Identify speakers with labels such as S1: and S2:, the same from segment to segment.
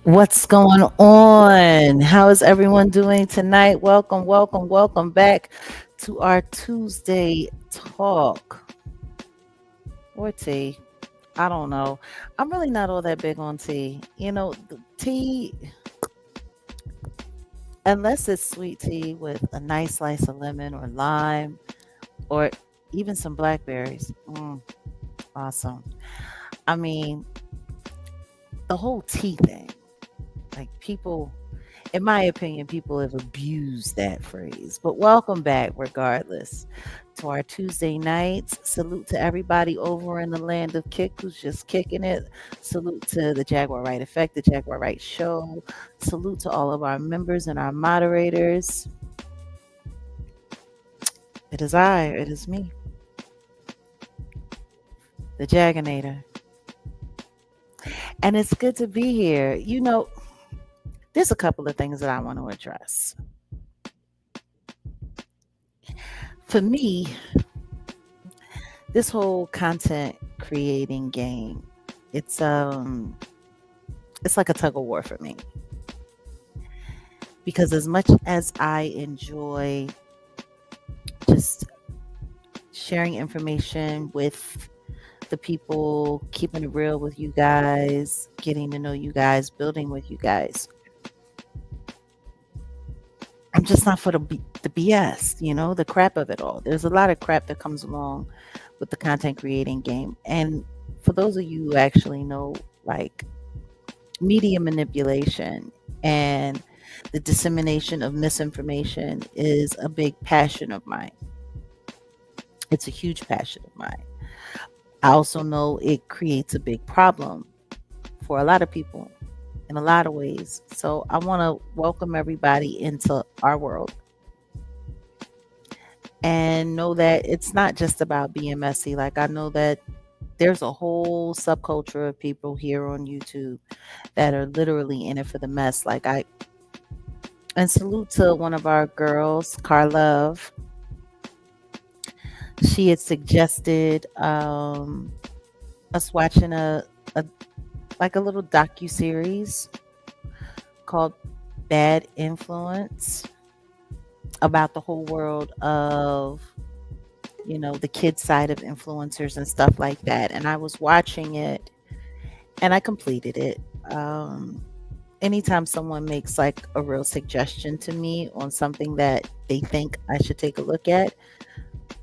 S1: What's going on? How is everyone doing tonight? Welcome, welcome, welcome back to our Tuesday talk or tea. I don't know. I'm really not all that big on tea. The tea, unless it's sweet tea with a nice slice of lemon or lime or even some blackberries. Awesome. I mean, the whole tea thing, like people in my opinion, people have abused that phrase. But welcome back, regardless, to our Tuesday nights. Salute to everybody over in the land of kick who's just kicking it. Salute to the Jaguar Wright Effect, the Jaguar Wright Show. Salute to all of our members and our moderators. It is I, it is me, the Jaganator. And it's good to be here. There's a couple of things that I want to address. For me, this whole content creating game, it's it's like a tug of war for me. Because as much as I enjoy just sharing information with the people, keeping it real with you guys, getting to know you guys, building with you guys, I'm just not for the BS, the crap of it all. There's a lot of crap that comes along with the content creating game. And for those of you who actually know, like, media manipulation and the dissemination of misinformation is a big passion of mine. It's a huge passion of mine. I also know it creates a big problem for a lot of people in a lot of ways. So I want to welcome everybody into our world and know that it's not just about being messy. Like, I know that there's a whole subculture of people here on YouTube that are literally in it for the mess. And salute to one of our girls, Carlove. She had suggested us watching a like a little docu-series called Bad Influence about the whole world of the kid side of influencers and stuff like that. And I was watching it and I completed it. Anytime someone makes like a real suggestion to me on something that they think I should take a look at,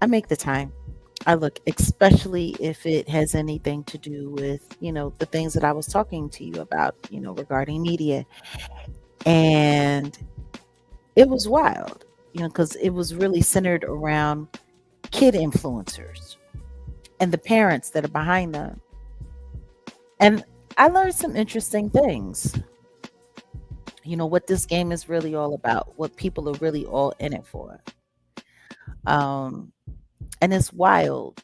S1: I make the time. I look, especially if it has anything to do with, the things that I was talking to you about, regarding media. And it was wild, because it was really centered around kid influencers and the parents that are behind them. And I learned some interesting things. What this game is really all about, what people are really all in it for. And it's wild,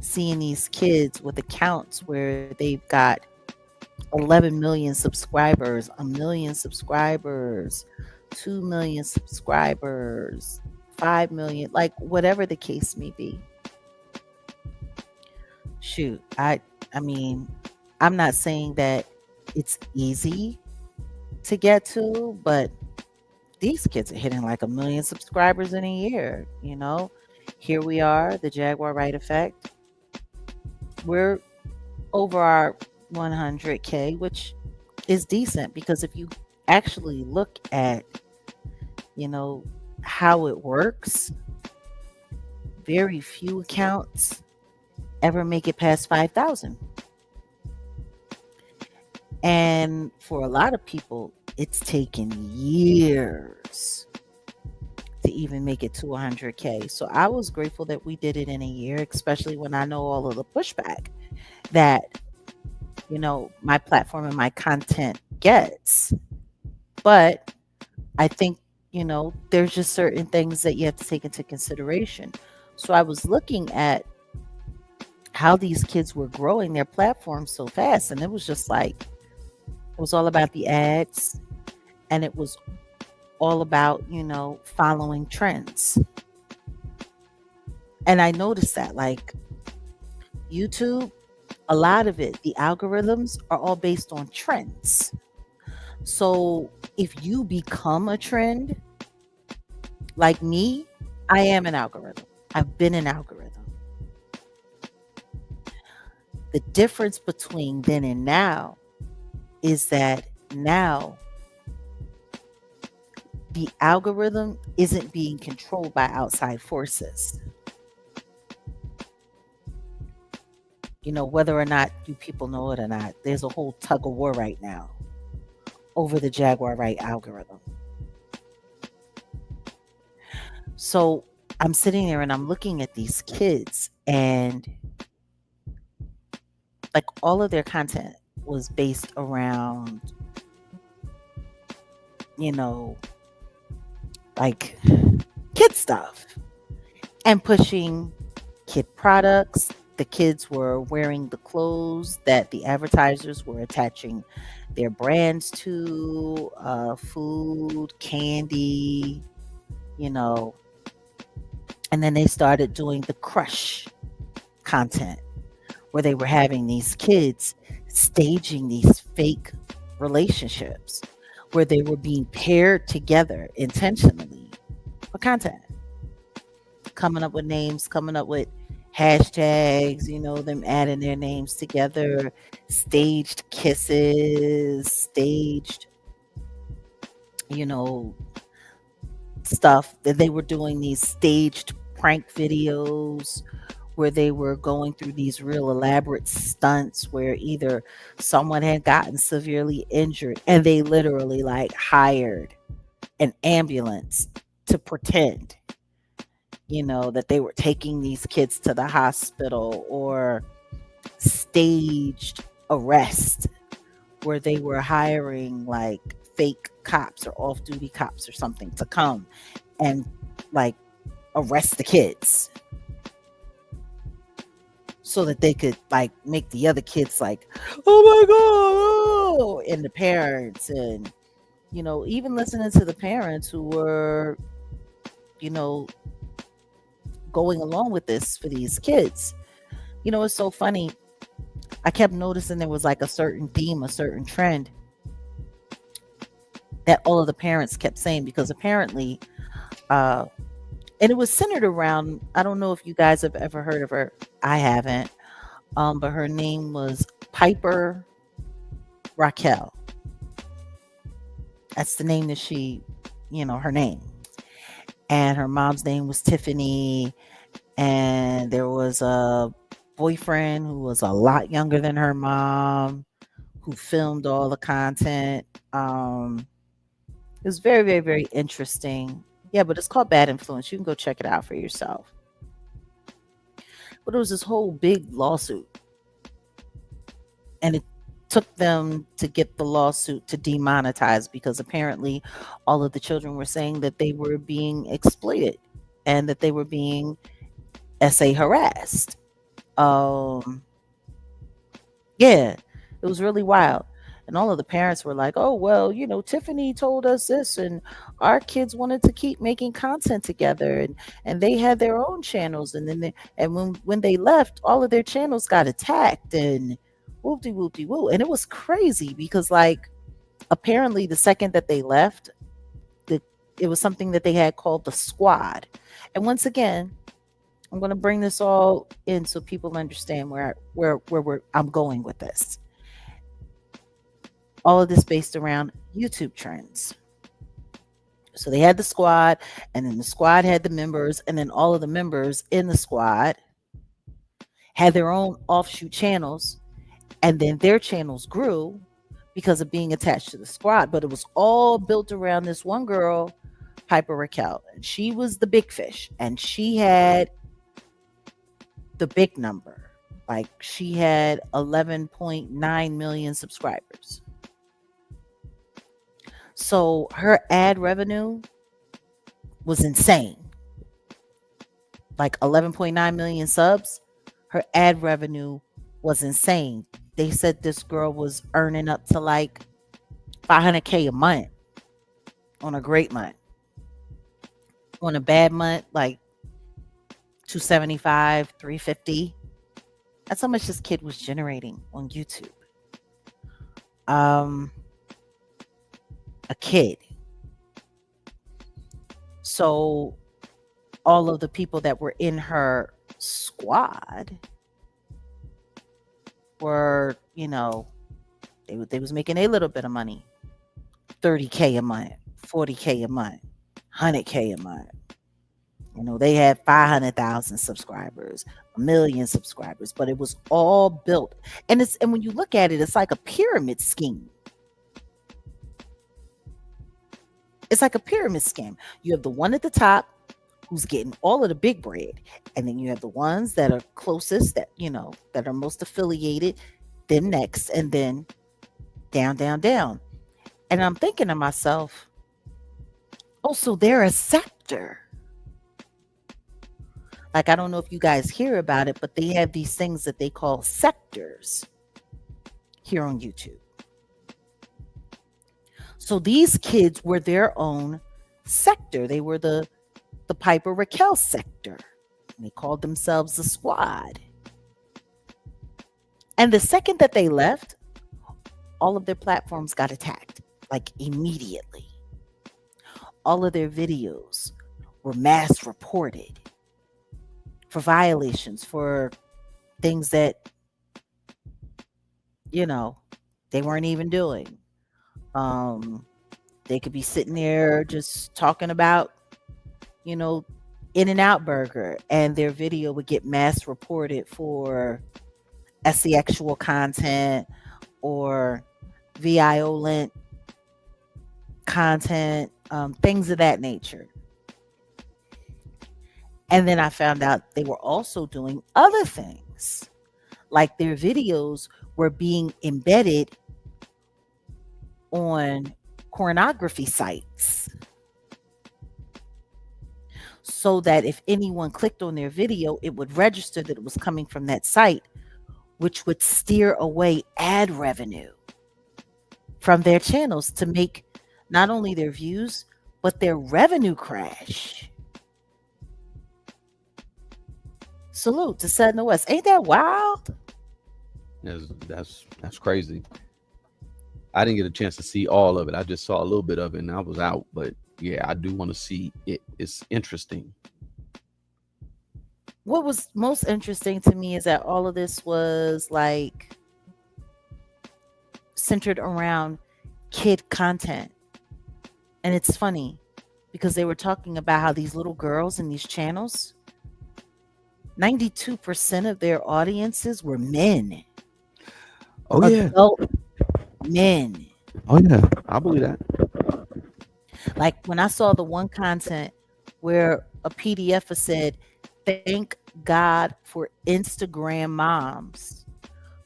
S1: seeing these kids with accounts where they've got 11 million subscribers, a million subscribers, 2 million subscribers, 5 million, like whatever the case may be. Shoot, I mean, I'm not saying that it's easy to get to, but these kids are hitting like a million subscribers in a year. Here we are, the Jaguar Wright Effect. We're over our 100K, which is decent, because if you actually look at, how it works, very few accounts ever make it past 5,000. And for a lot of people, it's taken years to even make it to 100K. So I was grateful that we did it in a year, especially when I know all of the pushback that, my platform and my content gets. But I think, there's just certain things that you have to take into consideration. So I was looking at how these kids were growing their platforms so fast. And it was just like, it was all about the ads, and it was all about, following trends. And I noticed that, like, YouTube, A lot of it, the algorithms are all based on trends. So if you become a trend, like me, I am an algorithm. I've been an algorithm. The difference between then and now is that now the algorithm isn't being controlled by outside forces. Whether or not you people know it or not, there's a whole tug of war right now over the Jaguar Wright algorithm. So I'm sitting there and I'm looking at these kids, and like all of their content was based around, like kid stuff and pushing kid products. The kids were wearing the clothes that the advertisers were attaching their brands to, food, candy, you know, and then they started doing the crush content where they were having these kids staging these fake relationships where they were being paired together intentionally for content, coming up with names, coming up with hashtags, them adding their names together, staged kisses, staged, you know, stuff that they were doing, these staged prank videos where they were going through these real elaborate stunts where either someone had gotten severely injured and they literally like hired an ambulance to pretend that they were taking these kids to the hospital, or staged arrest where they were hiring like fake cops or off-duty cops or something to come and like arrest the kids so that they could like make the other kids like, oh my god, oh, and the parents, and even listening to the parents who were going along with this for these kids. It's so funny. I kept noticing there was like a certain theme, a certain trend that all of the parents kept saying, because apparently, and it was centered around, I don't know if you guys have ever heard of her. I haven't. But her name was Piper Raquel. That's the name that she, her name. And her mom's name was Tiffany. And there was a boyfriend who was a lot younger than her mom who filmed all the content. It was very, very, very interesting. Yeah, but it's called Bad Influence. You can go check it out for yourself. But it was this whole big lawsuit. And it took them to get the lawsuit to demonetize, because apparently all of the children were saying that they were being exploited and that they were being SA harassed. Yeah, it was really wild. And all of the parents were like, oh, well, Tiffany told us this, and our kids wanted to keep making content together, and they had their own channels. And then when they left, all of their channels got attacked, and whoopty whoopty woo. And it was crazy because like apparently the second that they left, it was something that they had called the squad. And once again, I'm going to bring this all in so people understand where I'm going with this. All of this based around YouTube trends. So they had the squad, and then the squad had the members, and then all of the members in the squad had their own offshoot channels, and then their channels grew because of being attached to the squad. But it was all built around this one girl, Piper Raquel, and she was the big fish, and she had the big number. Like she had 11.9 million subscribers. So her ad revenue was insane. Like 11.9 million subs, her ad revenue was insane. They said this girl was earning up to like 500K a month on a great month. On a bad month, like 275, 350. That's how much this kid was generating on YouTube. Um, a kid. So all of the people that were in her squad were, they was making a little bit of money. 30K a month, 40K a month, 100K a month. They had 500,000 subscribers, a million subscribers, but it was all built. And when you look at it, it's like a pyramid scheme. It's like a pyramid scheme. You have the one at the top who's getting all of the big bread, and then you have the ones that are closest, that are most affiliated, then next, and then down, down, down. And I'm thinking to myself, oh, so they're a sector. Like, I don't know if you guys hear about it, but they have these things that they call sectors here on YouTube. So these kids were their own sector. They were the Piper Raquel sector. And they called themselves the squad. And the second that they left, all of their platforms got attacked, like immediately. All of their videos were mass reported for violations, for things that, they weren't even doing. They could be sitting there just talking about, In-N-Out Burger, and their video would get mass reported for sexual content or violent content, things of that nature. And then I found out they were also doing other things, like their videos were being embedded on pornography sites, so that if anyone clicked on their video, it would register that it was coming from that site, which would steer away ad revenue from their channels to make not only their views, but their revenue crash. Salute to Sudden West. Ain't that wild?
S2: That's crazy. I didn't get a chance to see all of it. I just saw a little bit of it and I was out. But yeah, I do want to see it. It's interesting.
S1: What was most interesting to me is that all of this was like centered around kid content. And it's funny because they were talking about how these little girls in these channels, 92% of their audiences were men.
S2: Oh, yeah.
S1: Adult men.
S2: Oh, yeah. I believe that.
S1: Like when I saw the one content where a PDF said, "Thank God for Instagram moms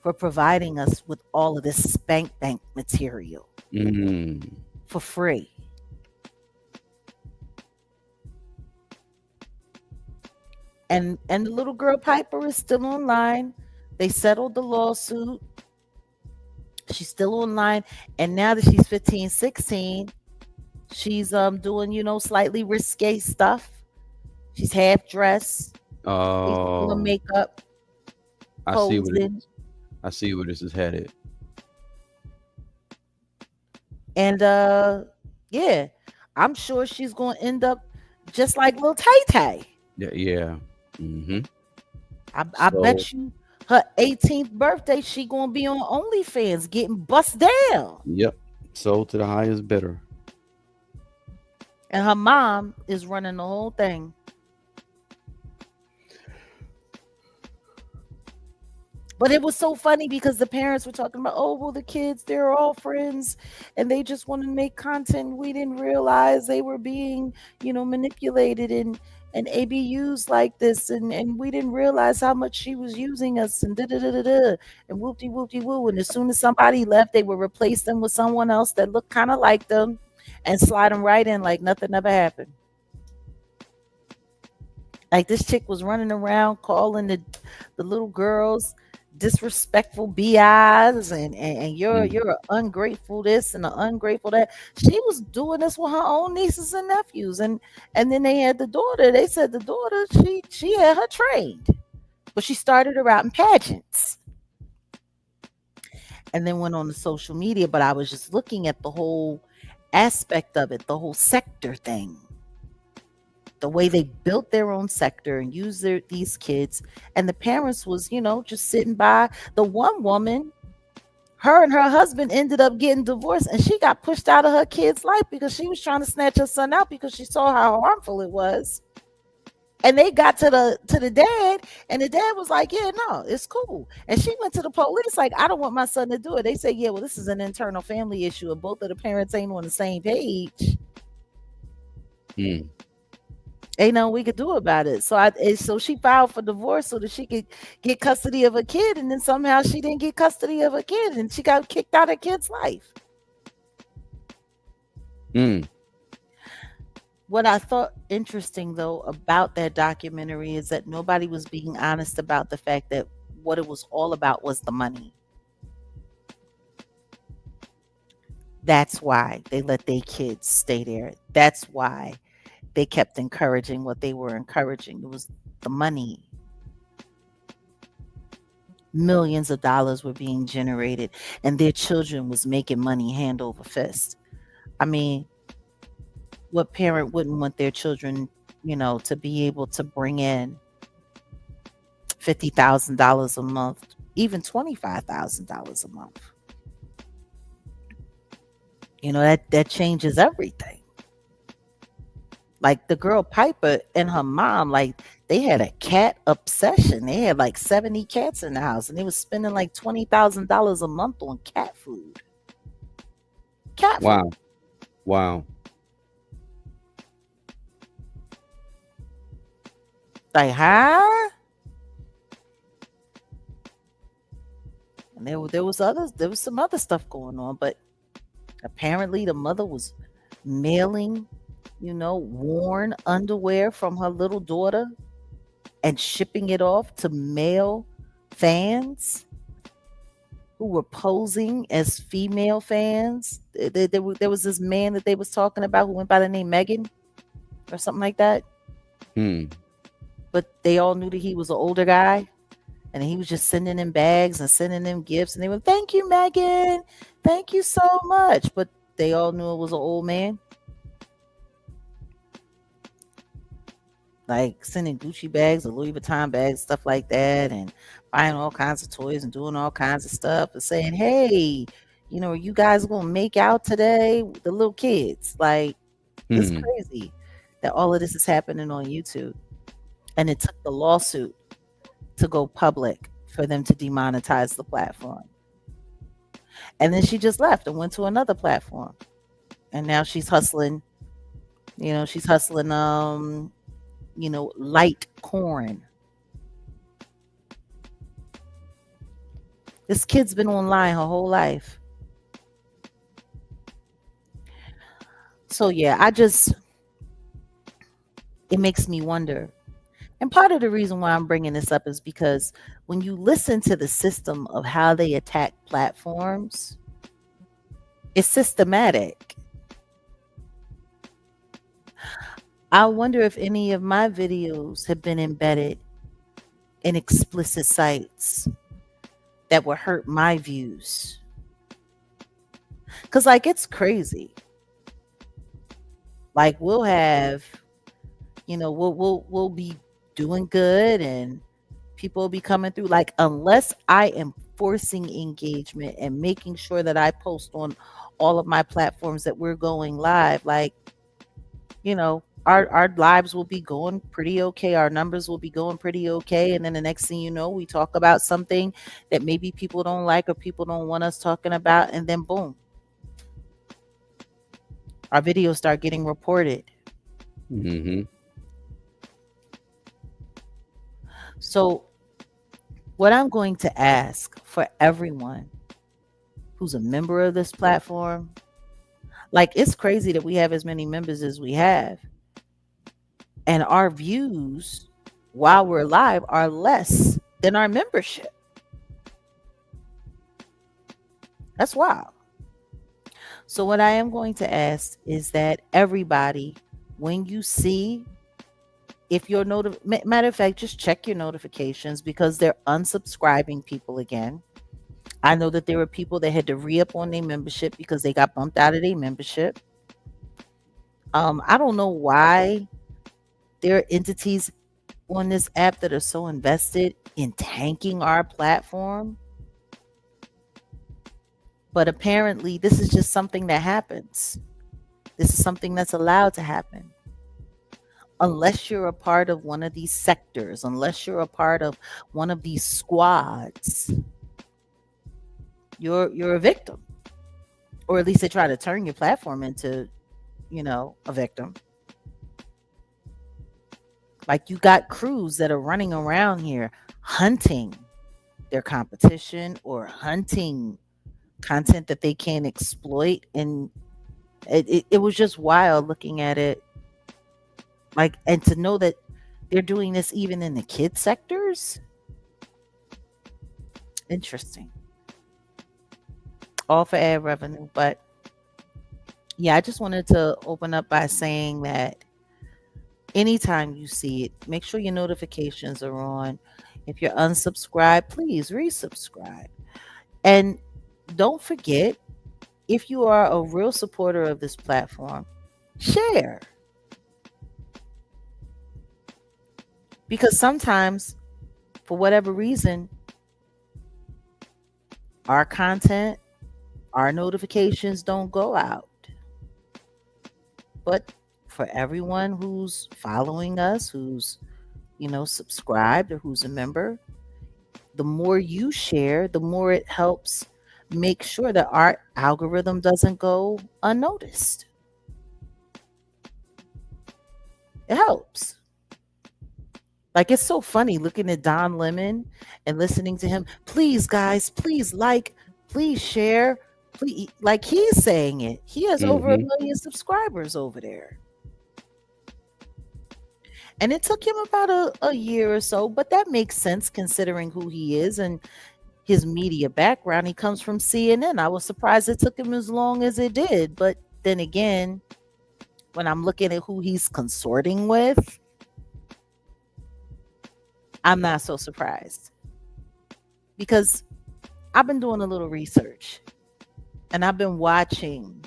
S1: for providing us with all of this spank bank material for free." And the little girl Piper is still online. They settled the lawsuit. She's still online. And now that she's 15, 16, she's doing, slightly risque stuff. She's half dressed.
S2: Oh,
S1: Makeup.
S2: I see where this is headed.
S1: And yeah, I'm sure she's gonna end up just like little Tay Tay.
S2: Yeah.
S1: I bet you her 18th birthday, she gonna be on OnlyFans getting bust down.
S2: Yep. Sold to the highest bidder.
S1: And her mom is running the whole thing. But it was so funny because the parents were talking about, oh, well, the kids, they're all friends and they just want to make content. We didn't realize they were being, manipulated and ABUs like this. And we didn't realize how much she was using us and da-da-da-da-da and whoop-de-whoop-de-woo. And as soon as somebody left, they would replace them with someone else that looked kind of like them and slide them right in like nothing ever happened. Like this chick was running around calling the little girls disrespectful BIs and you're an ungrateful this and an ungrateful that. She was doing this with her own nieces and nephews, and then they had the daughter. They said the daughter she had her trained. But she started her out in pageants and then went on to social media. But I was just looking at the whole aspect of it, the whole sector thing, the way they built their own sector and used these kids. And the parents was, just sitting by. The one woman, her and her husband ended up getting divorced, and she got pushed out of her kid's life because she was trying to snatch her son out because she saw how harmful it was. And they got to the dad, and the dad was like, "Yeah, no, it's cool." And she went to the police like, "I don't want my son to do it." They say, "Yeah, well, this is an internal family issue, and both of the parents ain't on the same page.
S2: Mm.
S1: Ain't nothing we could do about it." So she filed for divorce so that she could get custody of her kid, and then somehow she didn't get custody of her kid, and she got kicked out of her kid's life.
S2: Mm.
S1: What I thought interesting though about that documentary is that nobody was being honest about the fact that what it was all about was the money. That's why they let their kids stay there. That's why they kept encouraging what they were encouraging. It was the money. Millions of dollars were being generated, and their children was making money hand over fist. I mean, what parent wouldn't want their children, to be able to bring in $50,000 a month, even $25,000 a month? That changes everything. Like the girl Piper and her mom, like they had a cat obsession. They had like 70 cats in the house, and they was spending like $20,000 a month on cat food. Cat
S2: Wow.
S1: food.
S2: Wow.
S1: Like, huh? And there was some other stuff going on, but apparently the mother was mailing, worn underwear from her little daughter and shipping it off to male fans who were posing as female fans. There was this man that they was talking about who went by the name Megan or something like that.
S2: Mm.
S1: But they all knew that he was an older guy, and he was just sending them bags and sending them gifts, and they were, "Thank you, Megan. Thank you so much." But they all knew it was an old man. Like sending Gucci bags or Louis Vuitton bags, stuff like that, and buying all kinds of toys and doing all kinds of stuff and saying, "Hey, are you guys gonna make out today?" The little kids. Like, it's
S2: Mm.
S1: crazy that all of this is happening on YouTube. And it took the lawsuit to go public for them to demonetize the platform. And then she just left and went to another platform. And now she's hustling, light corn. This kid's been online her whole life. So yeah, it makes me wonder. And part of the reason why I'm bringing this up is because when you listen to the system of how they attack platforms, it's systematic. I wonder if any of my videos have been embedded in explicit sites that would hurt my views. Because, like, it's crazy. Like, we'll have, we'll be doing good and people will be coming through. Like, unless I am forcing engagement and making sure that I post on all of my platforms that we're going live, like, our lives will be going pretty okay. Our numbers will be going pretty okay. And then the next thing you know, we talk about something that maybe people don't like or people don't want us talking about. And then boom, our videos start getting reported.
S2: Mm-hmm.
S1: So what I'm going to ask for everyone who's a member of this platform, like, it's crazy that we have as many members as we have. And our views while we're live are less than our membership. That's wild. So what I am going to ask is that everybody, when you see If your matter of fact, just check your notifications because they're unsubscribing people again. I know that there were people that had to re-up on their membership because they got bumped out of their membership. I don't know why there are entities on this app that are so invested in tanking our platform. But apparently, this is just something that happens. This is something that's allowed to happen. Unless you're a part of one of these sectors, unless you're a part of one of these squads, you're a victim. Or at least they try to turn your platform into, a victim. Like you got crews that are running around here hunting their competition or hunting content that they can't exploit. And it was just wild looking at it. Like, and to know that they're doing this even in the kid sectors. Interesting. All for ad revenue. But yeah, I just wanted to open up by saying that anytime you see it, make sure your notifications are on. If you're unsubscribed, please resubscribe. And don't forget, if you are a real supporter of this platform, share. Because sometimes, for whatever reason, our content, our notifications don't go out. But for everyone who's following us, who's, subscribed or who's a member, the more you share, the more it helps make sure that our algorithm doesn't go unnoticed. It helps. Like, it's so funny looking at Don Lemon and listening to him. Please, guys, please like, please share, please. Like, he's saying it. He has over 1 million subscribers over there. And it took him about a year or so, but that makes sense considering who he is and his media background. He comes from CNN. I was surprised it took him as long as it did. But then again, when I'm looking at who he's consorting with, I'm not so surprised. Because I've been doing a little research and I've been watching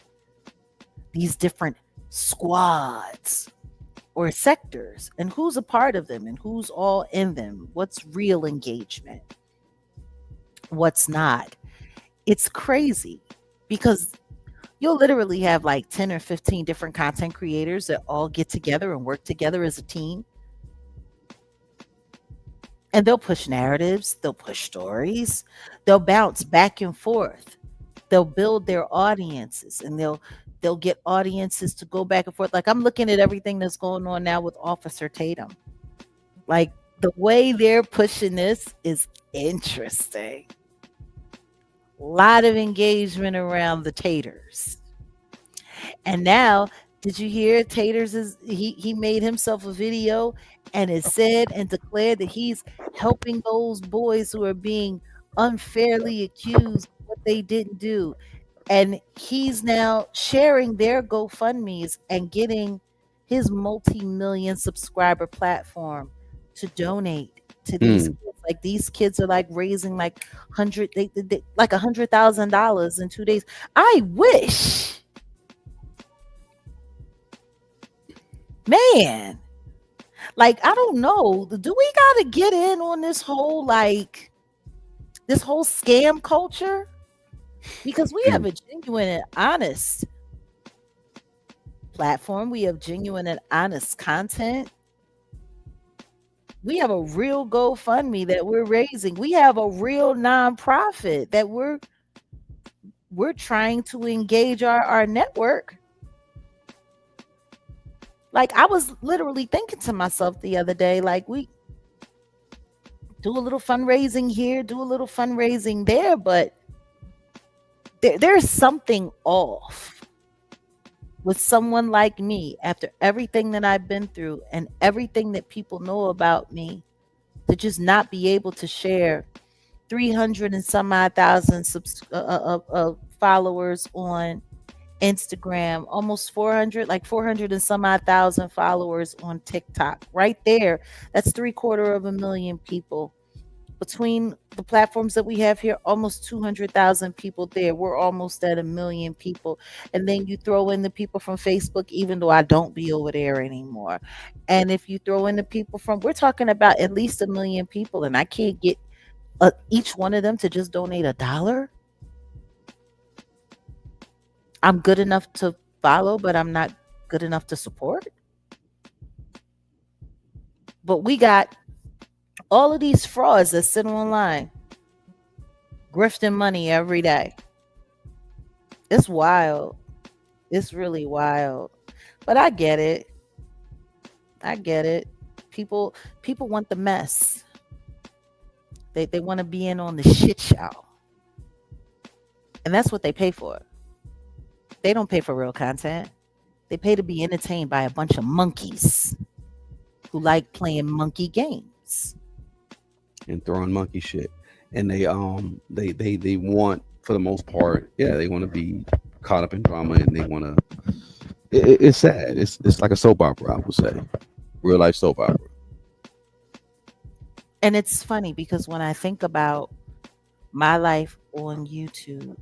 S1: these different squads or sectors and who's a part of them and who's all in them. What's real engagement? What's not? It's crazy because you'll literally have like 10 or 15 different content creators that all get together and work together as a team. And they'll push narratives, they'll push stories, they'll bounce back and forth. They'll build their audiences and they'll get audiences to go back and forth. Like, I'm looking at everything that's going on now with Officer Tatum. Like, the way they're pushing this is interesting. A lot of engagement around the taters. And now, did you hear Taters he made himself a video and it said and declared that he's helping those boys who are being unfairly accused of what they didn't do. And he's now sharing their GoFundMes and getting his multi-million subscriber platform to donate to these kids. Like, these kids are like raising like like $100,000 in 2 days. I wish, man, like, I don't know, do we gotta get in on this whole scam culture? Because we have a genuine and honest platform. We have genuine and honest content. We have a real GoFundMe that we're raising. We have a real nonprofit that we're trying to engage our network. Like, I was literally thinking to myself the other day, like, we do a little fundraising here, do a little fundraising there, but there's something off with someone like me after everything that I've been through and everything that people know about me, to just not be able to share 300 and some odd thousand followers on Instagram, almost 400, like 400 and some odd thousand followers on TikTok. Right there, that's three-quarter of a million people. Between the platforms that we have here, almost 200,000 people there. We're almost at a million people. And then you throw in the people from Facebook, even though I don't be over there anymore. And if you throw in the people from, we're talking about at least a million people, and I can't get each one of them to just donate $1. I'm good enough to follow, but I'm not good enough to support. But we got all of these frauds that sit online grifting money every day. It's wild. It's really wild. But I get it. I get it. People want the mess. They want to be in on the shit show. And that's what they pay for. They don't pay for real content. They pay to be entertained by a bunch of monkeys who like playing monkey games.
S2: And throwing monkey shit. And they want, for the most part, yeah, they want to be caught up in drama, and they want to. It's sad. It's like a soap opera, I would say, real life soap opera.
S1: And it's funny because when I think about my life on YouTube,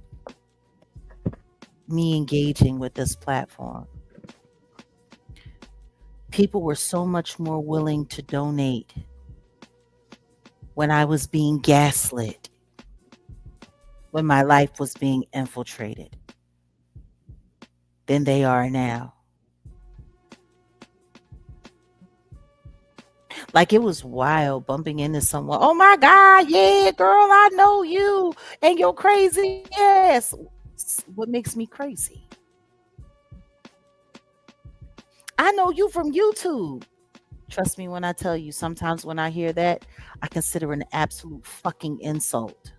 S1: me engaging with this platform, people were so much more willing to donate when I was being gaslit, when my life was being infiltrated, than they are now. Like, it was wild bumping into someone. Oh my God, yeah, girl, I know you and your crazy ass. What makes me crazy? I know you from YouTube. Trust me when I tell you, sometimes when I hear that, I consider an absolute fucking insult.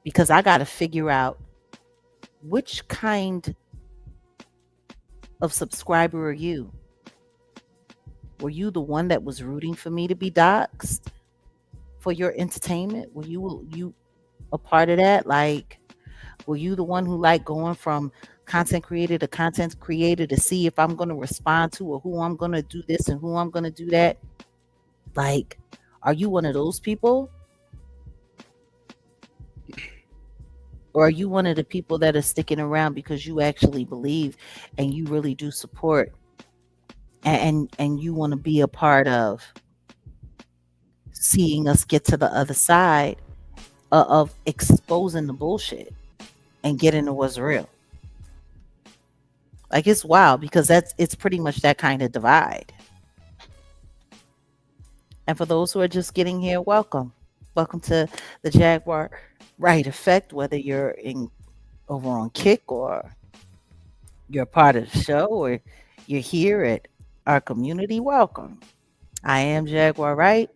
S1: Because I got to figure out which kind of subscriber are you? Were you the one that was rooting for me to be doxxed for your entertainment? Were you a part of that? Like, were you the one who like going from content creator to content creator to see if I'm going to respond to, or who I'm going to do this and who I'm going to do that? Like, are you one of those people? Or are you one of the people that are sticking around because you actually believe and you really do support, and you want to be a part of seeing us get to the other side of exposing the bullshit and getting to what's real? Like, it's wild because it's pretty much that kind of divide. And for those who are just getting here, welcome. Welcome to the Jaguar Wright Effect, whether you're in over on Kick, or you're part of the show, or you're here at our community. Welcome. I am Jaguar Wright.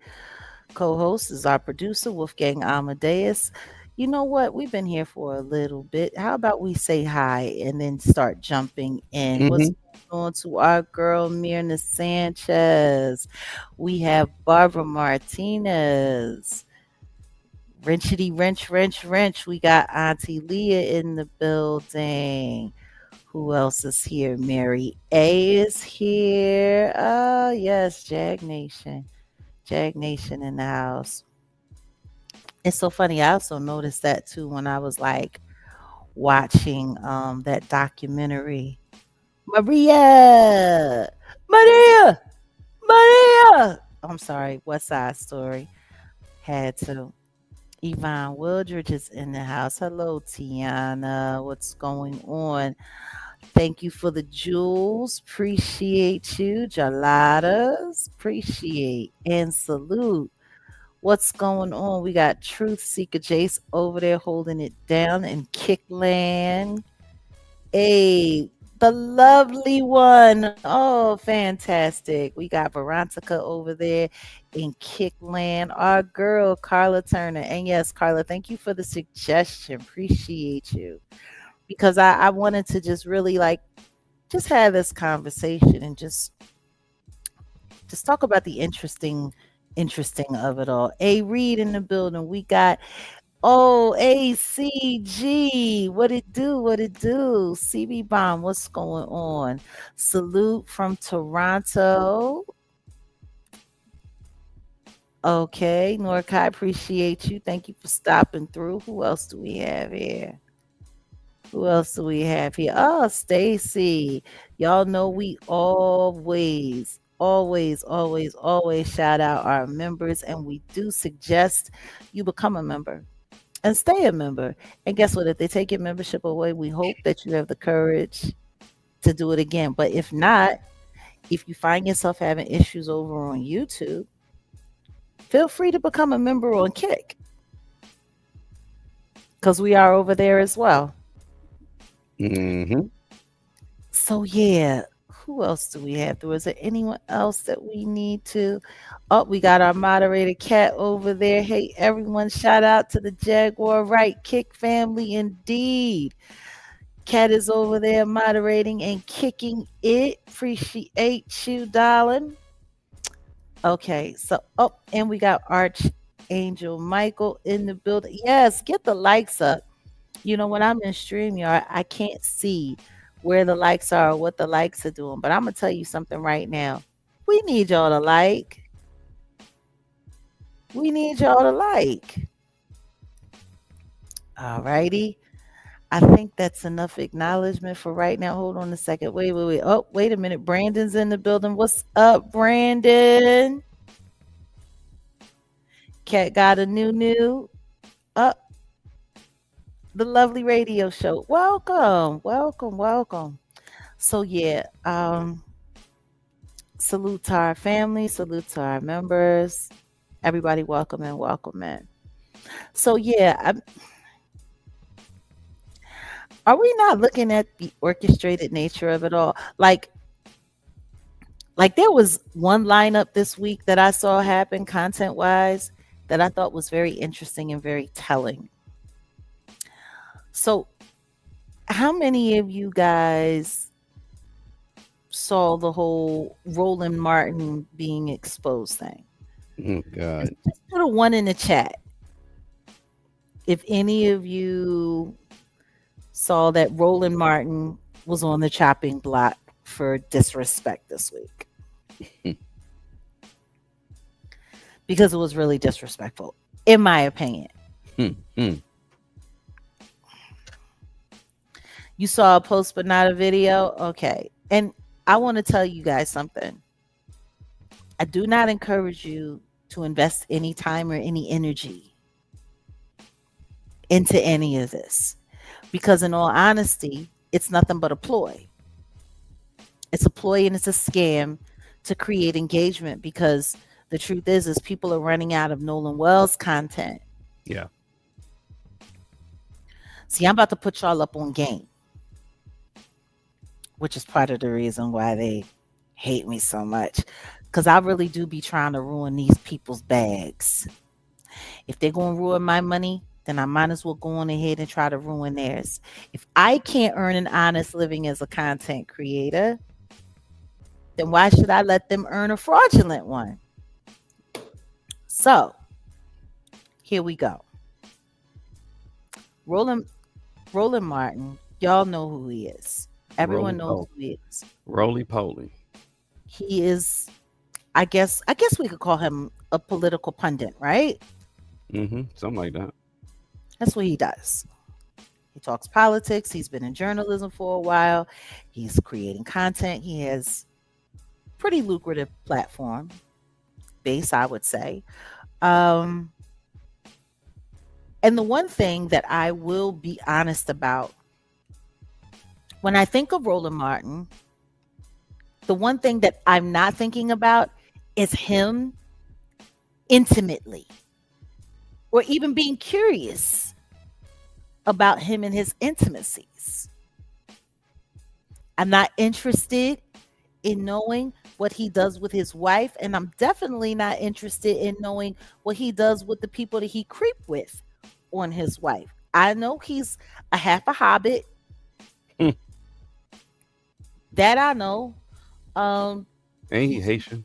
S1: Co-host is our producer, Wolfgang Amadeus. You know what? We've been here for a little bit. How about we say hi and then start jumping in? What's
S2: Hmm.
S1: going on to our girl Myrna Sanchez? We have Barbara Martinez. Wrenchity wrench wrench wrench. We got Auntie Leah in the building. Who else is here? Mary A is here. Oh yes, Jag Nation. Jag Nation in the house. It's so funny. I also noticed that too when I was like watching that documentary. Maria, Maria, Maria. I'm sorry, West Side Story. Had to. Yvonne Wildridge is in the house. Hello, Tiana. What's going on? Thank you for the jewels. Appreciate you. Jaladas. Appreciate and salute. What's going on? We got Truth Seeker Jace over there holding it down in Kickland. Hey, the lovely one. Oh, fantastic. We got Veronica over there in Kickland. Our girl, Carla Turner. And yes, Carla, thank you for the suggestion. Appreciate you. Because I wanted to just really like just have this conversation and just talk about the interesting of it all. A Reed in the building. We got Oh, ACG. What it do? What it do? CB Bomb, what's going on? Salute from Toronto. Okay, Norkai, appreciate you. Thank you for stopping through. Who else do we have here? Who else do we have here? Oh, Stacy. Y'all know we always shout out our members, and we do suggest you become a member and stay a member. And guess what? If they take your membership away, we hope that you have the courage to do it again. But if not, if you find yourself having issues over on YouTube, feel free to become a member on Kick because we are over there as well.
S2: Mm-hmm.
S1: So yeah, who else do we have? Is there anyone else that we need to? Oh, we got our moderator Cat over there. Hey everyone, shout out to the Jaguar Wright Kick family indeed. Cat is over there moderating and kicking it. Appreciate you, darling. Okay, so and we got Archangel Michael in the building. Yes, get the likes up. You know, when I'm in StreamYard, I can't see where the likes are or what the likes are doing. But I'm gonna tell you something right now. We need y'all to like. We need y'all to like. All righty. I think that's enough acknowledgement for right now. Hold on a second. Wait. Oh, wait a minute. Brandon's in the building. What's up, Brandon? Cat got a new up the lovely radio show. Welcome. So yeah, salute to our family, salute to our members. Everybody welcome in. So yeah, are we not looking at the orchestrated nature of it all? Like there was one lineup this week that I saw happen content wise that I thought was very interesting and very telling. So how many of you guys saw the whole Roland Martin being exposed thing?
S2: Oh God.
S1: Just put a one in the chat if any of you saw that Roland Martin was on the chopping block for disrespect this week. Because it was really disrespectful, in my opinion. You saw a post but not a video? Okay. And I want to tell you guys something. I do not encourage you to invest any time or any energy into any of this. Because in all honesty, it's nothing but a ploy. It's a ploy and it's a scam to create engagement because the truth is people are running out of Nolan Wells content.
S2: Yeah.
S1: See, I'm about to put y'all up on game, which is part of the reason why they hate me so much. Because I really do be trying to ruin these people's bags. If they're going to ruin my money, then I might as well go on ahead and try to ruin theirs. If I can't earn an honest living as a content creator, then why should I let them earn a fraudulent one? So, here we go. Roland Martin, y'all know who he is. Everyone knows who he is.
S2: Roly poly.
S1: He is, I guess we could call him a political pundit, right?
S2: Something like that.
S1: That's what he does. He talks politics. He's been in journalism for a while. He's creating content. He has pretty lucrative platform base, I would say. And the one thing that I will be honest about, when I think of Roland Martin, the one thing that I'm not thinking about is him intimately, or even being curious about him and his intimacies. I'm not interested in knowing what he does with his wife, and I'm definitely not interested in knowing what he does with the people that he creep with on his wife. I know he's a half a hobbit. That I know.
S2: Ain't he Haitian?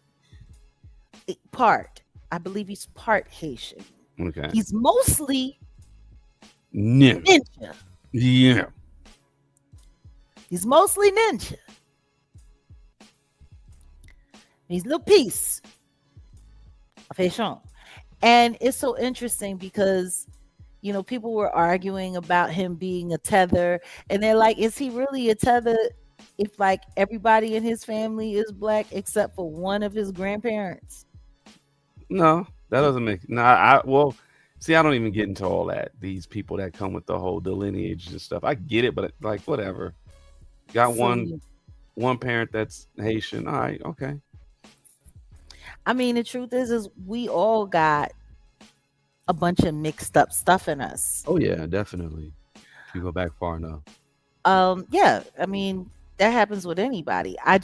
S1: Part. I believe he's part Haitian.
S2: Okay.
S1: He's mostly
S2: Yeah.
S1: Ninja.
S2: Yeah.
S1: He's mostly ninja. He's a little piece of Haitian. And it's so interesting because, people were arguing about him being a tether. And they're like, is he really a tether if, like, everybody in his family is black except for one of his grandparents?
S2: No, that doesn't make. No, I well, see, I don't even get into all that. These people that come with the whole the lineage and stuff. I get it, but like whatever. Got
S1: So,
S2: one parent that's Haitian. All right, okay.
S1: I mean, the truth is we all got a bunch of mixed up stuff in us.
S2: Oh yeah, definitely. If you go back far enough.
S1: Yeah, I mean, that happens with anybody. I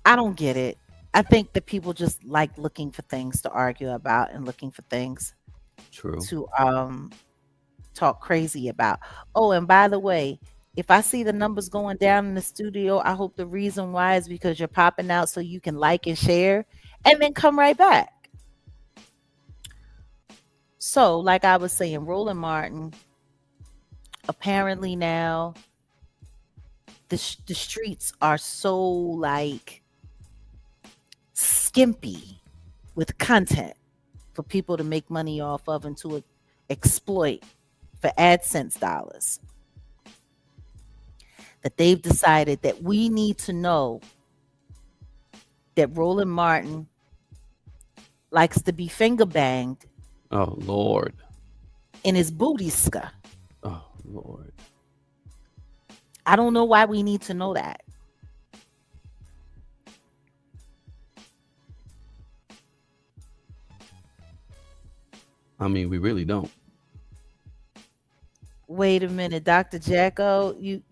S1: don't get it. I think that people just like looking for things to argue about and looking for things
S2: True.
S1: to talk crazy about. Oh, and by the way, if I see the numbers going down in the studio, I hope the reason why is because you're popping out so you can like and share and then come right back. So, like I was saying, Roland Martin, apparently now the streets are so like skimpy with content for people to make money off of and to exploit for AdSense dollars, that they've decided that we need to know that Roland Martin likes to be finger banged
S2: Oh Lord.
S1: in his booty ska.
S2: Oh Lord.
S1: I don't know why we need to know that.
S2: I mean, we really don't.
S1: Wait a minute, Dr. Jacko, you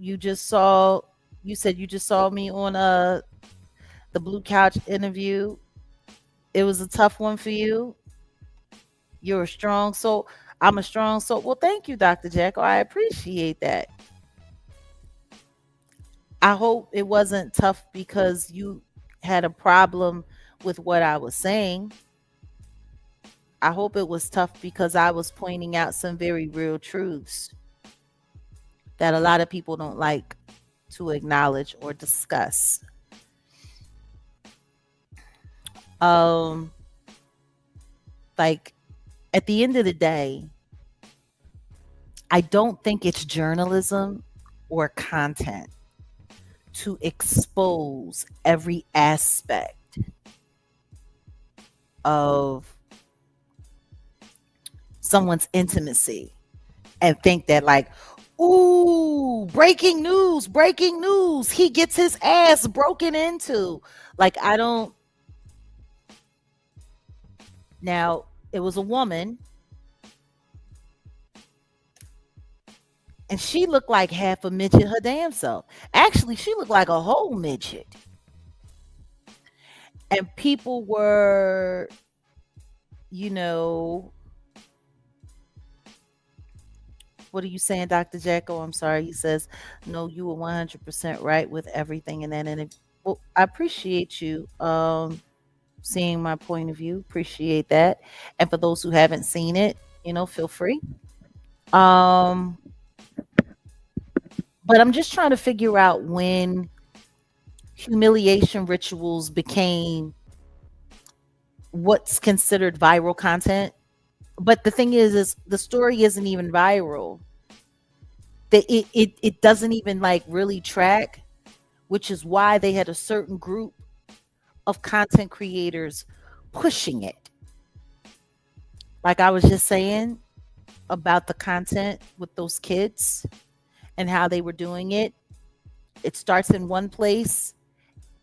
S1: said you just saw me on the Blue Couch interview. It was a tough one for you. You're a strong soul. I'm a strong soul. Well, thank you, Dr. Jacko. I appreciate that. I hope it wasn't tough because you had a problem with what I was saying. I hope it was tough because I was pointing out some very real truths that a lot of people don't like to acknowledge or discuss. Um, like at the end of the day, I don't think it's journalism or content to expose every aspect of someone's intimacy and think that like, ooh, breaking news, he gets his ass broken into. Like I don't. Now it was a woman and she looked like half a midget her damn self. Actually, she looked like a whole midget. And people were, you know, what are you saying, Dr. Jacko? I'm sorry. He says, no, you were 100% right with everything in that interview. Well, I appreciate you seeing my point of view. Appreciate that. And for those who haven't seen it, feel free. Um, but I'm just trying to figure out when humiliation rituals became what's considered viral content. But the thing is the story isn't even viral. It doesn't even like really track, which is why they had a certain group of content creators pushing it. Like I was just saying about the content with those kids and how they were doing it. It starts in one place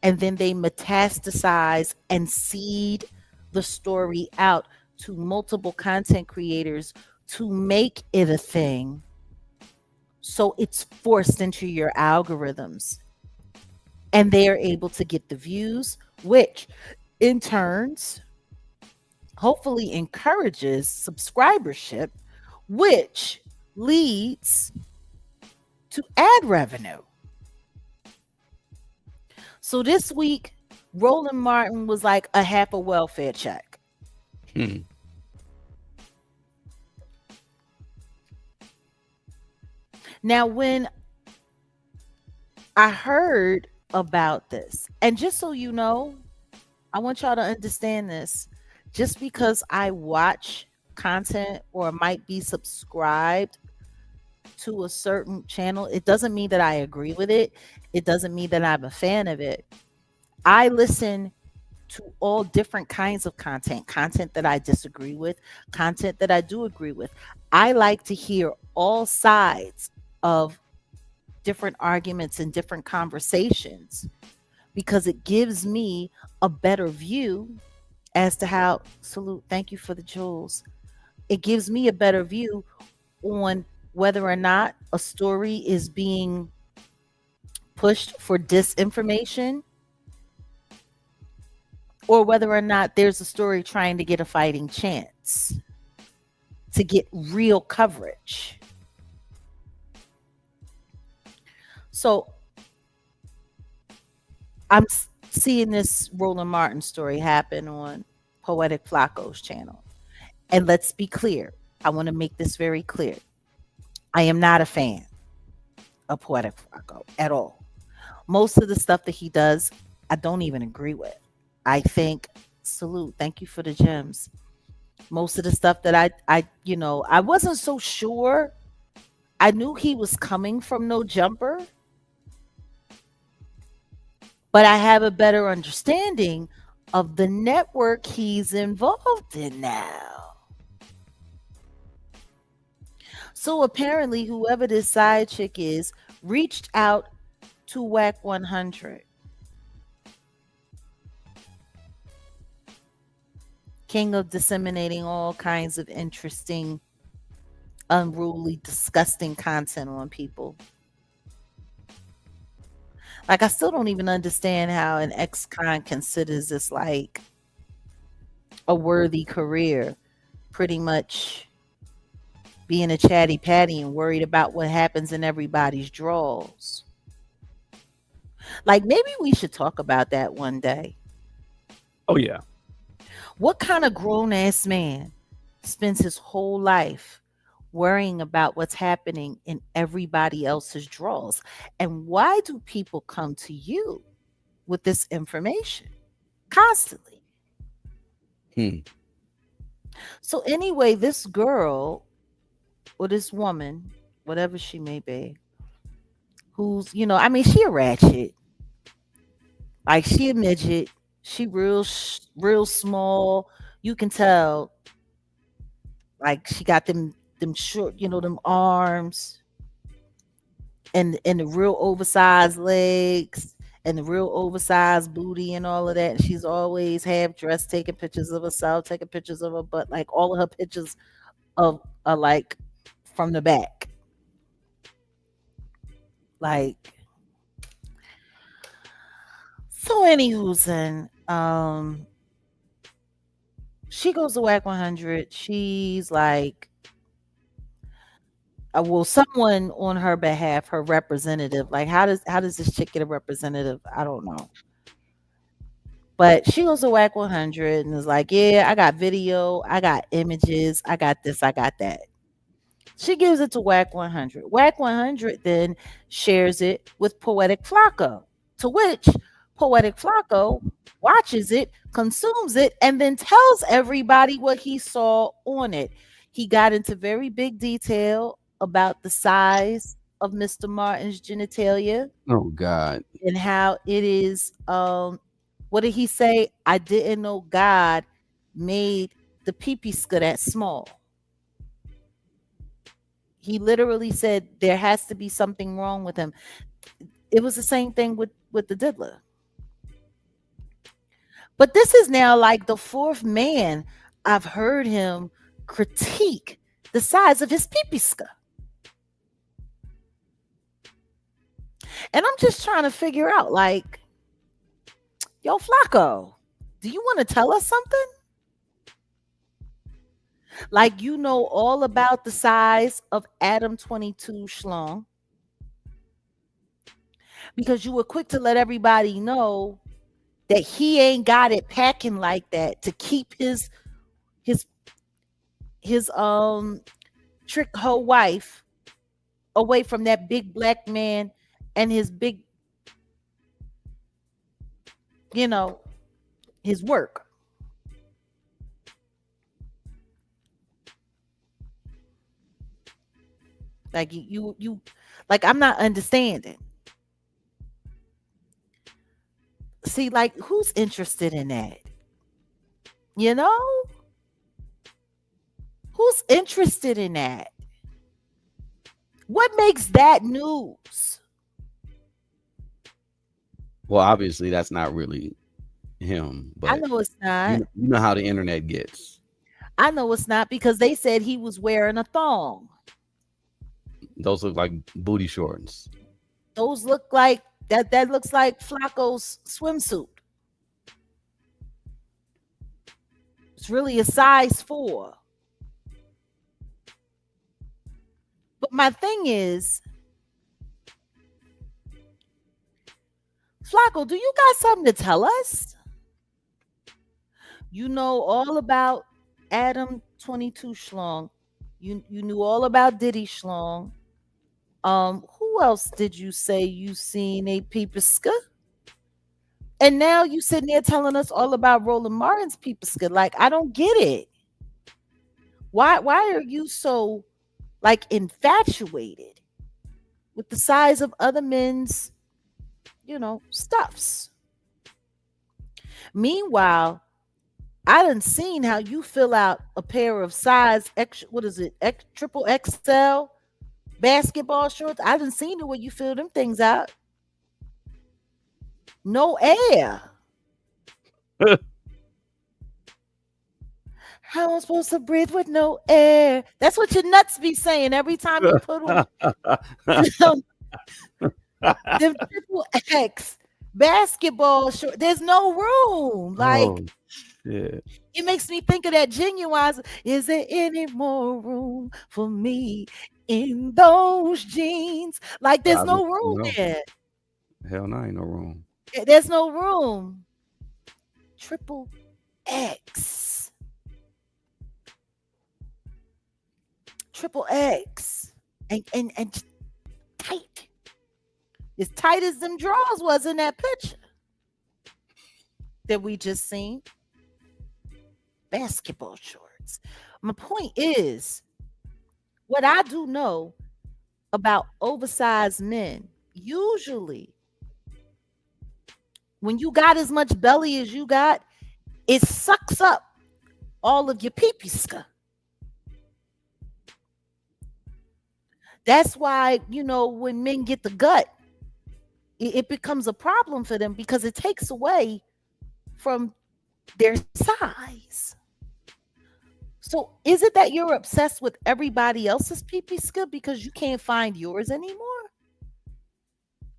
S1: and then they metastasize and seed the story out to multiple content creators to make it a thing. So it's forced into your algorithms and they are able to get the views, which in turns hopefully encourages subscribership, which leads to ad revenue. So this week, Roland Martin was like a half a welfare check.
S2: Hmm.
S1: Now, when I heard about this, and just so you know, I want y'all to understand this. Just because I watch content or might be subscribed to a certain channel, it doesn't mean that I agree with it. It doesn't mean that I'm a fan of it. I listen to all different kinds of content, content that I disagree with, content that I do agree with. I like to hear all sides of different arguments and different conversations because it gives me a better view as to how, salute, thank you for the jewels. It gives me a better view on whether or not a story is being pushed for disinformation or whether or not there's a story trying to get a fighting chance to get real coverage. So I'm seeing this Roland Martin story happen on Poetic Flacco's channel. And let's be clear. I want to make this very clear. I am not a fan of Poetic Flacco at all. Most of the stuff that he does, I don't even agree with. I think, salute, thank you for the gems. Most of the stuff that I wasn't so sure. I knew he was coming from No Jumper, but I have a better understanding of the network he's involved in now. So apparently, whoever this side chick is reached out to Whack 100. King of disseminating all kinds of interesting, unruly, disgusting content on people. Like, I still don't even understand how an ex-con considers this like a worthy career. Pretty much being a chatty patty and worried about what happens in everybody's draws. Like, maybe we should talk about that one day.
S2: Oh yeah.
S1: What kind of grown ass man spends his whole life worrying about what's happening in everybody else's draws? And why do people come to you with this information constantly?
S2: Hmm.
S1: So, anyway, this girl or this woman, whatever she may be, who's, I mean, she a ratchet. Like, she a midget. She real small. You can tell, like, she got them short, them arms and the real oversized legs and the real oversized booty and all of that. And she's always half dressed, taking pictures of herself, taking pictures of her butt. Like, all of her pictures of are like from the back. Like, so anywho's in she goes to Whack 100. She's like, well, someone on her behalf, her representative. Like, how does this chick get a representative? I don't know. But she goes to Whack 100 and is like, yeah, I got video, I got images, I got this, I got that. She gives it to Whack 100. Whack 100 then shares it with Poetic Flacco, to which Poetic Flacco watches it, consumes it, and then tells everybody what he saw on it. He got into very big detail about the size of Mr. Martin's genitalia
S2: Oh God.
S1: and how it is what did he say? I didn't know God made the peepeeska that small. He literally said there has to be something wrong with him. It was the same thing with the diddler. But this is now like the fourth man I've heard him critique the size of his peepeeska. And I'm just trying to figure out, like, yo, Flacco, do you want to tell us something? Like, you know all about the size of Adam 22 Schlong because you were quick to let everybody know that he ain't got it packing like that to keep his his trick hoe wife away from that big black man and his big, you know, his work. Like like I'm not understanding. See, like who's interested in that? You know, who's interested in that? What makes that news?
S2: Well, obviously that's not really him,
S1: I
S2: but
S1: know it's not.
S2: you know how the internet gets.
S1: I know it's not because they said he was wearing a thong.
S2: Those look like booty shorts.
S1: Those look like that looks like Flacco's swimsuit. It's really a size 4. But my thing is, Flacco, do you got something to tell us? You know all about Adam 22 Schlong. You knew all about Diddy Schlong. Who else did you say you seen a peepiska? And now you sitting there telling us all about Roland Martin's peepiska. Like, I don't get it. Why are you so like infatuated with the size of other men's, stuffs? Meanwhile, I done seen how you fill out a pair of size extra, what is it, triple XL basketball shorts. I done seen the way you fill them things out. No air. How am I supposed to breathe with no air? That's what your nuts be saying every time you put on them, them triple X basketball shorts. There's no room.
S2: Oh
S1: Like,
S2: shit!
S1: it makes me think of that Genuine. Is there any more room for me in those jeans? Like, there's no room
S2: No,
S1: there.
S2: hell no, ain't no room.
S1: There's no room. Triple X. Triple X. And tight. As tight as them drawers was in that picture that we just seen. Basketball shorts. My point is, what I do know about oversized men, usually when you got as much belly as you got, it sucks up all of your peepeeska. That's why, when men get the gut, it becomes a problem for them because it takes away from their size. So is it that you're obsessed with everybody else's peepeeska because you can't find yours anymore?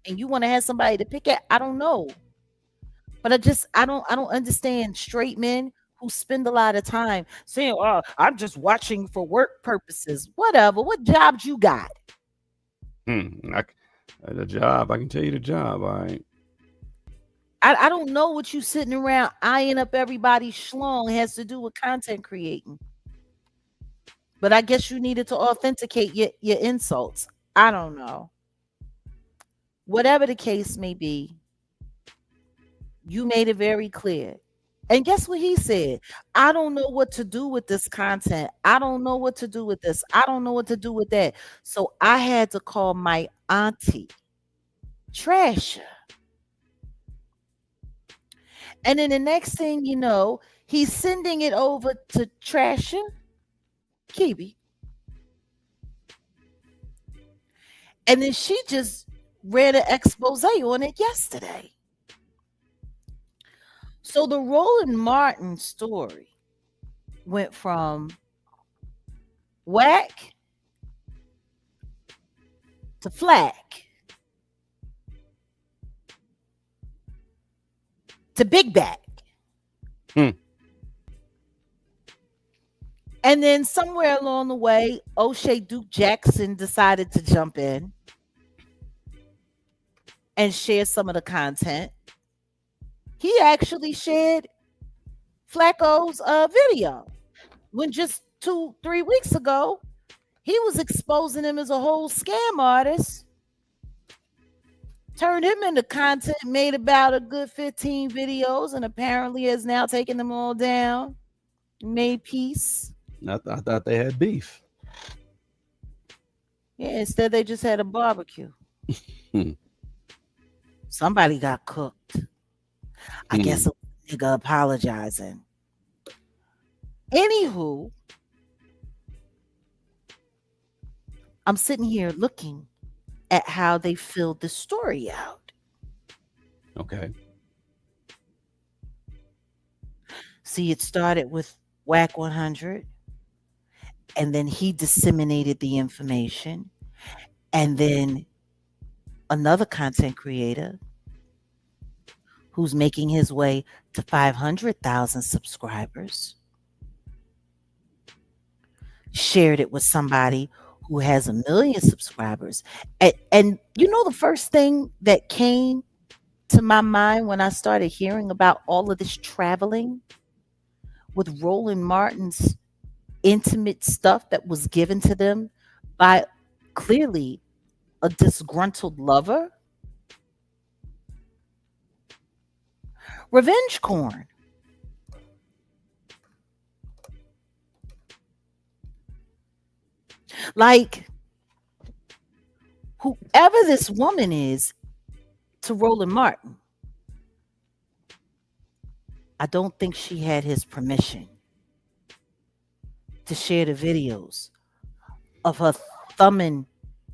S1: And you want to have somebody to pick at? I don't know. But I don't understand straight men who spend a lot of time saying, "Oh, I'm just watching for work purposes." Whatever. What jobs you got?
S2: I, the job. I can tell you the job. All right.
S1: I don't know what you sitting around eyeing up everybody's schlong has to do with content creating. But I guess you needed to authenticate your insults. I don't know. Whatever the case may be, you made it very clear. And guess what he said? I don't know what to do with this content. I don't know what to do with this. I don't know what to do with that. So I had to call my auntie, Trasher. And then the next thing you know, he's sending it over to Trasher, Kibi. And then she just read an expose on it yesterday. So the Roland Martin story went from whack to flack to big back.
S2: Hmm.
S1: And then somewhere along the way, O'Shea Duke Jackson decided to jump in and share some of the content. He actually shared Flacco's video when just 2-3 weeks ago He was exposing him as a whole scam artist, turned him into content, made about a good 15 videos, and apparently has now taken them all down, made peace.
S2: I thought they had beef.
S1: Yeah, instead they just had a barbecue.
S2: Hmm.
S1: Somebody got cooked. I
S2: Hmm.
S1: guess a nigga apologizing. Anywho, I'm sitting here looking at how they filled the story out.
S2: Okay.
S1: See, it started with Whack 100, and then he disseminated the information, and then another content creator who's making his way to 500,000 subscribers shared it with somebody who has 1 million subscribers. And you know, the first thing that came to my mind when I started hearing about all of this traveling with Roland Martin's intimate stuff that was given to them by clearly a disgruntled lover? Revenge corn. Like, whoever this woman is to Roland Martin, I don't think she had his permission to share the videos of her thumbing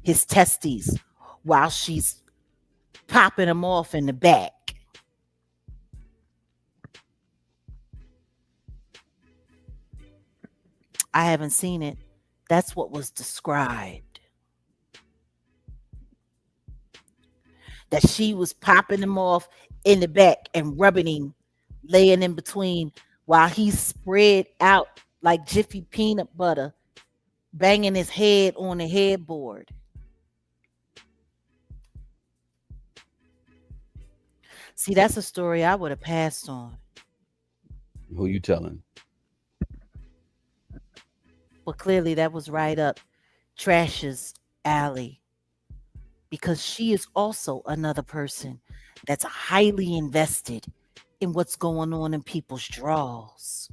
S1: his testes while she's popping them off in the back. I haven't seen it. That's what was described. That she was popping them off in the back and rubbing him, laying in between while he's spread out like Jiffy peanut butter, banging his head on the headboard. See, that's a story I would have passed on.
S2: Who you telling?
S1: But clearly that was right up Trash's alley because she is also another person that's highly invested in what's going on in people's draws.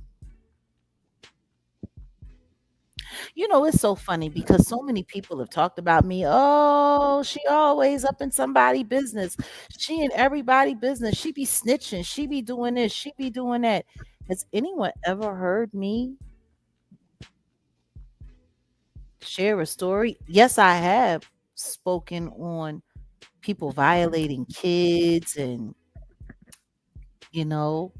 S1: You know, it's so funny because so many people have talked about me. Oh, she always up in somebody's business. She in everybody business. She be snitching. She be doing this. She be doing that. Has anyone ever heard me share a story? Yes, I have spoken on people violating kids and, you know,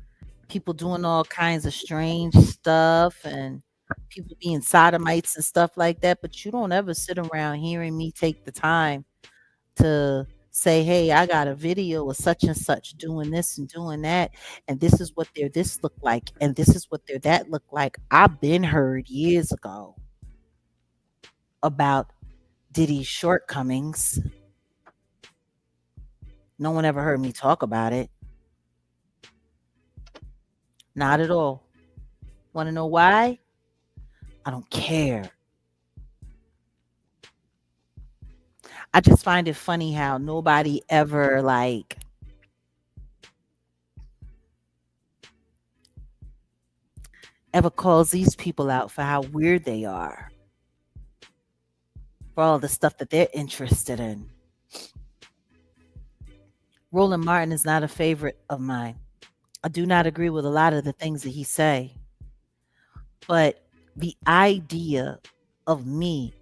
S1: people doing all kinds of strange stuff and people being sodomites and stuff like that. But you don't ever sit around hearing me take the time to say, hey, I got a video of such and such doing this and doing that. And this is what their this look like. And this is what their that look like. I've been heard years ago about Diddy's shortcomings. No one ever heard me talk about it. Not at all. Want to know why? I don't care. I just find it funny how nobody ever ever calls these people out for how weird they are, for all the stuff that they're interested in. Roland Martin is not a favorite of mine. I do not agree with a lot of the things that he say, but the idea of me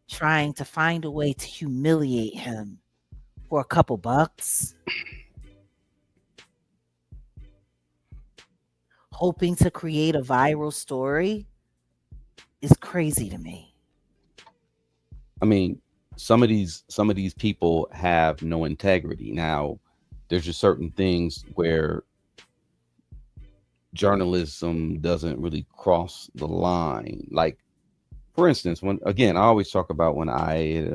S1: trying to find a way to humiliate him for a couple bucks, hoping to create a viral story is crazy to me.
S2: I mean, some of these people have no integrity. Now, there's just certain things where journalism doesn't really cross the line. Like, for instance, when again, I always talk about when I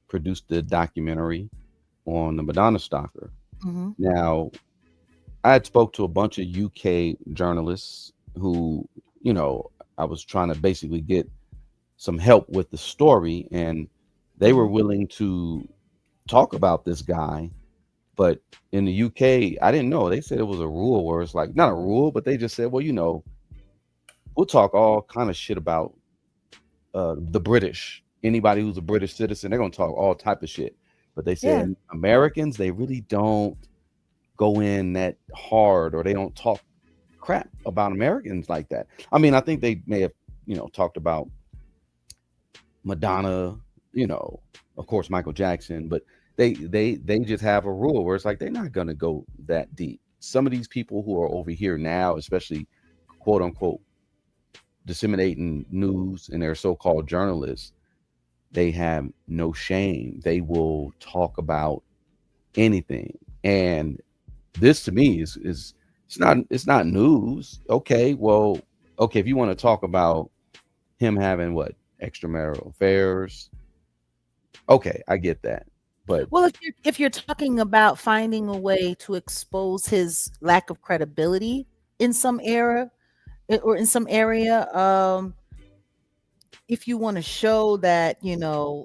S2: produced the documentary on the Madonna stalker.
S1: Hmm.
S2: Now, I had spoke to a bunch of UK journalists who, you know, I was trying to basically get some help with the story, and they were
S1: Mhm.
S2: willing to talk about this guy. But in the UK, I didn't know. They said it was a rule where it's like not a rule, but they just said, well, we'll talk all kind of shit about the British. Anybody who's a British citizen, they're gonna talk all type of shit. But they
S1: Yeah.
S2: said Americans, they really don't go in that hard, or they don't talk crap about Americans like that. I mean, I think they may have, talked about Madonna, you know, of course Michael Jackson, but they just have a rule where it's like they're not gonna go that deep. Some of these people who are over here now, especially quote unquote disseminating news and they're so-called journalists, they have no shame. They will talk about anything. And this to me is it's not news. Okay, well, okay, if you want to talk about him having what extramarital affairs, okay, I get that. But
S1: Well, if you're talking about finding a way to expose his lack of credibility in some era or in some area, if you want to show that,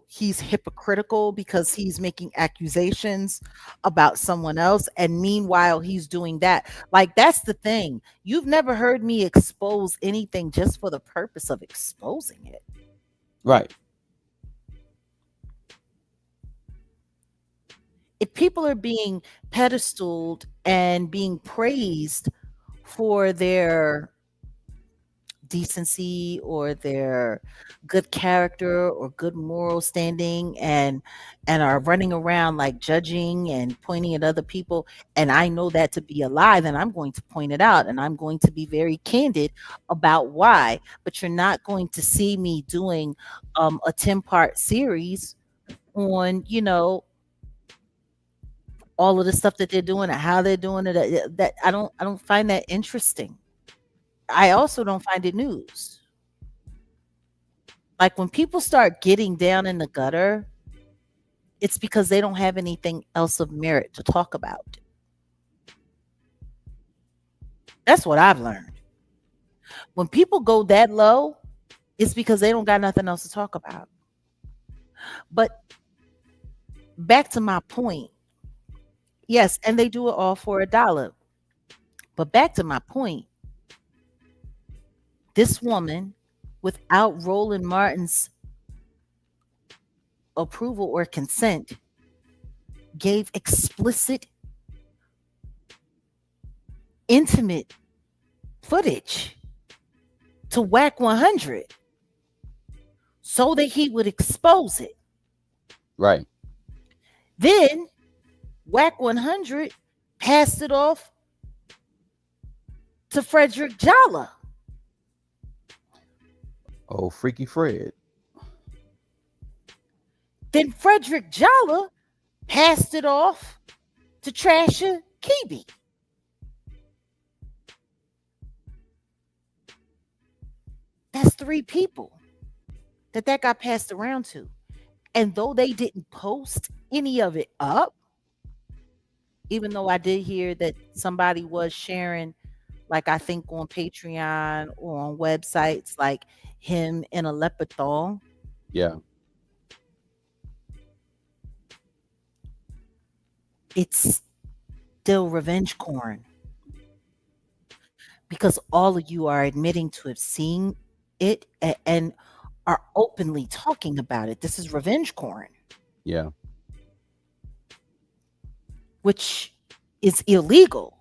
S1: he's hypocritical because he's making accusations about someone else, and meanwhile he's doing that. Like, that's the thing. You've never heard me expose anything just for the purpose of exposing it.
S2: right,
S1: If people are being pedestaled and being praised for their decency or their good character or good moral standing, and are running around like judging and pointing at other people, and I know that to be a lie, then I'm going to point it out and I'm going to be very candid about why. But you're not going to see me doing a 10-part series on, all of the stuff that they're doing and how they're doing it. That I don't find that interesting. I also don't find it news. Like, when people start getting down in the gutter, it's because they don't have anything else of merit to talk about. That's what I've learned. When people go that low, it's because they don't got nothing else to talk about. But back to my point, yes, and they do it all for a dollar. But back to my point, this woman, without Roland Martin's approval or consent, gave explicit, intimate footage to Whack 100 so that he would expose it.
S2: right.
S1: Then Whack 100 passed it off to Frederick Jalla.
S2: Oh, Freaky Fred.
S1: Then Frederick Jalla passed it off to Trasher Kibi. That's three people that got passed around to. And though they didn't post any of it up, even though I did hear that somebody was sharing, like, I think on Patreon or on websites, like him in a leopard thong,
S2: Yeah,
S1: it's still revenge corn, because all of you are admitting to have seen it and are openly talking about it. This is revenge corn,
S2: yeah.
S1: which is illegal.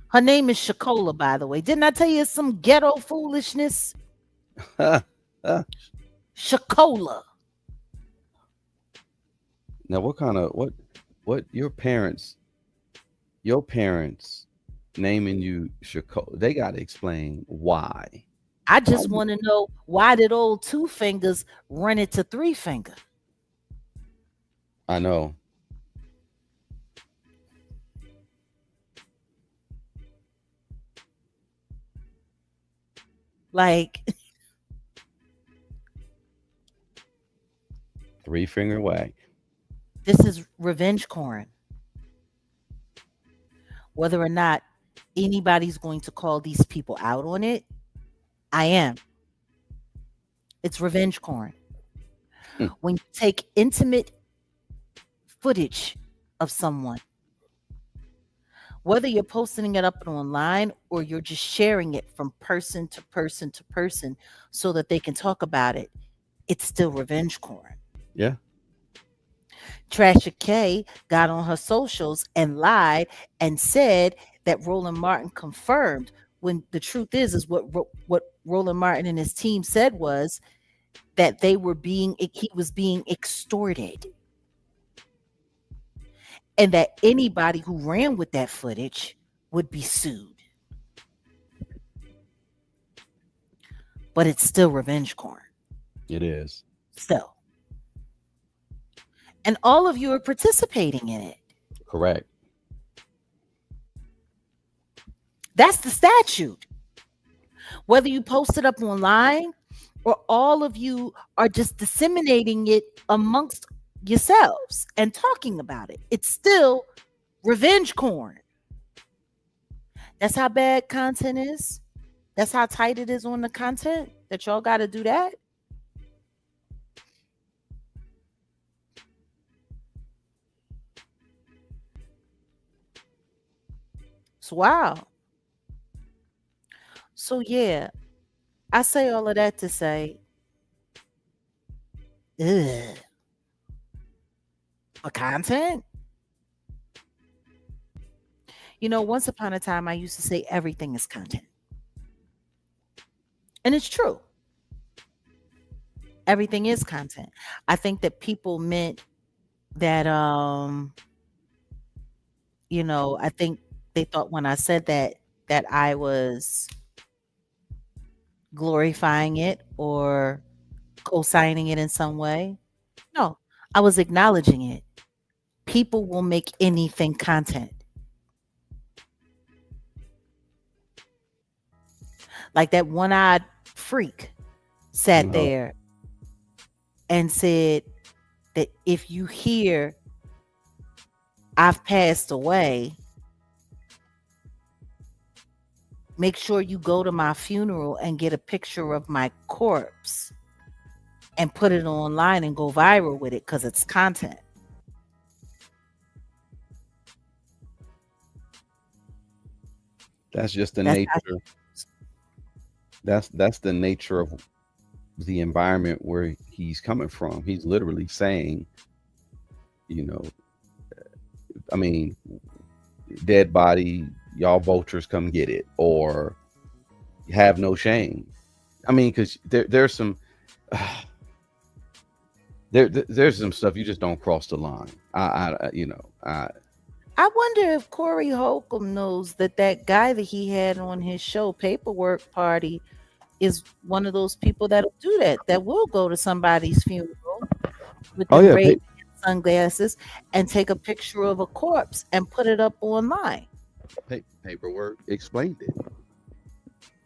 S1: Her name is Shakola, by the way. Didn't I tell you it's some ghetto foolishness?
S2: Now,
S1: Shakola.
S2: what kind of what your parents naming you Chicago? They got to explain why.
S1: I
S2: Why?
S1: just want to know, why did old Two Fingers run it to Three Finger?
S2: I know.
S1: Like,
S2: Three finger whack.
S1: this is revenge corn. Whether or not anybody's going to call these people out on it, I am. It's revenge corn.
S2: Hmm.
S1: When you take intimate footage of someone, whether you're posting it up online or you're just sharing it from person to person to person so that they can talk about it, it's still revenge corn.
S2: Yeah.
S1: Trasha K got on her socials and lied and said that Roland Martin confirmed, when the truth is what Roland Martin and his team said was that he was being extorted, and that anybody who ran with that footage would be sued. But it's still revenge corn.
S2: It is.
S1: Still. And all of you are participating in it.
S2: Correct.
S1: That's the statute. Whether you post it up online or all of you are just disseminating it amongst yourselves and talking about it, it's still revenge corn. That's how bad content is. That's how tight it is on the content that y'all got to do that. It's wow. So yeah, I say all of that to say, ugh, for content. Once upon a time, I used to say everything is content, and it's true. Everything is content. I think that people meant that, I think they thought when I said that I was glorifying it or co-signing it in some way. No, I was acknowledging it. People will make anything content. Like that one-eyed freak sat
S2: Uh-huh.
S1: there and said that if you hear I've passed away, make sure you go to my funeral and get a picture of my corpse and put it online and go viral with it because it's content.
S2: That's just the
S1: That's how
S2: nature. That's the nature of the environment where he's coming from. He's literally saying, you know, I mean, dead body, y'all vultures come get it, or have no shame. I mean, because there's some there's some stuff you just don't cross the line.
S1: I wonder if Corey Holcomb knows that guy that he had on his show, Paperwork Party, is one of those people that'll do that, that will go to somebody's funeral with
S2: oh
S1: them
S2: yeah,
S1: ray sunglasses and take a picture of a corpse and put it up online.
S2: paperwork explained it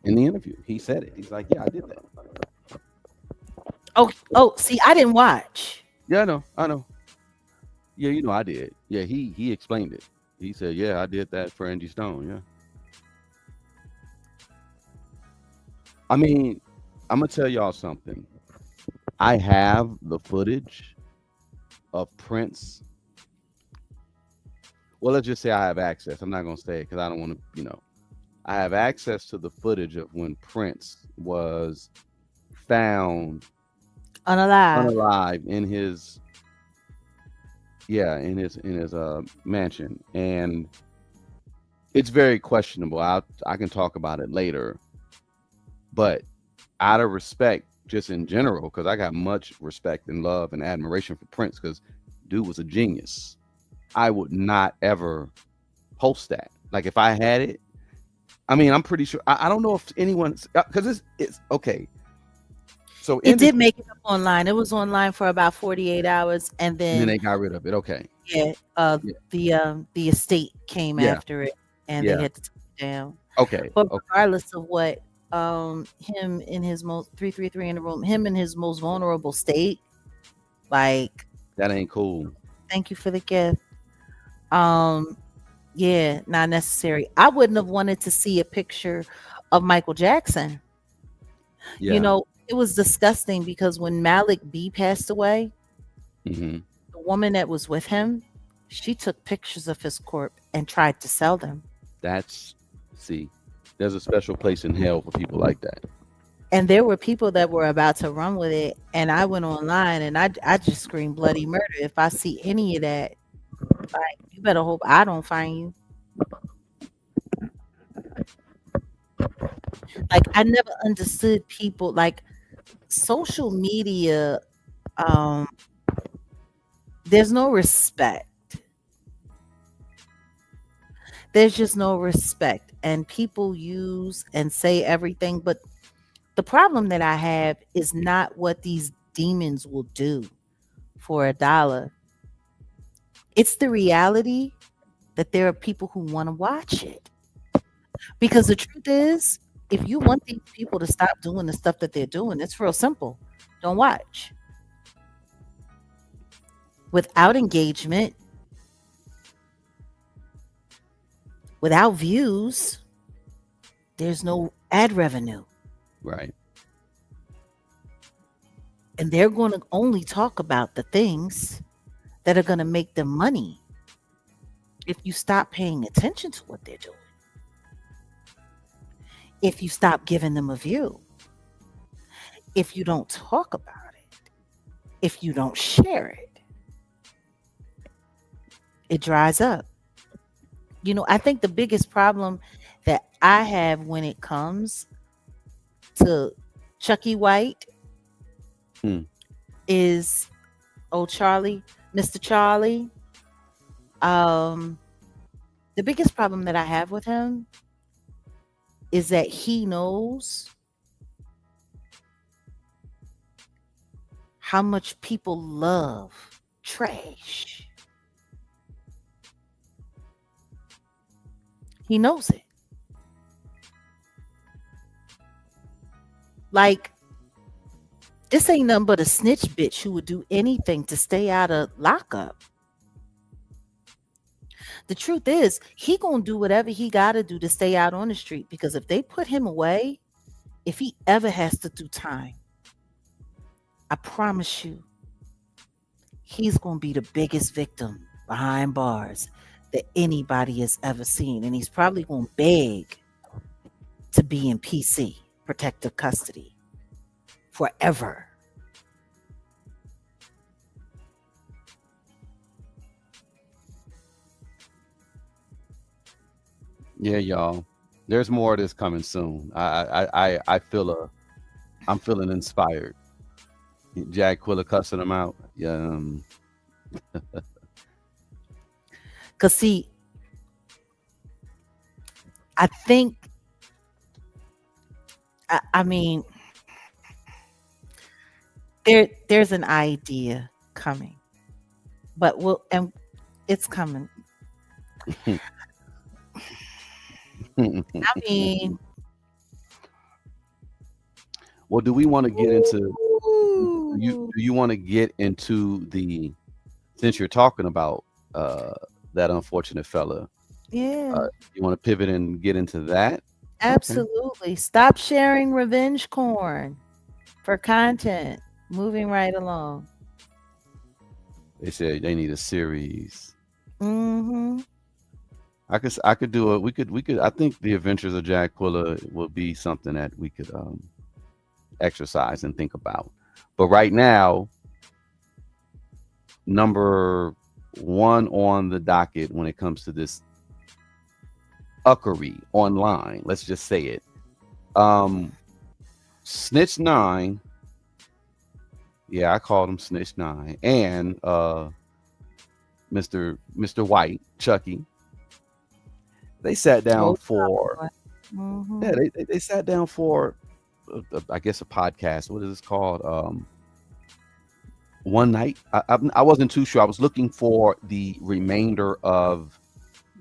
S2: in the interview. He said it. He's like, yeah, I did that.
S1: Oh, see, I didn't watch.
S2: Yeah, I know. Yeah, I did. Yeah, he explained it. He said, yeah, I did that for Angie Stone. Yeah. I mean, I'm gonna tell y'all something. I have the footage of Prince. Well, let's just say I have access. I'm not gonna say it because I don't want to. I have access to the footage of when Prince was found
S1: Unalive.
S2: unalive in his mansion, and it's very questionable. I can talk about it later, but out of respect, just in general, because I got much respect and love and admiration for Prince, because dude was a genius. I would not ever post that. Like if I had it, I mean, I'm pretty sure. I don't know if anyone's because it's okay. So
S1: It
S2: in this,
S1: did make it up online. It was online for about 48 hours, and
S2: and then
S1: then
S2: they got rid of it. Okay.
S1: yeah,
S2: Yeah.
S1: the estate came
S2: Yeah.
S1: after it, and they
S2: Yeah.
S1: had to take it down.
S2: Okay.
S1: But
S2: Okay.
S1: regardless of what, him in his most 333 in the room, him in his most vulnerable state, like,
S2: That ain't cool.
S1: thank you for the gift. Um, Yeah, not necessary. I wouldn't have wanted to see a picture of Michael Jackson. You
S2: Yeah.
S1: know, it was disgusting because when Malik B passed away,
S2: Hmm.
S1: the woman that was with him, she took pictures of his corpse and tried to sell them.
S2: That's see. There's a special place in hell for people like that.
S1: And there were people that were about to run with it, and I went online and I just screamed bloody murder. If I see any of that, like, you better hope I don't find you. Like, I never understood people, like, social media, um, there's no respect. There's just no respect, and people use and say everything, but the problem that I have is not what these demons will do for a dollar. It's the reality that there are people who wanna watch it. Because the truth is, if you want these people to stop doing the stuff that they're doing, it's real simple. Don't watch. Without engagement, without views, there's no ad revenue.
S2: Right.
S1: And they're going to only talk about the things that are going to make them money. If you stop paying attention to what they're doing, if you stop giving them a view, if you don't talk about it, if you don't share it, it dries up. I think the biggest problem that I have when it comes to Chucky White
S2: Hmm.
S1: is, oh, Charlie, Mr. Charlie. Um, the biggest problem that I have with him is that he knows how much people love trash. He knows it. Like, this ain't nothing but a snitch bitch who would do anything to stay out of lockup. The truth is, he gonna do whatever he gotta do to stay out on the street, because if they put him away, if he ever has to do time, I promise you, he's gonna be the biggest victim behind bars that anybody has ever seen. And he's probably gonna beg to be in PC, protective custody, forever.
S2: Yeah, y'all. There's more of this coming soon. I feel I'm feeling inspired. Jack Quilla cussing him out. Yeah.
S1: Cause see, I think I mean there's an idea coming, but and it's coming. I mean,
S2: Well, do we want to get into
S1: ooh,
S2: do you want to get into the since you're talking about uh that unfortunate fella,
S1: yeah,
S2: you want to pivot and get into that? Okay.
S1: absolutely. Stop sharing revenge corn for content. Moving right along.
S2: They said they need a series.
S1: Mm-hmm.
S2: I could do it. We could I think the Adventures of Jack Quilla will be something that we could exercise and think about. But right now, number one on the docket when it comes to this uckery online, let's just say it. Um Snitch 9, yeah, I called him Snitch 9, and Mr. White, Chucky, they sat down
S1: Oh,
S2: for
S1: mm-hmm.
S2: yeah, they sat down for I guess a podcast. What is this called? One night. I wasn't too sure. I was looking for the remainder of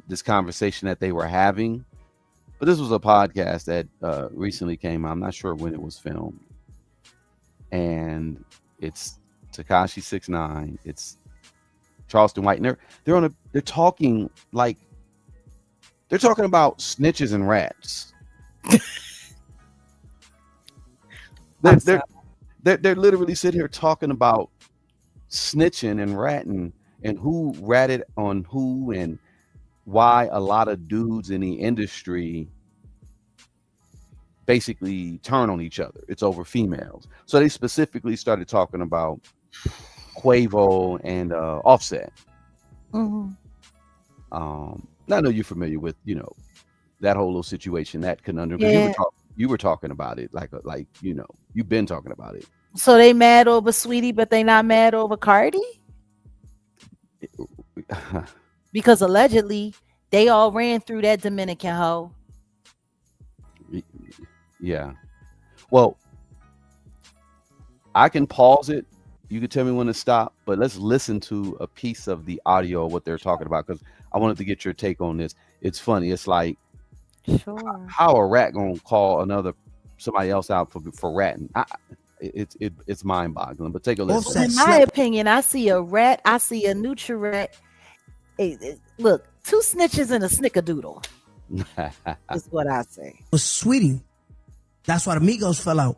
S2: this conversation that they were having, but this was a podcast that recently came out. I'm not sure when it was filmed, and it's Takashi 69. It's Charleston White, and they're talking like They're talking about snitches and rats.
S1: I'm
S2: They're
S1: sorry.
S2: they're literally sitting here talking about snitching and ratting and who ratted on who and why a lot of dudes in the industry basically turn on each other. It's over females. So they specifically started talking about Quavo and Offset.
S1: Mhm.
S2: I know you're familiar with, that whole little situation, that conundrum, because
S1: Yeah.
S2: you were talking about it like you've been talking about it.
S1: So they mad over Sweetie, but they not mad over Cardi? Because allegedly they all ran through that Dominican hoe.
S2: Yeah. Well, I can pause it. You can tell me when to stop, but let's listen to a piece of the audio of what they're talking about, because I wanted to get your take on this. It's funny. It's like,
S1: Sure.
S2: how a rat gonna call somebody else out for ratting? It's mind boggling. But take a listen.
S3: Offset
S1: In my
S3: slap.
S1: opinion, I see a rat, I see a neutral rat. Look, two snitches and a snickerdoodle is what I say.
S3: Was Sweetie. That's why the Migos fell out.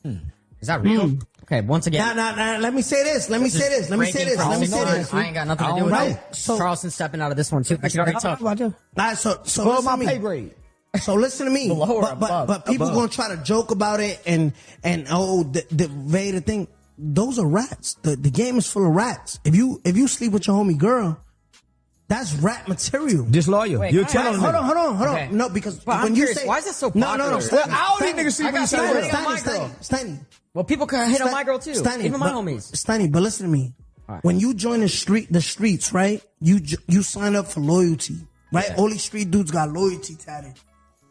S4: Is that real? Okay, once again.
S3: Nah. Let me say this. Let me say this.
S4: I ain't got nothing to do with
S3: Right.
S4: it.
S3: So-
S4: Charleston stepping out of this one too. I can already tell.
S3: All right, so
S5: Below
S3: listen
S5: my
S3: to me.
S5: pay grade.
S3: So listen to me.
S4: Below or above?
S3: But people
S5: Above.
S3: gonna try to joke about it and the Vader thing. Those are rats. The game is full of rats. If you sleep with your homie girl, that's rat material.
S5: Disloyal.
S4: Wait,
S5: You're
S4: can I-
S5: telling
S3: Hold
S5: me.
S3: on.
S4: Okay.
S3: No, because
S4: But I'm
S3: when you
S4: curious,
S3: say
S4: why is that so
S3: No,
S4: popular?
S3: Steiny,
S5: Well, all these niggas see
S4: I
S5: what
S4: got
S5: you say.
S4: somebody
S5: Well.
S4: on my girl.
S3: Steiny.
S4: Well, people can hit on my girl too.
S3: Steiny,
S4: Even my
S3: but-
S4: homies.
S3: Steiny, but listen to me.
S4: All right.
S3: When you join the streets, right? You sign up for loyalty, right?
S4: Yeah.
S3: All these street dudes got loyalty tatted.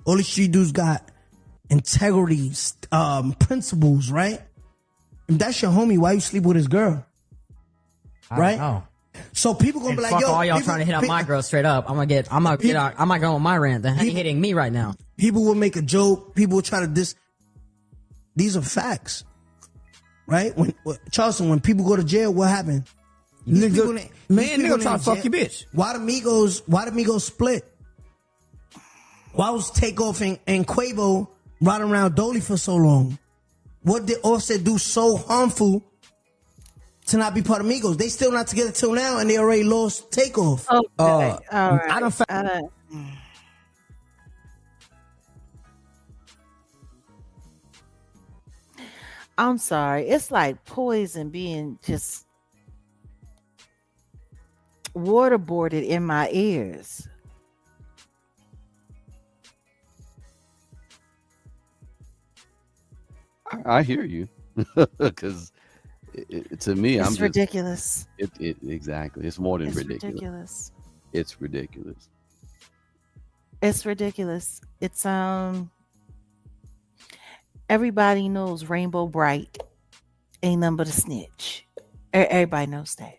S3: All these street dudes got integrity, principles, right? If that's your homie, why you sleep with his girl? Right?
S4: Oh.
S3: So people gonna
S4: And
S3: be like,
S4: fuck
S3: yo,
S4: all y'all
S3: people,
S4: trying to hit on my girl straight up. I'm not going on my rant. Then how you hitting me right now?
S3: People will make a joke. People will try to dis. These are facts, right? Charleston, when people go to jail, what happened? These people
S5: Nigga,
S3: these people
S5: nigga try
S3: in
S5: to fuck
S3: jail.
S5: your bitch.
S3: Why the Migos split? Why was Takeoff and Quavo riding around Dolly for so long? What did Offset do so harmful to not be part of Migos? They still not together till now, and they already lost Takeoff.
S1: Okay. All right.
S5: I done
S1: I'm sorry. It's like poison being just waterboarded in my ears.
S2: I hear you, because to me,
S1: It's
S2: I'm just
S1: ridiculous.
S2: exactly. It's more than
S1: It's
S2: ridiculous.
S1: ridiculous.
S2: It's ridiculous.
S1: It's ridiculous. It's everybody knows Rainbow Bright ain't nothing but a snitch. Everybody knows that.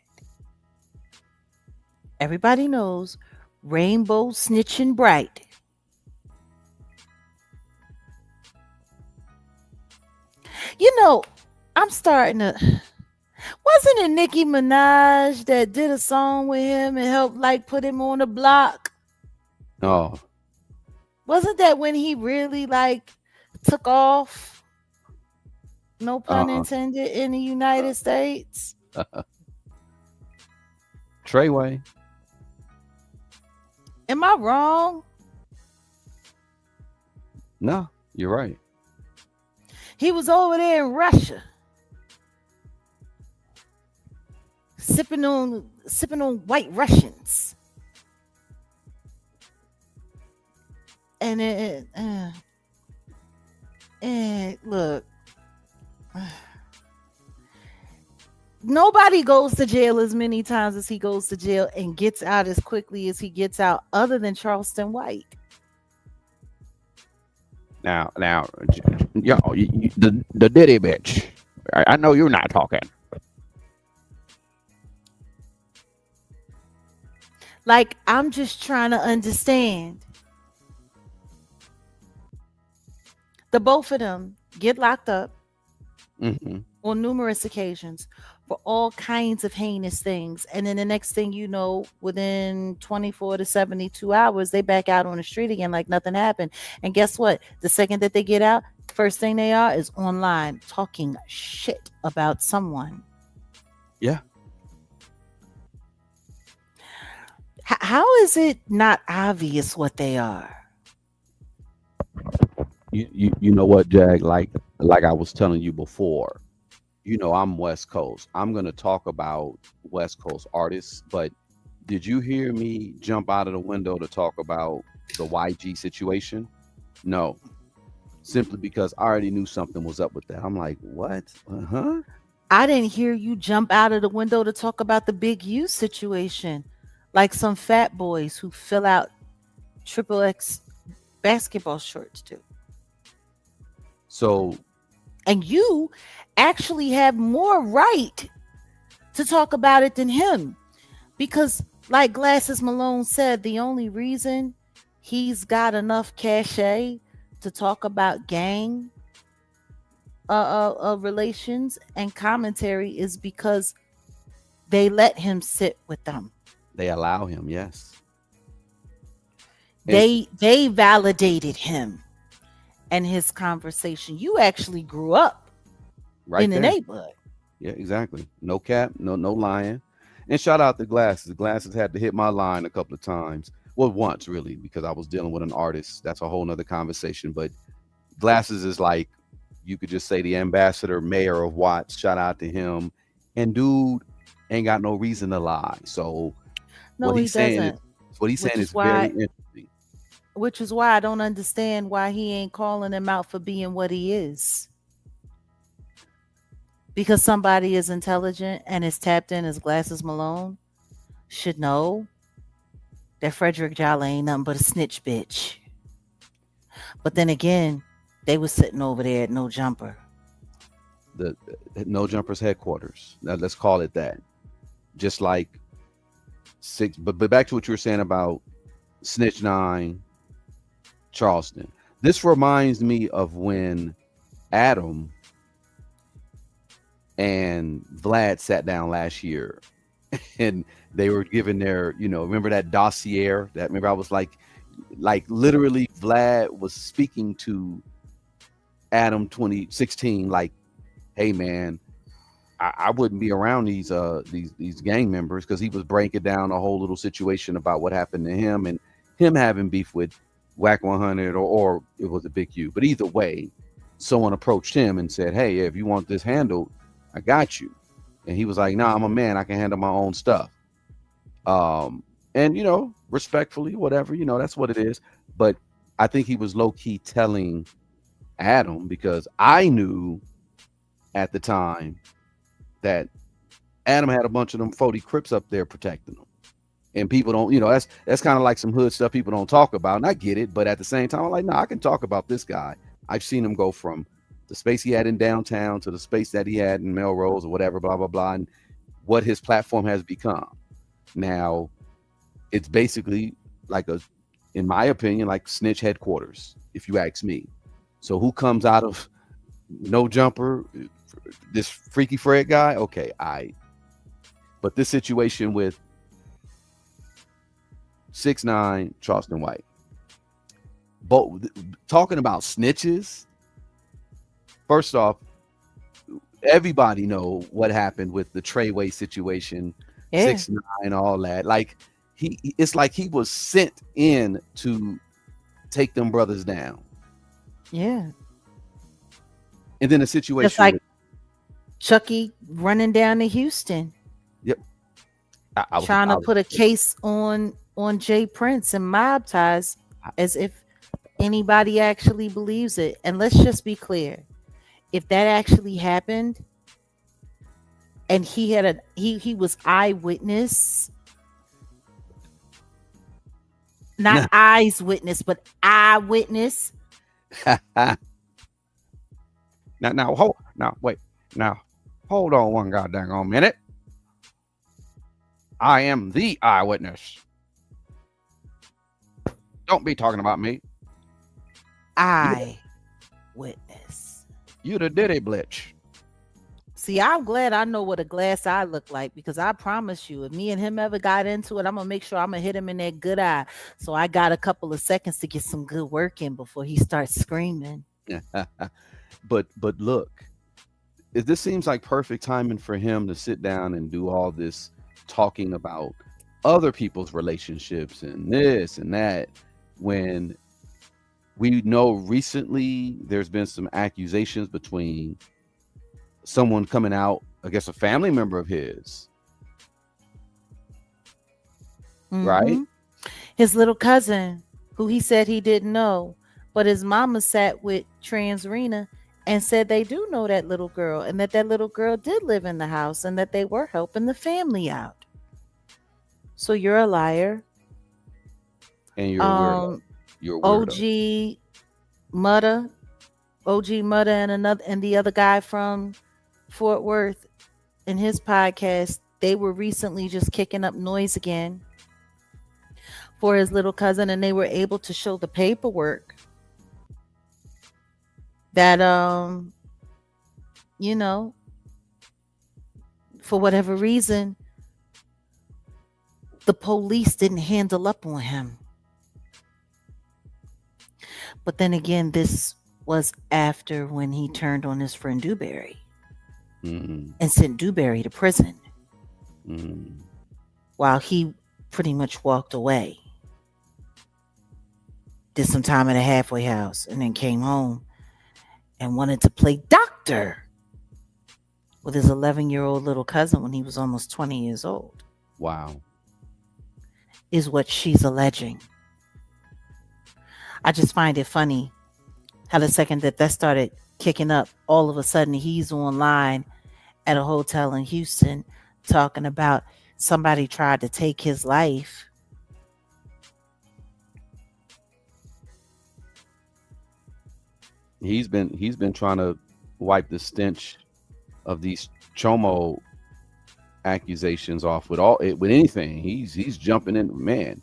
S1: Everybody knows Rainbow Snitching Bright. You know, I'm starting to. Wasn't it Nicki Minaj that did a song with him and helped like put him on the block?
S2: No,
S1: Wasn't that when he really like took off? No pun intended in the United States.
S2: Treyway.
S1: Am I wrong?
S2: No, you're right.
S1: He was over there in Russia. Sipping on white Russians. And look, nobody goes to jail as many times as he goes to jail and gets out as quickly as he gets out, other than Charleston White.
S2: Now, the Diddy bitch. I know you're not talking.
S1: Like, I'm just trying to understand. The both of them get locked up.
S2: Mm-hmm.
S1: on numerous occasions for all kinds of heinous things. And then the next thing you know, within 24 to 72 hours, they back out on the street again like nothing happened. And guess what? The second that they get out, first thing they are is online talking shit about someone.
S2: Yeah.
S1: How is it not obvious what they are?
S2: You know what, Jag? Like I was telling you before, I'm West Coast. I'm gonna talk about West Coast artists, but did you hear me jump out of the window to talk about the YG situation? No, simply because I already knew something was up with that. I'm like, what? Uh-huh.
S1: I didn't hear you jump out of the window to talk about the Big U situation, like some fat boys who fill out triple X basketball shorts do.
S2: So
S1: And you actually have more right to talk about it than him. Because, like Glasses Malone said, the only reason he's got enough cachet to talk about gang relations and commentary is because they let him sit with them.
S2: they allow him, yes. And
S1: They validated him and his conversation. You actually grew up
S2: right
S1: in the
S2: there.
S1: neighborhood.
S2: Yeah, exactly. No cap, no lying. And shout out to Glasses. Glasses had to hit my line a couple of times. Well, once really, because I was dealing with an artist. That's a whole nother conversation. But Glasses is like, you could just say the ambassador, mayor of Watts. Shout out to him. And dude ain't got no reason to lie. So
S1: No,
S2: what
S1: he
S2: he's saying is
S1: doesn't.
S2: what he's
S1: Which
S2: saying
S1: is
S2: is very
S1: why
S2: interesting.
S1: which is why I don't understand why he ain't calling him out for being what he is. Because somebody is intelligent and is tapped in as Glasses Malone should know that Frederick Jolly ain't nothing but a snitch bitch. But then again, they was sitting over there at No Jumper.
S2: The No Jumpers headquarters. Now, let's call it that. Just like six, but back to what you were saying about Snitch Nine, Charleston. This reminds me of when Adam and Vlad sat down last year and they were given their, remember that dossier that remember I was like literally Vlad was speaking to Adam 2016, like, hey man, I wouldn't be around these gang members, because he was breaking down a whole little situation about what happened to him and him having beef with Whack 100 or it was a Big U. But either way, someone approached him and said, hey, if you want this handled, I got you. And he was like, nah, I'm a man, I can handle my own stuff. And respectfully, whatever, that's what it is. But I think he was low-key telling Adam, because I knew at the time that Adam had a bunch of them 40 Crips up there protecting them. And people don't, that's kind of like some hood stuff people don't talk about. And I get it. But at the same time, I'm like, no, I can talk about this guy. I've seen him go from the space he had in downtown to the space that he had in Melrose or whatever, blah, blah, blah, and what his platform has become. Now, it's basically like in my opinion, like snitch headquarters, if you ask me. So who comes out of No Jumper, this Freaky Fred guy? Okay, but this situation with 6ix9ine, Charleston White, both talking about snitches. First off, everybody know what happened with the Treyway situation,
S1: Yeah.
S2: 6ix9ine, all that. Like it's like he was sent in to take them brothers down.
S1: Yeah.
S2: And then a situation
S1: Just like Chucky running down to Houston,
S2: yep,
S1: trying to put a case on Jay Prince and mob ties, as if anybody actually believes it. And let's just be clear, if that actually happened and he had he was eyewitness, not eyes witness, but eyewitness.
S2: Now, hold on one goddamn minute. I am the eyewitness. Don't be talking about me.
S1: Eyewitness.
S2: You the Diddy Blitch.
S1: See, I'm glad I know what a glass eye look like because I promise you, if me and him ever got into it, I'm gonna make sure I'm gonna hit him in that good eye. So I got a couple of seconds to get some good work in before he starts screaming.
S2: But look, this seems like perfect timing for him to sit down and do all this talking about other people's relationships and this and that, when we know recently there's been some accusations between someone coming out against a family member of his, right?
S1: Hmm. His little cousin, who he said he didn't know, but his mama sat with Trans Rena and said they do know that little girl and that little girl did live in the house and that they were helping the family out. So you're a liar.
S2: And you're a weirdo. You're a weirdo.
S1: OG Mudda, OG Mudda, and the other guy from Fort Worth in his podcast, they were recently just kicking up noise again for his little cousin, and they were able to show the paperwork that you know, for whatever reason, the police didn't handle up on him. But then again, this was after when he turned on his friend Dewberry
S2: Mm-hmm.
S1: and sent Dewberry to prison
S2: Mm-hmm.
S1: while he pretty much walked away. Did some time at a halfway house and then came home and wanted to play doctor with his 11-year-old little cousin when he was almost 20 years old,
S2: Wow.
S1: is what she's alleging. I just find it funny how the second that started kicking up, all of a sudden he's online at a hotel in Houston talking about somebody tried to take his life.
S2: He's been trying to wipe the stench of these Chomo accusations off with anything. He's jumping in, man.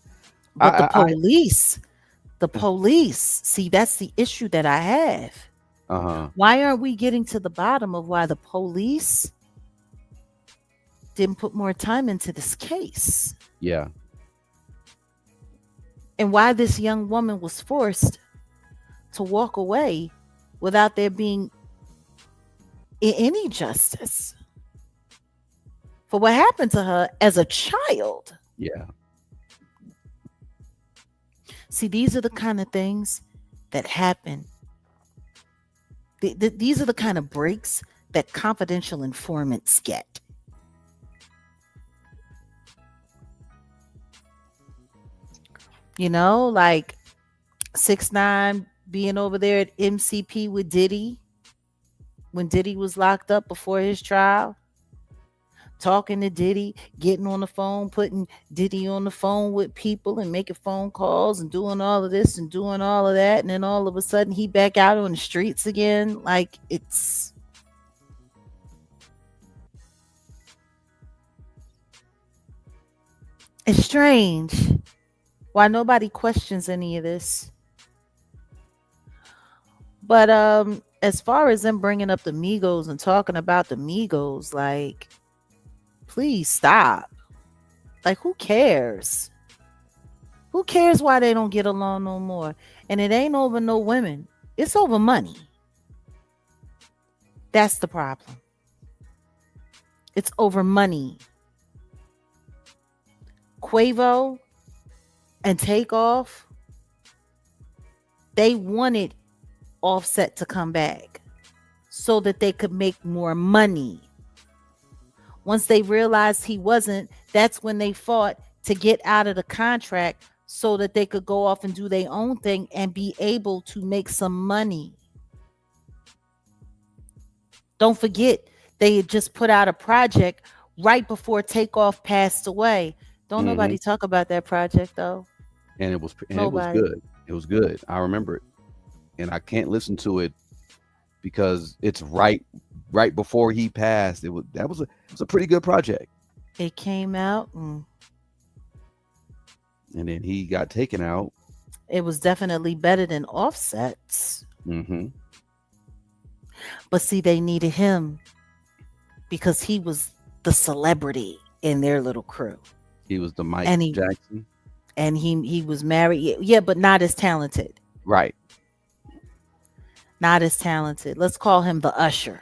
S1: But the police, see, that's the issue that I have.
S2: Uh-huh.
S1: Why aren't we getting to the bottom of why the police didn't put more time into this case?
S2: Yeah.
S1: And why this young woman was forced to walk away without there being any justice for what happened to her as a child.
S2: Yeah.
S1: See, these are the kind of things that happen. These are the kind of breaks that confidential informants get. You know, like 6ix9ine being over there at MCP with Diddy when Diddy was locked up before his trial, talking to Diddy, getting on the phone, putting Diddy on the phone with people and making phone calls and doing all of this and doing all of that. And then all of a sudden he back out on the streets again. Like it's strange why nobody questions any of this. But as far as them bringing up the Migos and talking about the Migos, like, please stop. Like, who cares? Who cares why they don't get along no more? And it ain't over no women. It's over money. That's the problem. It's over money. Quavo and Takeoff, they wanted Offset to come back so that they could make more money. Once they realized he wasn't, that's when they fought to get out of the contract so that they could go off and do their own thing and be able to make some money. Don't forget, they had just put out a project right before Takeoff passed away. Don't nobody talk about that project though.
S2: And it was good. It was good. I remember it. And I can't listen to it because it's right before he passed. It was a pretty good project.
S1: It came out and
S2: then he got taken out.
S1: It was definitely better than Offset's.
S2: Mm-hmm.
S1: But see, they needed him because he was the celebrity in their little crew.
S2: He was the Mike
S1: And
S2: Jackson.
S1: he was married. Yeah, but not as talented.
S2: Right.
S1: Not as talented. Let's call him the usher.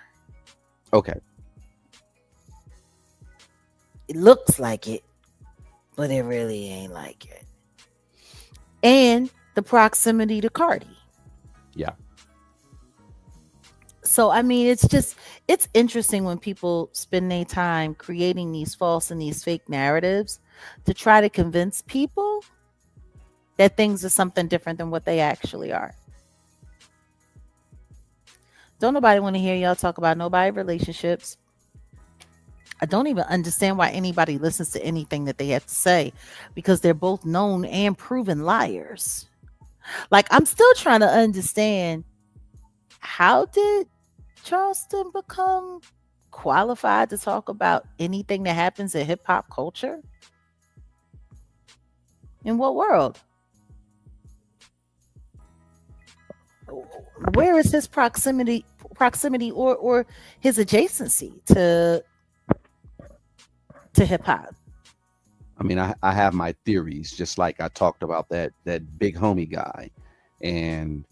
S2: Okay.
S1: It looks like it, but it really ain't like it. And the proximity to Cardi.
S2: Yeah.
S1: So I mean, it's interesting when people spend their time creating these false and these fake narratives to try to convince people that things are something different than what they actually are. Don't nobody want to hear y'all talk about nobody relationships. I don't even understand why anybody listens to anything that they have to say, because they're both known and proven liars. Like, I'm still trying to understand, how did Charleston become qualified to talk about anything that happens in hip hop culture? In what world? Where is his proximity or his adjacency to hip hop?
S2: I mean, I have my theories, just like I talked about that big homie guy, and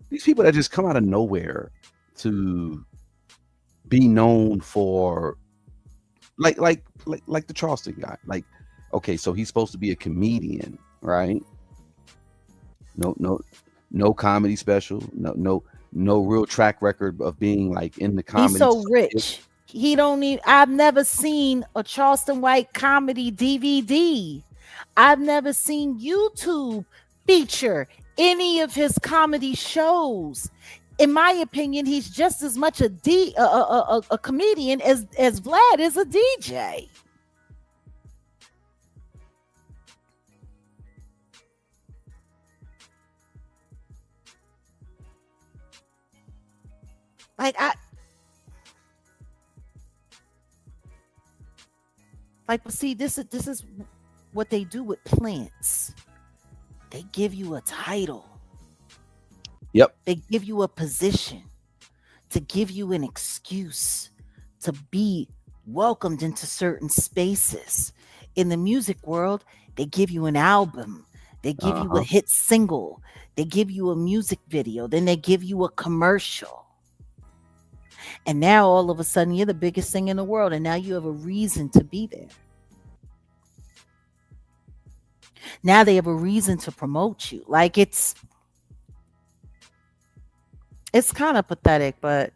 S2: these people that just come out of nowhere to be known for, like the Charleston guy. Like, okay, so he's supposed to be a comedian, right? No comedy special, no real track record of being like in the comedy.
S1: He's so rich. He don't need. I've never seen a Charleston White comedy DVD. I've never seen YouTube feature any of his comedy shows. In my opinion, he's just as much a comedian as Vlad is a DJ. But see, this is what they do with plants. They give you a title.
S2: Yep.
S1: They give you a position to give you an excuse to be welcomed into certain spaces. In the music world, they give you an album. They give you a hit single. They give you a music video. Then they give you a commercial. And now all of a sudden you're the biggest thing in the world. And now you have a reason to be there. Now they have a reason to promote you. Like, it's kind of pathetic, but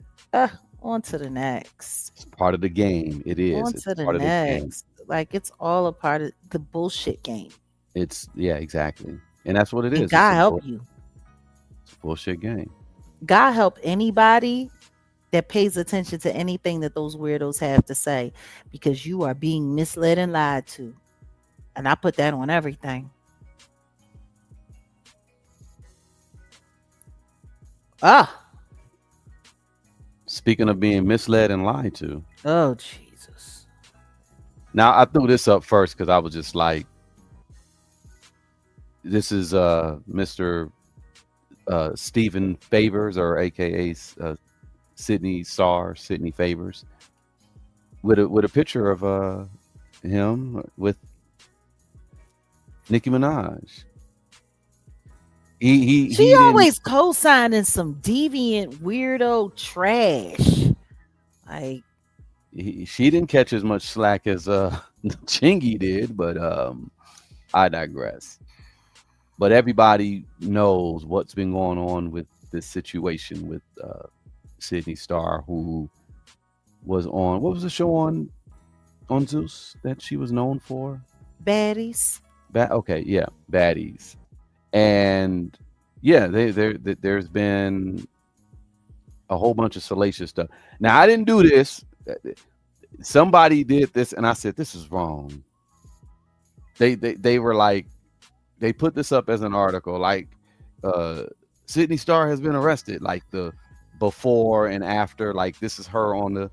S1: on to the next.
S2: It's part of the game. It is.
S1: On to the next. Like, it's all a part of the bullshit game.
S2: Yeah, exactly. And that's what it is.
S1: God help you.
S2: It's a bullshit game.
S1: God help anybody that pays attention to anything that those weirdos have to say, because you are being misled and lied to. And I put that on everything.
S2: Speaking of being misled and lied to.
S1: Oh, Jesus.
S2: Now, I threw this up first because I was just like, this is Mr. Stephen Favors, or AKA Sydney Favors, with a picture of him with Nicki Minaj. She
S1: always co-signing some deviant weirdo trash. Like,
S2: she didn't catch as much slack as Chingy did, but I digress. But everybody knows what's been going on with this situation with Sydney Starr, who was on, what was the show on Zeus that she was known for?
S1: Baddies.
S2: Baddies. And yeah, there's been a whole bunch of salacious stuff. Now, I didn't do this. Somebody did this, and I said, this is wrong. They were like, they put this up as an article, like Sydney Starr has been arrested, like the before and after, like this is her on the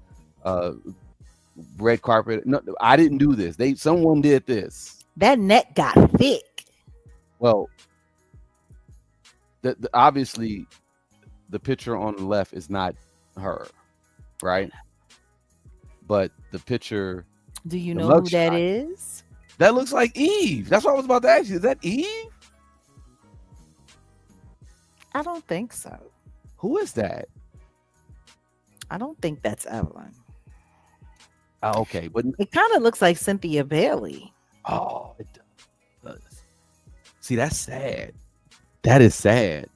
S2: red carpet. No, I didn't do this. Someone did this.
S1: That neck got thick.
S2: Well, obviously the picture on the left is not her, right? but the picture,
S1: Do you
S2: the
S1: know who that
S2: mugshot,
S1: is?
S2: that looks like Eve. That's what I was about to ask you. Is that Eve?
S1: I don't think so.
S2: Who is that?
S1: I don't think that's Evelyn.
S2: Oh, okay, but
S1: It kind of looks like Cynthia Bailey.
S2: oh, it does. See, that's sad. That is sad.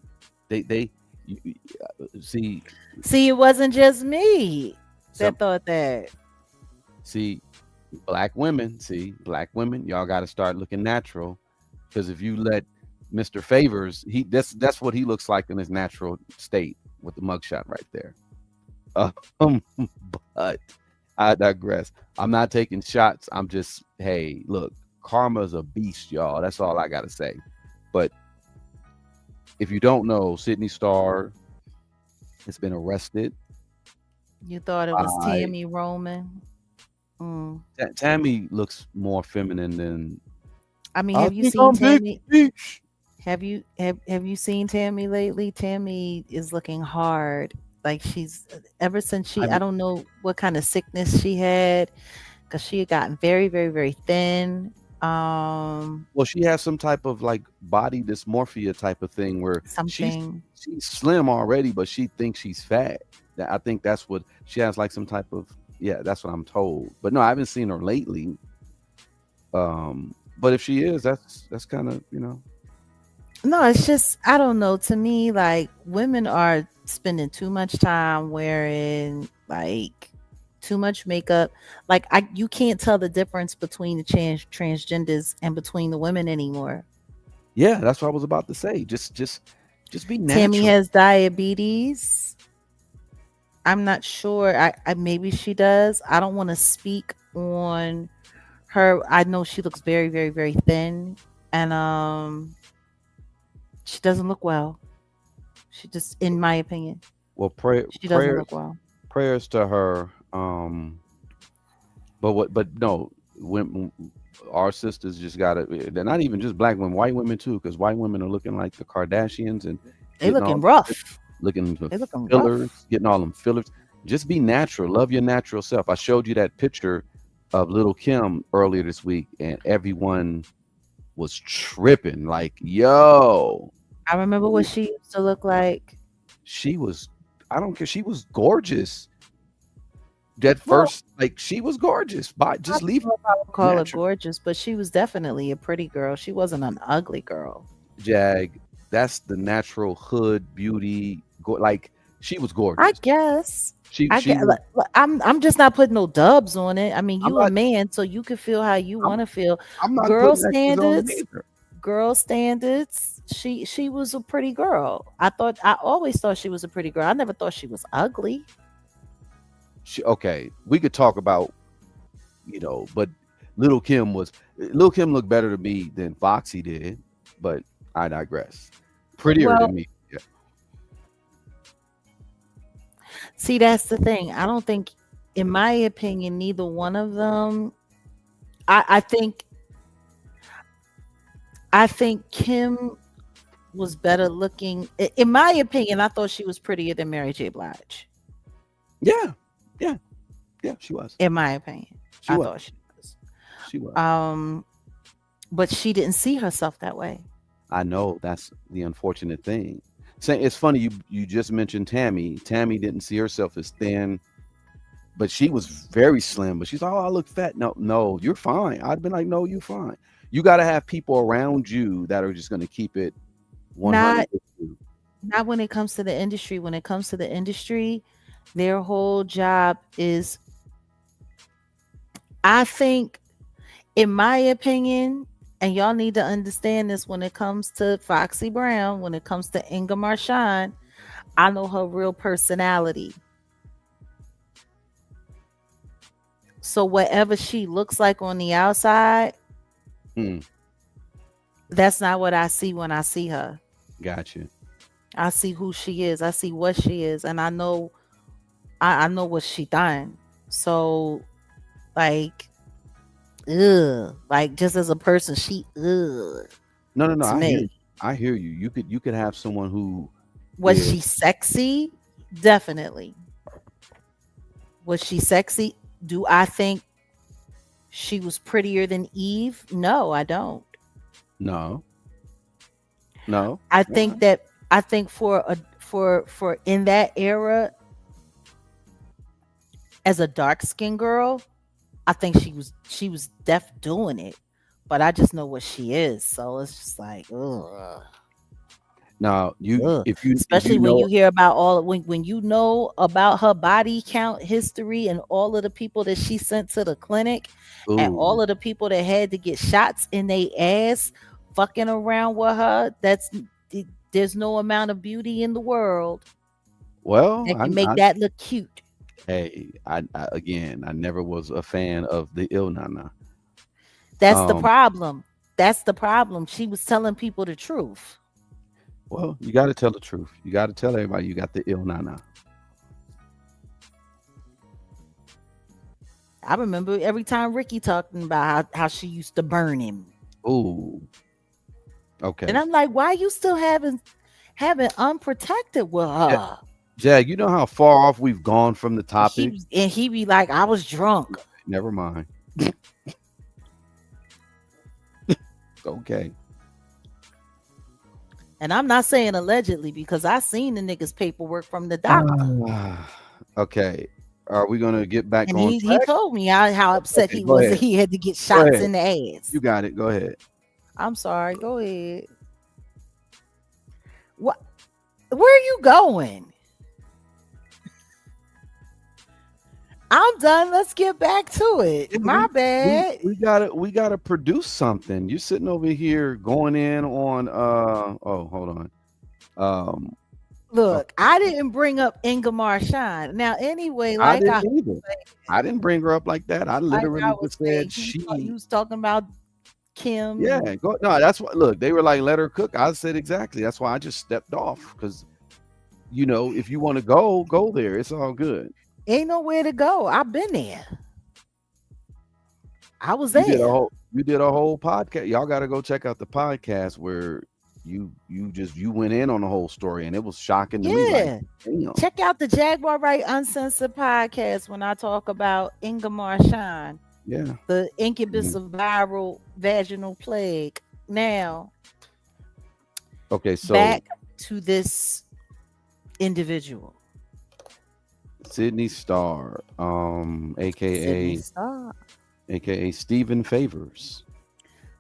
S2: They see
S1: See, it wasn't just me
S2: some
S1: that thought that.
S2: see black women, y'all got to start looking natural, because if you let Mr. Favors, that's what he looks like in his natural state with the mugshot right there. Um, but I digress. I'm not taking shots. I'm just, hey, look, karma's a beast, y'all. That's all I gotta say. But if you don't know, Sydney Starr has been arrested.
S1: You thought it was
S2: I
S1: Tammy Roman. Mm.
S2: Tammy looks more feminine than
S1: I mean,
S2: I
S1: have you
S2: think
S1: seen
S2: I'm Big
S1: Tammy?
S2: Beach.
S1: Have you seen Tammy lately? Tammy is looking hard. Like she's ever since
S2: I
S1: I
S2: mean,
S1: don't know what kind of sickness she had, because she had gotten very, very, very thin.
S2: well, she has some type of like body dysmorphia type of thing where
S1: Something.
S2: she's slim already, but she thinks she's fat. I think that's what she has, like some type of, yeah, that's what I'm told. But no, I haven't seen her lately. But if she is, that's kind of,
S1: No, it's just I don't know. To me, like women are spending too much time wearing like too much makeup. Like you can't tell the difference between the transgenders and between the women anymore.
S2: yeah, that's what I was about to say. Just be
S1: Tammy
S2: natural.
S1: has diabetes. I'm not sure. I maybe she does. I don't want to speak on her. I know she looks very, very, very thin, and she doesn't look well. She just, in my opinion,
S2: Well,
S1: she doesn't look well.
S2: prayers to her. But no, when our sisters just gotta, they're not even just black women, white women too, because white women are looking like the Kardashians and
S1: They
S2: getting
S1: looking
S2: all
S1: rough.
S2: looking for
S1: They looking
S2: fillers,
S1: rough.
S2: getting all them fillers. Just be natural. Love your natural self. I showed you that picture of little Kim earlier this week, and everyone was tripping. Like, yo,
S1: I remember what she used to look like.
S2: she was, I don't care. She was gorgeous. That
S1: Well,
S2: first, like, she was gorgeous. But
S1: I
S2: just
S1: don't
S2: leave
S1: know if I would call her
S2: natural.
S1: gorgeous, but she was definitely a pretty girl. She wasn't an ugly girl.
S2: Jag, that's the natural hood beauty. Like, she was
S1: I
S2: gorgeous.
S1: guess.
S2: She was.
S1: I'm just not putting no dubs on it. I mean,
S2: I'm
S1: you a
S2: not.
S1: man, so you can feel how you
S2: I'm.
S1: want to feel.
S2: I'm not
S1: Girl
S2: putting extras on it
S1: standards,
S2: either.
S1: girl standards. She was a pretty girl. I always thought she was a pretty girl. I never thought she was ugly.
S2: Okay, we could talk about, but Little Kim looked better to me than Foxy did, but I digress. Prettier
S1: Well,
S2: than me. Yeah.
S1: see, that's the thing. I don't think, in my opinion, neither one of them. I think Kim was better looking. In my opinion, I thought she was prettier than Mary J. Blige.
S2: Yeah. Yeah. Yeah. She was.
S1: In my opinion,
S2: She
S1: I
S2: was.
S1: thought she was.
S2: She was.
S1: But she didn't see herself that way.
S2: I know that's the unfortunate thing. It's funny you just mentioned Tammy. Tammy didn't see herself as thin, but she was very slim. But she's like, "Oh, I look fat." No, no, you're fine. I'd been like, "No, you're fine." You got to have people around you that are just going to keep it 100
S1: Not
S2: with you.
S1: not when it comes to the industry. When it comes to the industry, their whole job is, I think, in my opinion, and y'all need to understand this, when it comes to Foxy Brown, when it comes to Inga Marshon, I know her real personality. So whatever she looks like on the outside,
S2: Hmm,
S1: that's not what I see when I see her.
S2: gotcha.
S1: I see who she is. I see what she is, and I know I know what she done. So like, ugh, like just as a person, she ugh
S2: No, no, no.
S1: to
S2: I hear you.
S1: me.
S2: I hear you. You could have someone who
S1: Was
S2: is
S1: she sexy? Definitely. Was she sexy? Do I think she was prettier than Eve? No, I don't.
S2: No, no.
S1: I
S2: Why?
S1: think that I think for in that era as a dark skinned girl, I think she was def doing it. But I just know what she is. So it's just like, ugh.
S2: Now
S1: Ugh.
S2: if you
S1: Especially when
S2: know,
S1: you hear about when you know about her body count history and all of the people that she sent to the clinic and
S2: ooh,
S1: all of the people that had to get shots in their ass fucking around with her, there's no amount of beauty in the world
S2: well,
S1: that can make that look cute.
S2: I again, I never was a fan of the Il Nana.
S1: That's the
S2: Um,
S1: problem. That's the problem. She was telling people the truth.
S2: well, you got to tell the truth. You got to tell everybody you got the Il Nana.
S1: I remember every time Ricky talking about how she used to burn him.
S2: Ooh,
S1: And
S2: okay.
S1: I'm like, why you still having unprotected with
S2: Ja-
S1: her?
S2: Jag, you know how far off we've gone from the topic?
S1: And he be like, I was drunk.
S2: Never mind. Okay.
S1: And I'm not saying allegedly because I seen the nigga's paperwork from the doctor.
S2: Okay. Are we gonna get back
S1: And
S2: on
S1: he
S2: track?
S1: told me how upset
S2: Okay,
S1: he
S2: go
S1: was that
S2: ahead.
S1: he had to get
S2: Go
S1: shots
S2: ahead.
S1: in the ass.
S2: You got it. Go ahead.
S1: I'm sorry. Go ahead. What? Where are you going? I'm done. Let's get back to it.
S2: Yeah,
S1: My bad.
S2: we gotta produce something. You're sitting over here going in on oh, hold on. Um
S1: Look,
S2: okay.
S1: I didn't bring up Ingemar Shine. Now, anyway,
S2: I didn't either. I didn't bring her up like that. I
S1: like I
S2: literally
S1: was
S2: just
S1: saying,
S2: said
S1: he
S2: she.
S1: was talking about Kim
S2: Yeah,
S1: and
S2: go. No, that's what. Look, they were like, let her cook. I said exactly. That's why I just stepped off because if you want to go there. It's all good.
S1: ain't nowhere to go. I've been there. I was
S2: You did a
S1: there.
S2: whole podcast. Y'all got to go check out the podcast where you went in on the whole story, and it was shocking to me. Like,
S1: Yeah.
S2: damn.
S1: Check out the Jaguar Wright Uncensored podcast when I talk about Ingemar Shine,
S2: Yeah.
S1: the incubus
S2: Mhm.
S1: of viral vaginal plague. Now,
S2: Okay, so
S1: back to this individual,
S2: Sydney Starr,
S1: Sydney
S2: aka
S1: Star.
S2: Stephen Favors.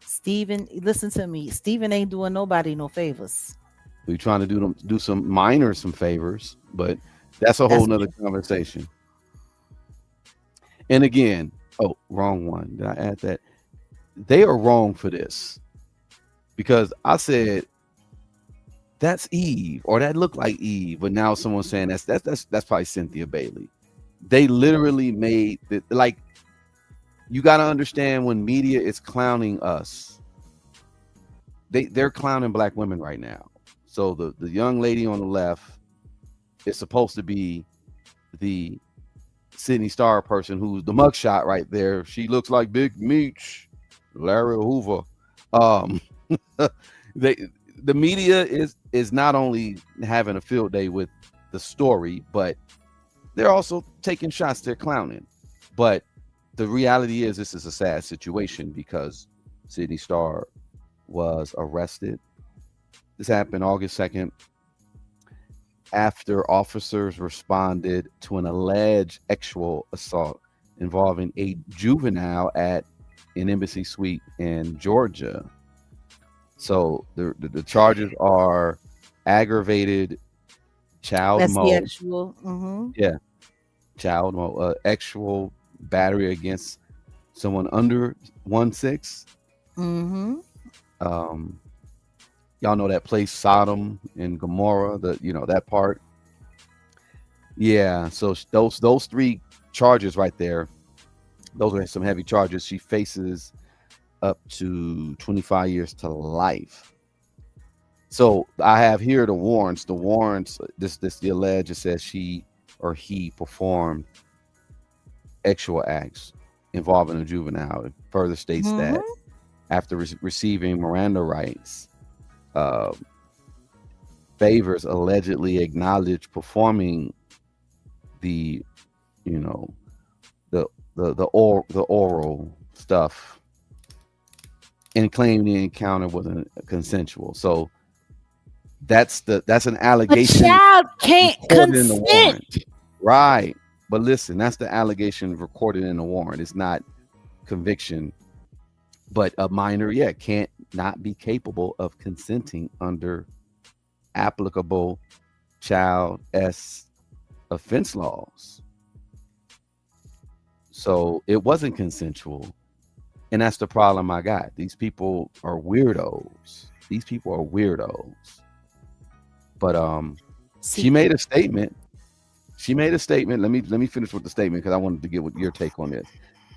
S1: Steven, listen to me. Steven ain't doing nobody no favors.
S2: We trying to do some favors, but that's a whole
S1: That's
S2: nother conversation. And again, oh, wrong one. Did I add that? They are wrong for this because I said that's Eve or that looked like Eve, but now someone's saying that's probably Cynthia Bailey. They literally made it like you got to understand when media is clowning us. They're clowning black women right now. So the young lady on the left is supposed to be the Sydney Star person who's the mugshot right there. She looks like Big Meech, Larry Hoover. Um, they the media is not only having a field day with the story, but they're also taking shots. They're clowning. But the reality is, this is a sad situation because Sydney Star was arrested. This happened August 2nd after officers responded to an alleged sexual assault involving a juvenile at an embassy suite in Georgia. So the charges are aggravated child
S1: that's the
S2: molest,
S1: actual.
S2: actual battery against someone under 1'6".
S1: Mm-hmm.
S2: Um, y'all know that place Sodom and Gomorrah, that part. Yeah, so those three charges right there, those are some heavy charges. She faces up to 25 years to life. So I have here the warrants. The warrants, the alleged, it says she or he performed sexual acts involving a juvenile. It further states that after receiving Miranda rights, Favors allegedly acknowledged performing the the oral stuff and claimed the encounter wasn't consensual. So that's an
S1: A
S2: allegation
S1: child can't
S2: recorded in the
S1: consent.
S2: warrant. Right. But listen, that's the allegation recorded in the warrant. It's not conviction. But a minor, yeah, can't not be capable of consenting under applicable child S offense laws. So it wasn't consensual. And that's the problem I got. These people are weirdos. These people are weirdos. But she
S1: See,
S2: made a statement. She made a statement. Let me finish with the statement because I wanted to get what your take on this.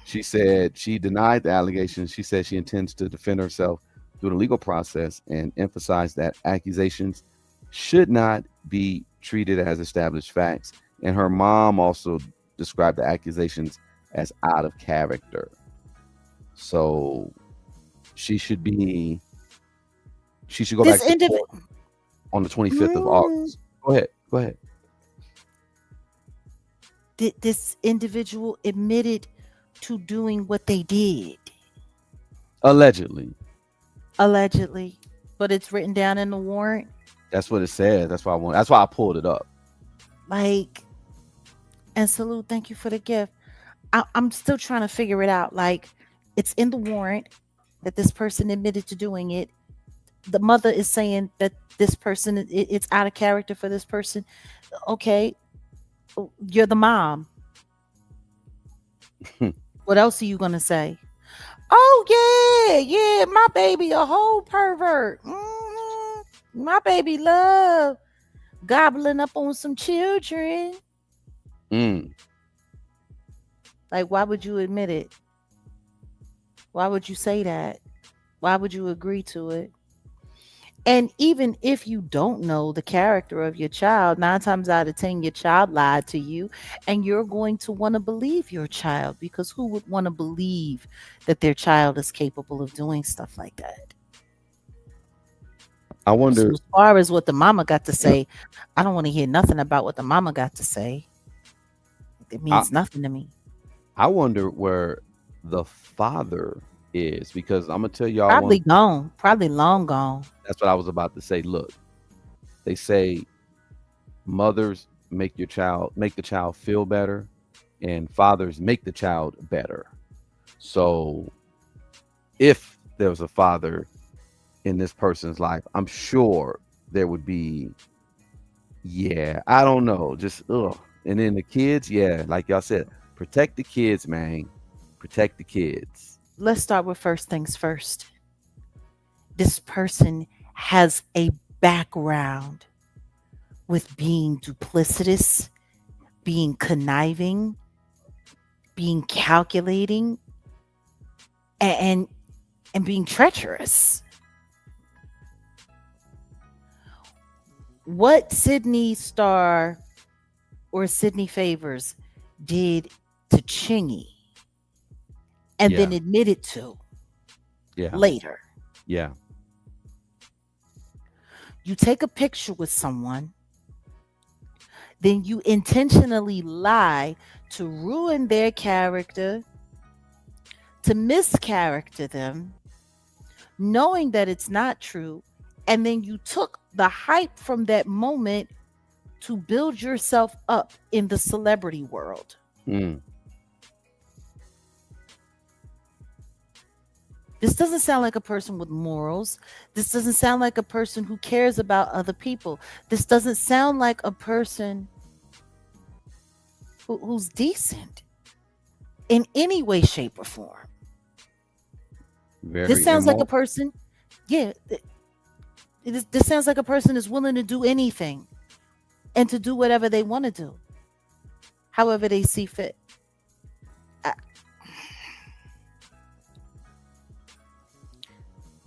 S2: She said she denied the allegations. She said she intends to defend herself through the legal process and emphasized that accusations should not be treated as established facts. And her mom also described the accusations as out of character. So she should go
S1: this
S2: back to
S1: individual,
S2: court on the 25th of August. Go ahead. Go ahead.
S1: this individual admitted to doing what they did,
S2: Allegedly.
S1: allegedly, but it's written down in the warrant.
S2: That's what it said. That's why I pulled it up.
S1: Like, and salute, thank you for the gift. I'm still trying to figure it out. Like, it's in the warrant that this person admitted to doing it. The mother is saying that this person, it's out of character for this person. Okay, you're the mom. What else are you gonna say? Oh yeah, my baby a whole pervert. My baby love gobbling up on some children.
S2: Mm.
S1: Like, why would you admit it? Why would you say that? Why would you agree to it? And even if you don't know the character of your child, 9 times out of 10, your child lied to you, and you're going to want to believe your child, because who would want to believe that their child is capable of doing stuff like that?
S2: I
S1: So
S2: wonder.
S1: as far as what the mama got to say, I don't want to hear nothing about what the mama got to say. It
S2: I,
S1: means nothing to me.
S2: I wonder where the father is, because I'm gonna tell y'all
S1: Probably
S2: one.
S1: gone. Probably long gone.
S2: That's what I was about to say. Look, they say mothers make the child feel better, and fathers make the child better. So if there was a father in this person's life, I'm sure there would be, yeah, I don't know, just ugh. And then the kids, yeah, like y'all said, protect the kids, man. Protect the kids.
S1: Let's start with first things first. This person has a background with being duplicitous, being conniving, being calculating, and being treacherous. What Sydney Star or Sydney Favors did to Chingy and then
S2: Yeah,
S1: admitted to
S2: yeah,
S1: later.
S2: yeah.
S1: You take a picture with someone, then you intentionally lie to ruin their character, to mischaracter them, knowing that it's not true. And then you took the hype from that moment to build yourself up in the celebrity world.
S2: Mm.
S1: This doesn't sound like a person with morals. This doesn't sound like a person who cares about other people. This doesn't sound like a person who's decent in any way, shape, or form. This
S2: Very
S1: sounds like a
S2: immoral.
S1: person, yeah, this sounds like a person is willing to do anything and to do whatever they want to do, however they see fit. I-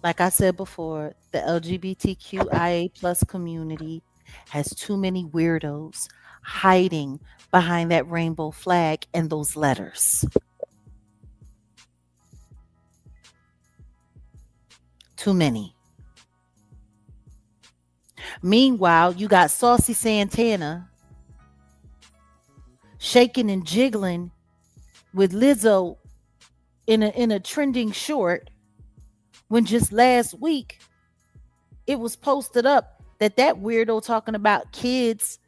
S1: Like I said before, the LGBTQIA plus community has too many weirdos hiding behind that rainbow flag and those letters. Too many. Meanwhile, you got Saucy Santana shaking and jiggling with Lizzo in a trending short, when just last week it was posted up that that weirdo talking about kids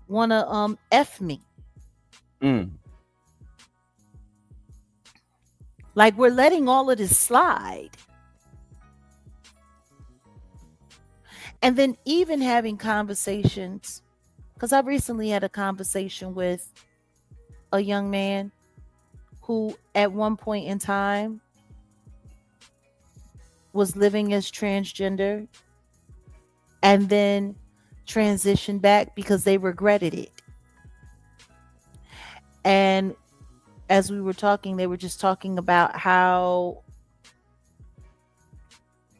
S1: want to f me.
S2: Mm.
S1: Like, we're letting all of this slide. And then even having conversations, because I recently had a conversation with a young man who at one point in time was living as transgender and then transitioned back because they regretted it. And as we were talking, they were just talking about how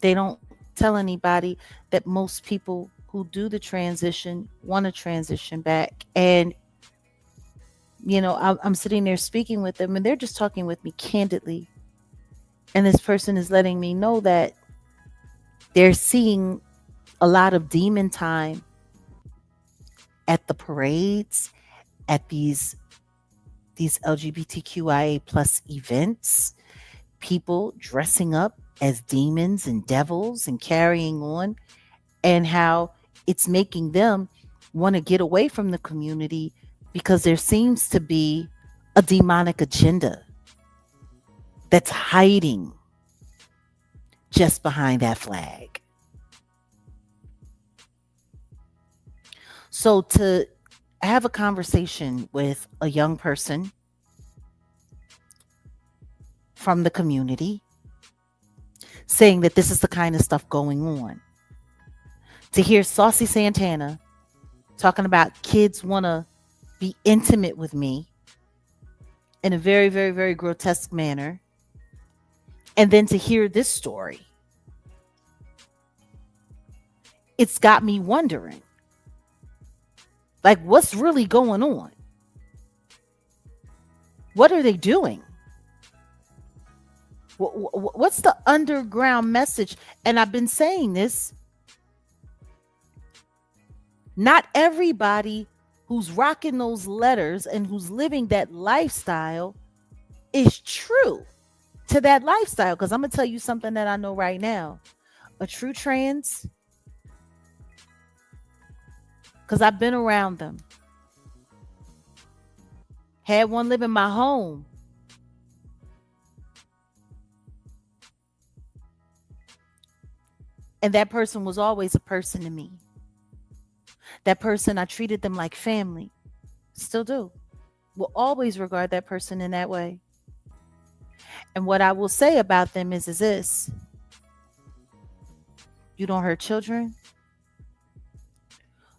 S1: they don't tell anybody that most people who do the transition want to transition back. And, you know, I'm sitting there speaking with them and they're just talking with me candidly. And this person is letting me know that they're seeing a lot of demon time at the parades, at these LGBTQIA plus events, people dressing up as demons and devils and carrying on, and how it's making them want to get away from the community because there seems to be a demonic agenda that's hiding just behind that flag. So to have a conversation with a young person from the community saying that this is the kind of stuff going on, to hear Saucy Santana talking about kids want to be intimate with me in a very, very, very grotesque manner, and then to hear this story, it's got me wondering, like, what's really going on? What are they doing? What's the underground message? And I've been saying this. Not everybody who's rocking those letters and who's living that lifestyle is true to that lifestyle. Because I'm going to tell you something that I know right now. A true trans, because I've been around them, had one live in my home. And that person was always a person to me. That person, I treated them like family. Still do. Will always regard that person in that way. And what I will say about them is this. You don't hurt children.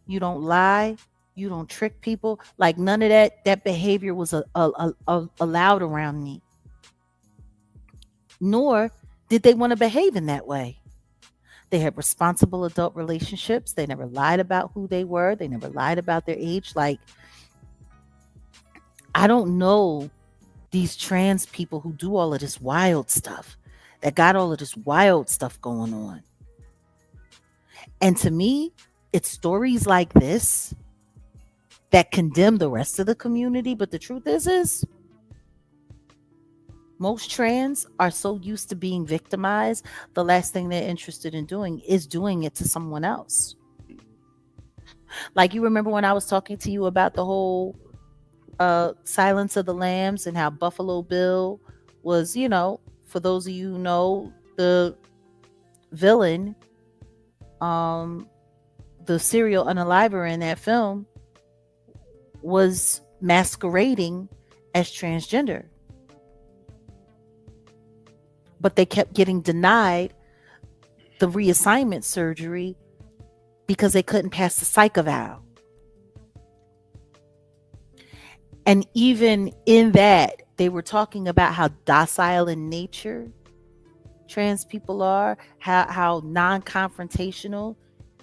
S1: You don't lie. You don't trick people. Like, none of that behavior was allowed around me. Nor did they want to behave in that way. They had responsible adult relationships. They never lied about who they were. They never lied about their age. Like, I don't know these trans people who do all of this wild stuff, that got all of this wild stuff going on. And to me, it's stories like this that condemn the rest of the community. But the truth is most trans are so used to being victimized, the last thing they're interested in doing is doing it to someone else. Like, you remember when I was talking to you about the whole Silence of the Lambs and how Buffalo Bill was, you know, for those of you who know, the villain, the serial unaliver in that film was masquerading as transgender. But they kept getting denied the reassignment surgery because they couldn't pass the psych eval. And even in that, they were talking about how docile in nature trans people are, how non-confrontational,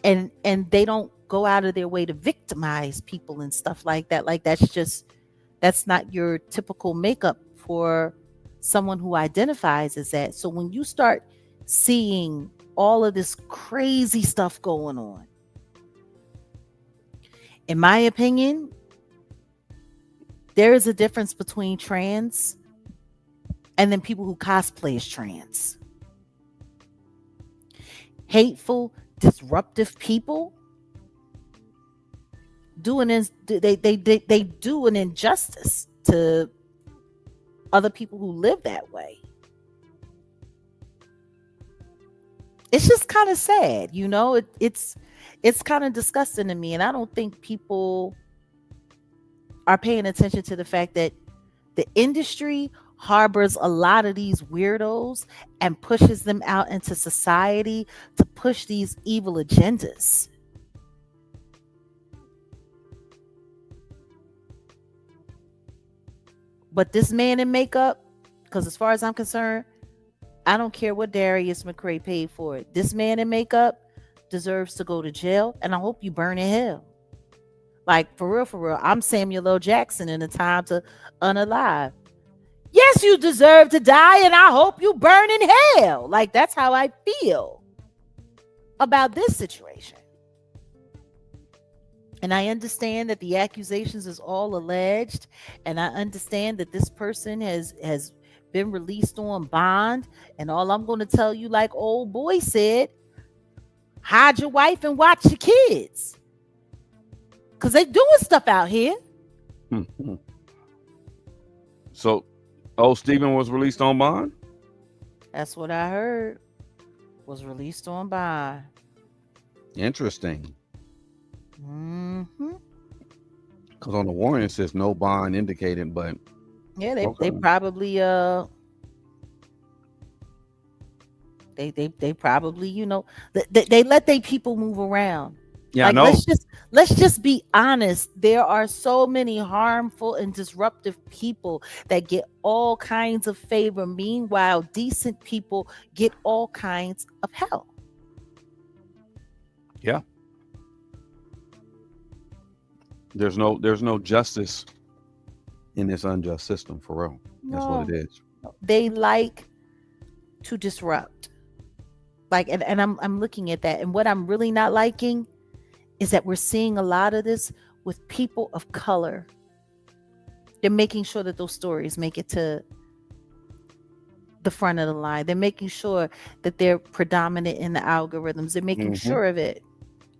S1: and they don't go out of their way to victimize people and stuff like that. Like, that's not your typical makeup for someone who identifies as that. So when you start seeing all of this crazy stuff going on, in my opinion, there is a difference between trans and then people who cosplay as trans. Hateful, disruptive people they do an injustice to other people who live that way. It's just kind of sad, you know. It's kind of disgusting to me, and I don't think people are paying attention to the fact that the industry harbors a lot of these weirdos and pushes them out into society to push these evil agendas. But this man in makeup, because as far as I'm concerned, I don't care what Darius McCray paid for it. This man in makeup deserves to go to jail, and I hope you burn in hell. Like, for real, I'm Samuel L. Jackson in A Time to Unalive. Yes, you deserve to die, and I hope you burn in hell. Like, that's how I feel about this situation. And I understand that the accusations is all alleged, and I understand that this person has been released on bond. And all I'm going to tell you, like old boy said, hide your wife and watch your kids, because they doing stuff out here.
S2: So, Stephen was released on bond?
S1: That's what I heard. Was released on bond.
S2: Interesting.
S1: Mm-hmm.
S2: Because on the warrant it says no bond indicated, but
S1: yeah, they probably they probably, you know, they let their people move around.
S2: Yeah,
S1: like,
S2: I know.
S1: let's just be honest. There are so many harmful and disruptive people that get all kinds of favor. Meanwhile, decent people get all kinds of hell.
S2: Yeah. There's no justice in this unjust system, for real. That's what it is.
S1: They like to disrupt. Like, and I'm looking at that, and what I'm really not liking is that we're seeing a lot of this with people of color. They're making sure that those stories make it to the front of the line. They're making sure that they're predominant in the algorithms. They're making sure of it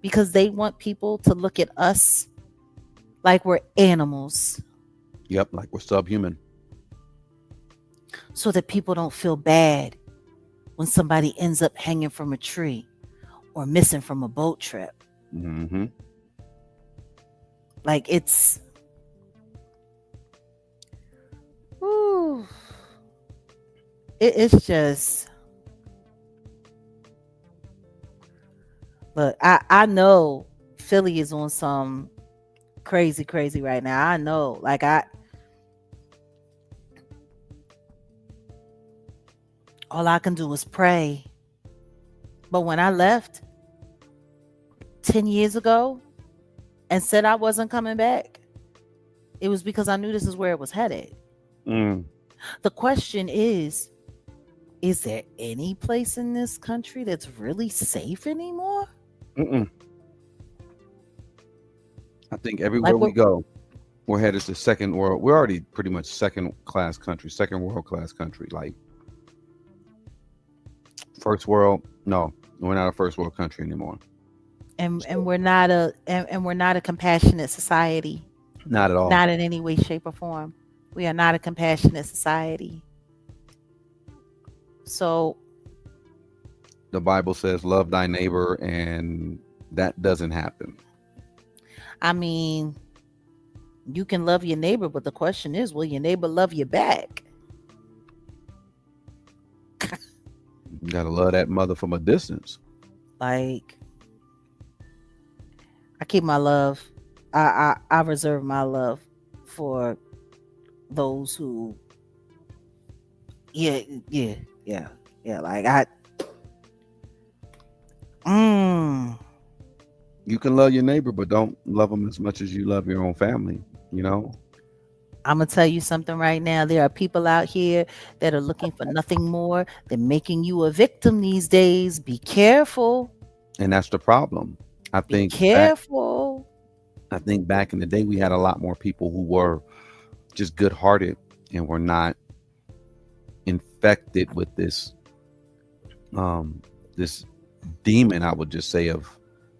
S1: because they want people to look at us like we're animals.
S2: Yep, like we're subhuman.
S1: So that people don't feel bad when somebody ends up hanging from a tree or missing from a boat trip. Like, it's it's just, look, I know Philly is on some crazy right now. I know, like, all I can do is pray. But when I left 10 years ago and said I wasn't coming back, it was because I knew this is where it was headed. The question is there any place in this country that's really safe anymore?
S2: I think everywhere we go, we're headed to second world. We're already pretty much second world class country. Like, first world, no, we're not a first world country anymore.
S1: And we're not a compassionate society.
S2: Not at all.
S1: Not in any way, shape, or form. We are not a compassionate society. So
S2: the Bible says, love thy neighbor, and that doesn't happen.
S1: I mean, you can love your neighbor, but the question is, will your neighbor love you back?
S2: You gotta love that mother from a distance.
S1: Like, I keep my love. I reserve my love for those who, yeah. Like,
S2: you can love your neighbor, but don't love them as much as you love your own family. You know.
S1: I'm gonna tell you something right now. There are people out here that are looking for nothing more than making you a victim these days. Be careful.
S2: And that's the problem.
S1: Be careful.
S2: I think back in the day, we had a lot more people who were just good-hearted and were not infected with um this demon, I would just say, of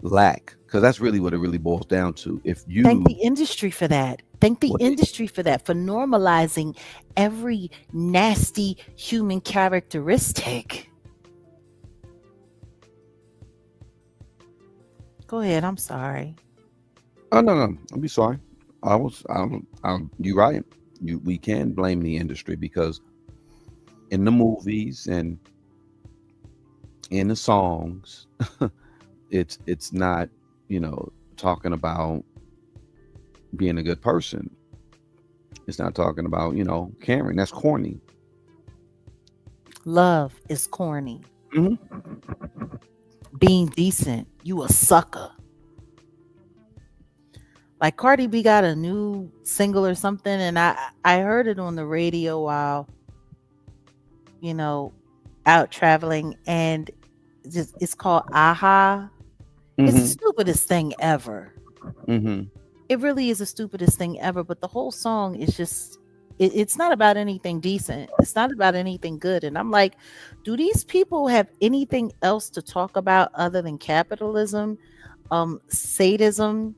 S2: lack, because that's really what it really boils down to. If
S1: Thank the
S2: you
S1: industry for that. Thank the
S2: what
S1: industry for that, for normalizing every nasty human characteristic. Go ahead. I'm sorry.
S2: Oh no, I'll be sorry. You right. We can blame the industry because in the movies and in the songs, it's not, talking about being a good person. It's not talking about, caring. That's corny.
S1: Love is corny.
S2: Hmm.
S1: Being decent, you a sucker. Like Cardi B got a new single or something, and I heard it on the radio while you know out traveling, and it's called Aha. It's the
S2: Hmm.
S1: stupidest thing ever.
S2: Hmm.
S1: It really is the stupidest thing ever. But the whole song is just it's not about anything decent. It's not about anything good. And I'm like, do these people have anything else to talk about other than capitalism, sadism,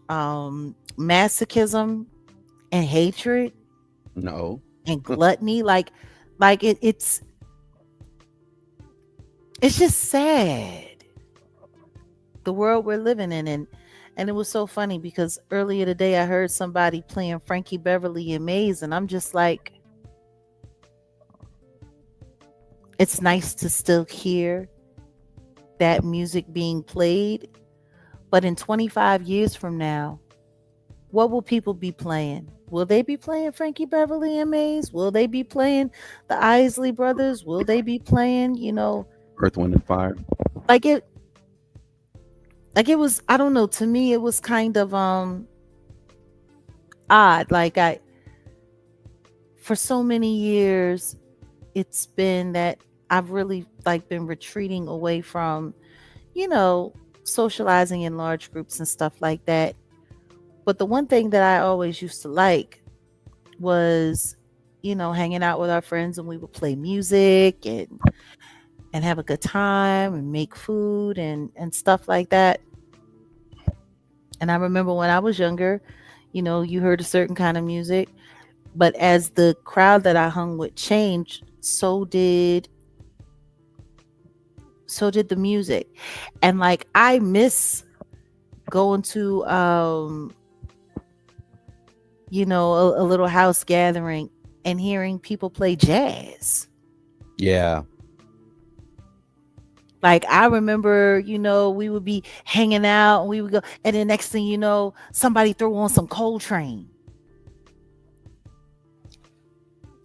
S1: masochism, and hatred
S2: No.
S1: and gluttony? Like it's just sad the world we're living in. And it was so funny because earlier today I heard somebody playing Frankie Beverly and Maze, and I'm just like, it's nice to still hear that music being played, but in 25 years from now, what will people be playing? Will they be playing Frankie Beverly and Maze? Will they be playing the Isley Brothers? Will they be playing,
S2: Earth, Wind, and Fire.
S1: like it was, I don't know, to me it was kind of odd. Like I for so many years it's been that I've really like been retreating away from, you know, socializing in large groups and stuff like that. But the one thing that I always used to like was, hanging out with our friends, and we would play music and have a good time and make food and stuff like that. And I remember when I was younger, you heard a certain kind of music, but as the crowd that I hung with changed, so did the music. And like I miss going to a little house gathering and hearing people play jazz.
S2: Yeah.
S1: Like I remember, we would be hanging out and we would go, and the next thing you know, somebody throw on some Coltrane.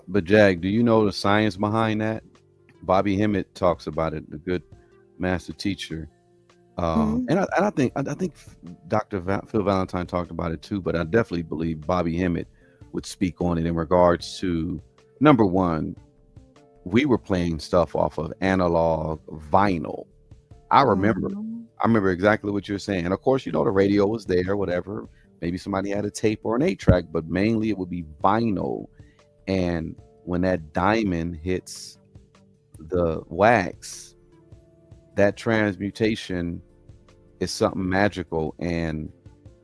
S2: But Jag, do you know the science behind that? Bobby Hemmett talks about it, the good master teacher.
S1: Mhm.
S2: And I think Dr. Phil Valentine talked about it too, but I definitely believe Bobby Hemmett would speak on it in regards to, number one, we were playing stuff off of analog vinyl. I remember,
S1: Mhm.
S2: I remember exactly what you're saying. And of course, the radio was there, whatever. Maybe somebody had a tape or an 8-track, but mainly it would be vinyl. And when that diamond hits the wax, that transmutation is something magical, and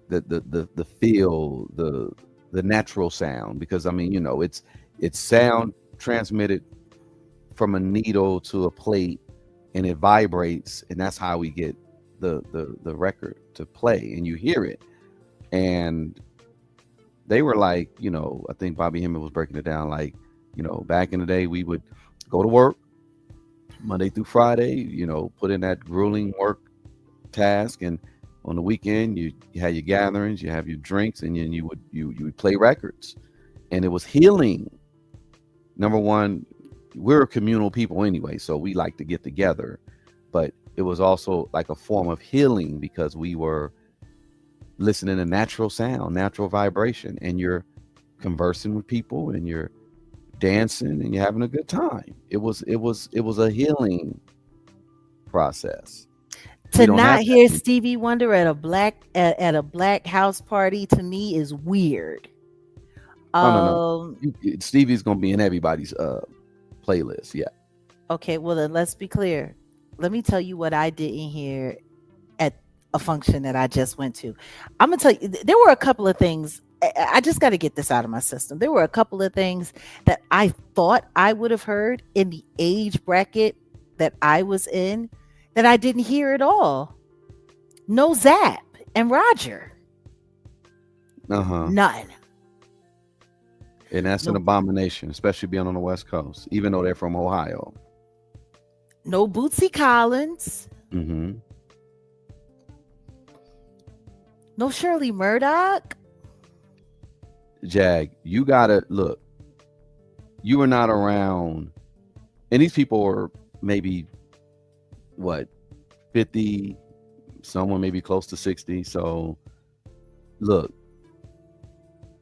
S2: the feel, the natural sound, because I mean, it's sound transmitted from a needle to a plate, and it vibrates, and that's how we get the record to play, and you hear it. And they were like, I think Bobby Hemmett was breaking it down like, back in the day we would go to work Monday through Friday, put in that grueling work task, and on the weekend you had your gatherings, you have your drinks, and then you would play records, and it was healing. Number one, we're communal people anyway, so we like to get together, but it was also like a form of healing because we were listening to natural sound, natural vibration, and you're conversing with people, and you're dancing, and you're having a good time. It was a healing process. We
S1: To
S2: don't
S1: not
S2: have that
S1: hear
S2: anymore.
S1: Stevie Wonder at a black house party to me is weird.
S2: Oh no, no.
S1: Um
S2: Stevie's gonna be in everybody's playlist. Yeah.
S1: Okay, well then let's be clear. Let me tell you what I didn't hear at a function that I just went to. I'm gonna tell you, there were a couple of things. I just got to get this out of my system. There were a couple of things that I thought I would have heard in the age bracket that I was in that I didn't hear at all. No Zap and Roger.
S2: Uh-huh.
S1: None.
S2: And that's an
S1: No,
S2: abomination, especially being on the West Coast, even though they're from Ohio.
S1: no Bootsy Collins.
S2: Mm-hmm.
S1: No Shirley Murdoch.
S2: Jag, you gotta look. You were not around, and these people were maybe what 50, someone maybe close to 60. So look,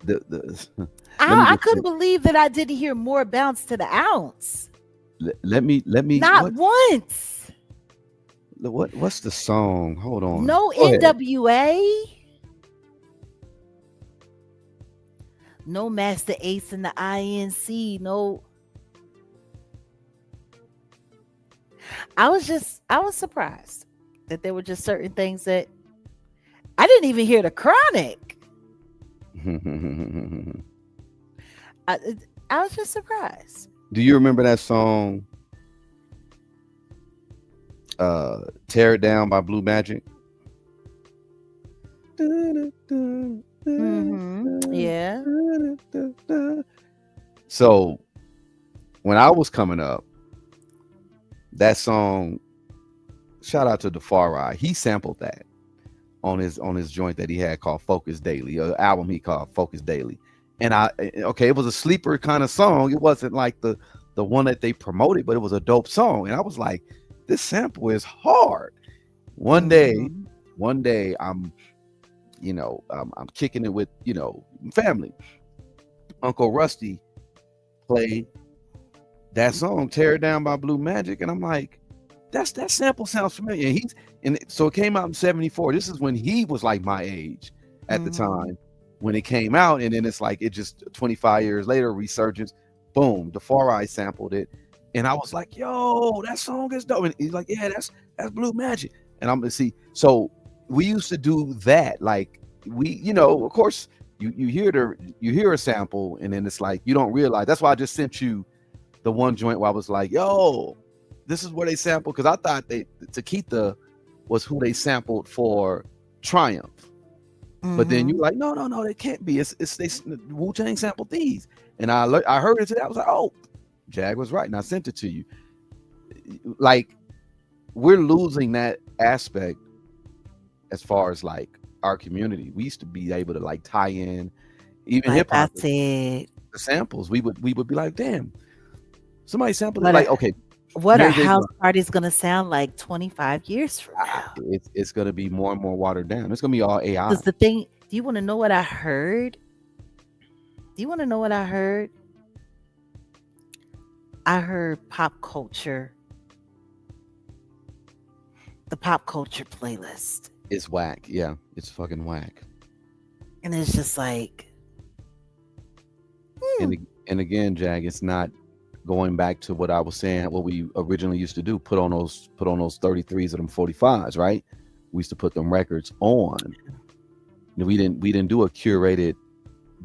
S2: the let me
S1: I
S2: just
S1: couldn't believe that I didn't hear more bounce to the ounce.
S2: let me
S1: Not once.
S2: what's the song? Hold on.
S1: No
S2: Go ahead.
S1: NWA. No Master Ace in the INC. No. I was surprised that there were just certain things that I didn't even hear the Chronic. I, I was just surprised.
S2: Do you remember that song? Tear It Down by Blue Magic.
S1: Yeah.
S2: So when I was coming up, that song, shout out to Jaguar, he sampled that on his joint that he had called Focus Daily, an album he called Focus Daily. And it was a sleeper kind of song. It wasn't like the one that they promoted, but it was a dope song. And I was like, this sample is hard. One day I'm kicking it with, family. Uncle Rusty played that song, Tear It Down by Blue Magic. And I'm like, that sample sounds familiar. So it came out in 74. This is when he was like my age at the time when it came out. And then it's like, it just 25 years later, resurgence, boom, Defari sampled it. And I was like, yo, that song is dope. And he's like, yeah, that's Blue Magic. And I'm gonna see. So we used to do that. Like of course you hear a sample and then it's like, you don't realize. That's why I just sent you the one joint where I was like, yo, this is where they sampled. Cause I thought Takita was who they sampled for Triumph. But then you're like, no, they can't be. It's they Wu-Tang sampled these. And I heard it today. I was like, oh, Jag was right. And I sent it to you. Like, we're losing that aspect as far as like our community. We used to be able to like tie in even hip hop.
S1: That's it.
S2: The samples. We would be like, damn, somebody sampled it. Like, okay.
S1: What a house party is gonna sound like 25 years from now.
S2: It's gonna be more and more watered down. It's gonna be all AI.
S1: Because the thing, do you want to know what I heard? I heard pop culture. The pop culture playlist.
S2: It's whack. Yeah, it's fucking whack.
S1: And it's just like,
S2: and again, Jag, it's not going back to what I was saying, what we originally used to do, put on those 33s of them 45s, right? We used to put them records on. We didn't do a curated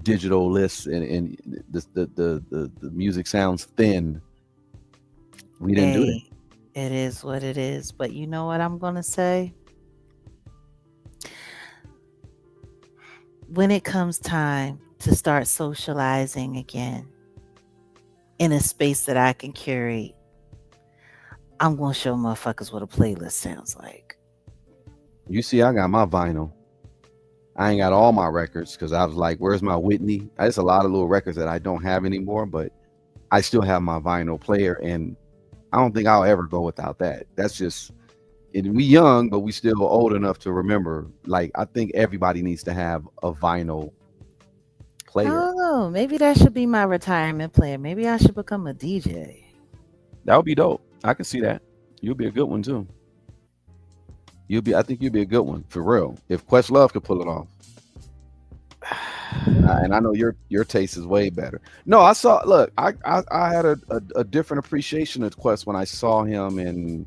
S2: digital list and the music sounds thin. We didn't do that.
S1: It is what it is. But you know what I'm gonna say? When it comes time to start socializing again in a space that I can curate, I'm gonna show motherfuckers what a playlist sounds like.
S2: You see, I got my vinyl. I ain't got all my records because I was like, where's my Whitney? There's a lot of little records that I don't have anymore, but I still have my vinyl player, and I don't think I'll ever go without that. That's just, we young, but we still old enough to remember. Like, I think everybody needs to have a vinyl player.
S1: I don't know. Maybe that should be my retirement plan. Maybe I should become a DJ.
S2: That would be dope. I can see that. You'll be a good one too. I think you'll be a good one for real. If Questlove could pull it off. And I know your taste is way better. No, I saw. Look, I had a different appreciation of Quest when I saw him in.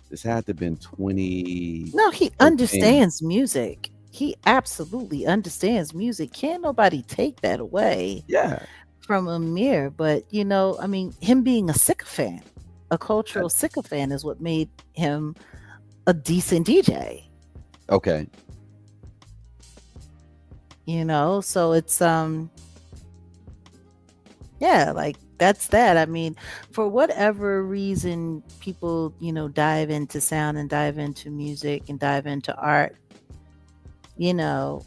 S2: This had to have been
S1: No, he
S2: 2013.
S1: understands music. He absolutely understands music. Can't nobody take that away
S2: Yeah.
S1: from Amir. But I mean, him being a sycophant, a
S2: Uh,
S1: cultural sycophant, is what made him a decent DJ.
S2: Okay.
S1: So it's yeah, like that's that. I mean, for whatever reason people, dive into sound and dive into music and dive into art, you know,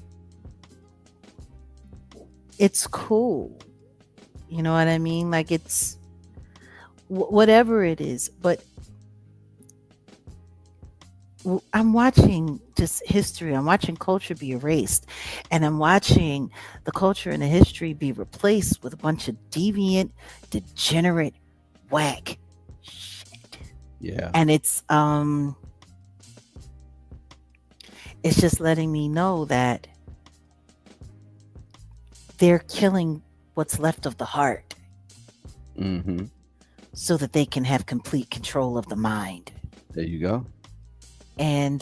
S1: it's cool. You know what I mean? Like it's whatever it is, but I'm watching just history. I'm watching culture be erased, and I'm watching the culture and the history be replaced with a bunch of deviant, degenerate, whack shit.
S2: Yeah.
S1: And it's just letting me know that they're killing what's left of the heart
S2: Mm-hmm.
S1: so that they can have complete control of the mind.
S2: There you go.
S1: And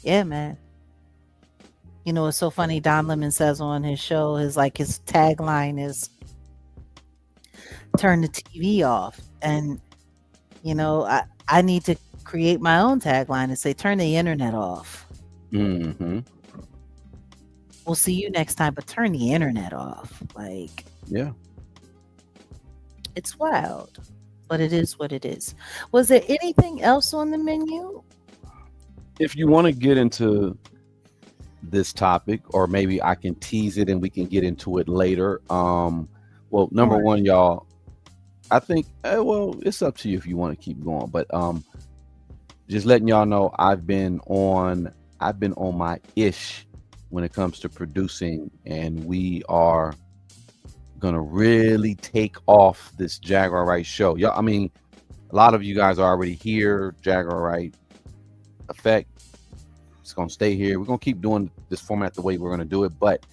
S1: yeah, man. It's so funny. Don Lemon says on his show, his tagline is "Turn the TV off." And I need to create my own tagline and say, "Turn the internet off."
S2: Mm-hmm.
S1: We'll see you next time, but turn the internet off. Like,
S2: Yeah.
S1: it's wild, but it is what it is. Was there anything else on the menu?
S2: If you want to get into this topic, or maybe I can tease it and we can get into it later. Well, number
S1: Or
S2: one, y'all, I think well, it's up to you if you want to keep going, but just letting y'all know I've been on my ish when it comes to producing, and we are gonna really take off this Jaguar Wright show. Yeah, I mean, a lot of you guys are already here. Jaguar Wright effect. It's gonna stay here. We're gonna keep doing this format the way we're gonna do it, but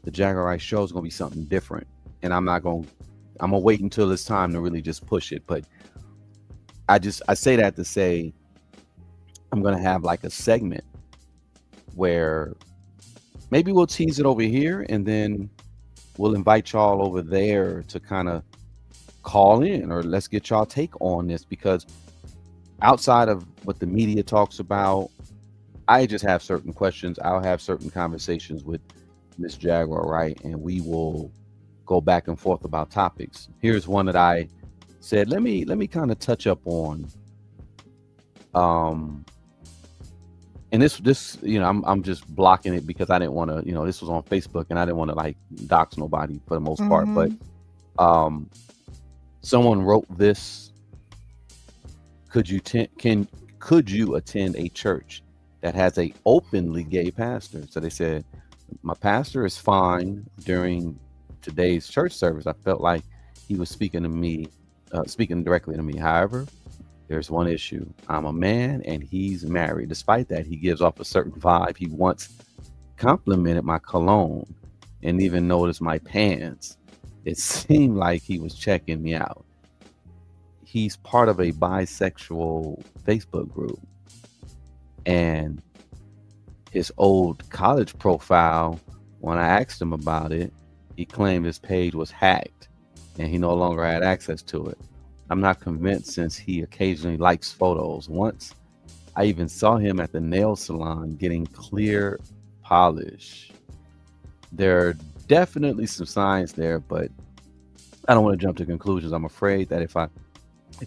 S2: the Jaguar Wright show is gonna be something different. And I'm gonna wait until it's time to really just push it. But I say that to say I'm gonna have like a segment where maybe we'll tease it over here and then we'll invite y'all over there to kind of call in, or let's get y'all take on this, because outside of what the media talks about, I just have certain questions. I'll have certain conversations with Miss Jaguar Wright, and we will go back and forth about topics. Here's one that I said, let me kind of touch up on. And this, I'm just blocking it because I didn't want to, this was on Facebook and I didn't want to like dox nobody for the most part. But someone wrote this: could you attend a church that has a openly gay pastor? So they said, my pastor is fine. During today's church service, I felt like he was speaking directly to me. However, there's one issue. I'm a man and he's married. Despite that, he gives off a certain vibe. He once complimented my cologne and even noticed my pants. It seemed like he was checking me out. He's part of a bisexual Facebook group, and his old college profile, when I asked him about it, he claimed his page was hacked and he no longer had access to it. I'm not convinced, since he occasionally likes photos. Once I even saw him at the nail salon getting clear polish. There are definitely some signs there, but I don't want to jump to conclusions. I'm afraid that if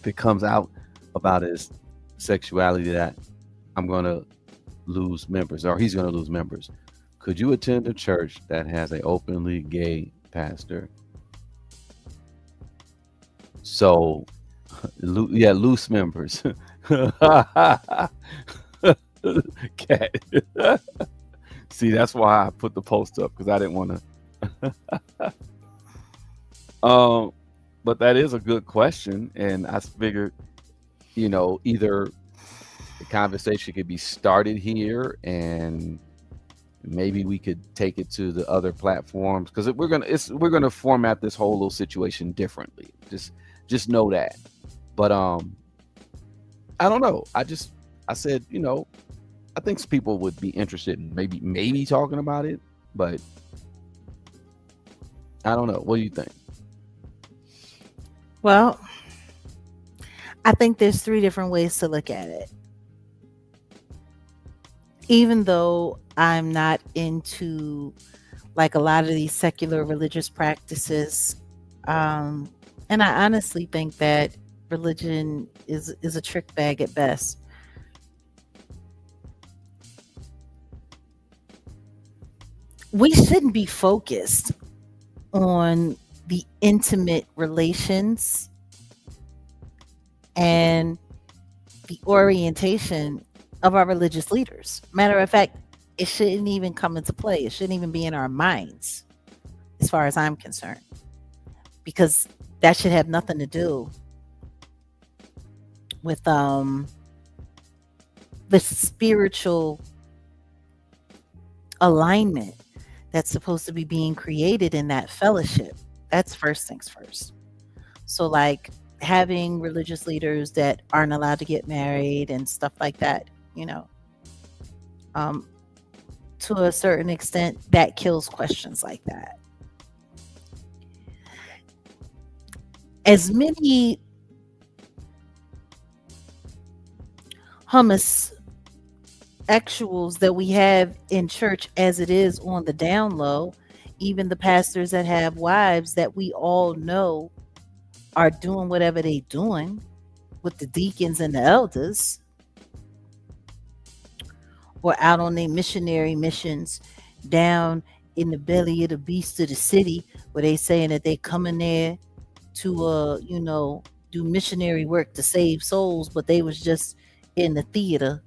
S2: it comes out about his sexuality, that I'm going to lose members, or he's going to lose members. Could you attend a church that has an openly gay pastor? So, loose members. Cat. See, that's why I put the post up, because I didn't want to. But that is a good question, and I figured, either the conversation could be started here, and Maybe we could take it to the other platforms because we're gonna format this whole little situation differently. Just know that. But I don't know. I said, I think some people would be interested in maybe talking about it, but I don't know. What do you think?
S1: Well, I think there's three different ways to look at it. Even though I'm not into like a lot of these secular religious practices, um, and I honestly think that religion is a trick bag at best. We shouldn't be focused on the intimate relations and the orientation of our religious leaders. Matter of fact, it shouldn't even come into play. It shouldn't even be in our minds, as far as I'm concerned, because that should have nothing to do with the spiritual alignment that's supposed to be being created in that fellowship. That's first things first. So, like having religious leaders that aren't allowed to get married and stuff like that, um, to a certain extent, that kills questions like that. As many hummus actuals that we have in church as it is on the down low, even the pastors that have wives that we all know are doing whatever they doing with the deacons and the elders, or out on their missionary missions down in the belly of the beast of the city, where they saying that they coming there to do missionary work to save souls, but they was just in the theater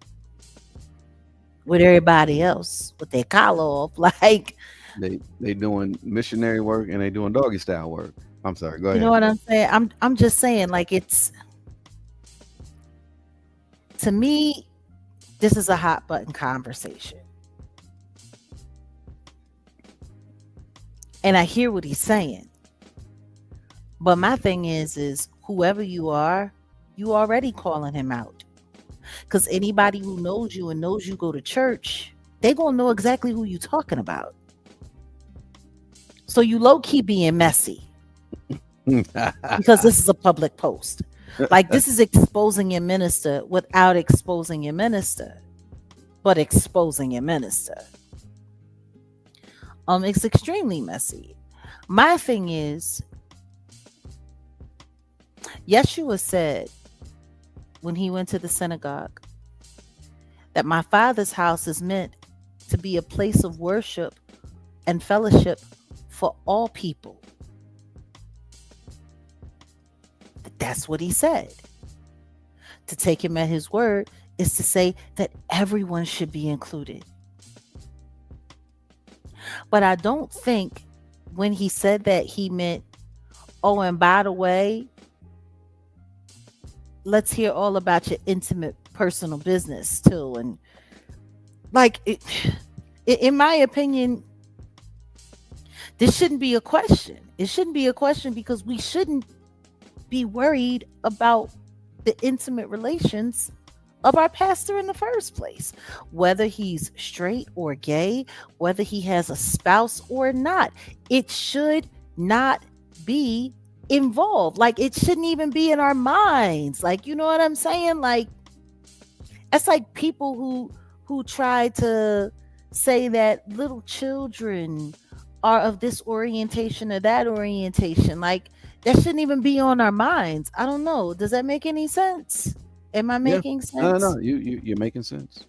S1: with everybody else with their collar off. Like,
S2: They doing missionary work and they doing doggy style work. I'm sorry. Go
S1: you know
S2: ahead.
S1: what I'm saying? I'm just saying, like, it's, to me, this is a hot button conversation. And I hear what he's saying. But my thing is whoever you are, you already calling him out. Because anybody who knows you and knows you go to church, they gonna know exactly who you talking about. So you low key being messy because this is a public post. Like, this is exposing your minister without exposing your minister, but exposing your minister. It's extremely messy. My thing is, Yeshua said when he went to the synagogue that my Father's house is meant to be a place of worship and fellowship for all people. That's what he said. To take him at his word is to say that everyone should be included. But I don't think when he said that he meant, oh, and by the way, let's hear all about your intimate personal business too. And like, in my opinion, this shouldn't be a question. It shouldn't be a question because we shouldn't be worried about the intimate relations of our pastor in the first place, whether he's straight or gay, whether he has a spouse or not. It should not be involved. Like, it shouldn't even be in our minds. Like, you know what I'm saying? Like, it's like people who try to say that little children are of this orientation or that orientation. Like, that shouldn't even be on our minds. I don't know. Does that make any sense? Am I
S2: Yeah.
S1: making
S2: No,
S1: sense?
S2: no, you're making sense.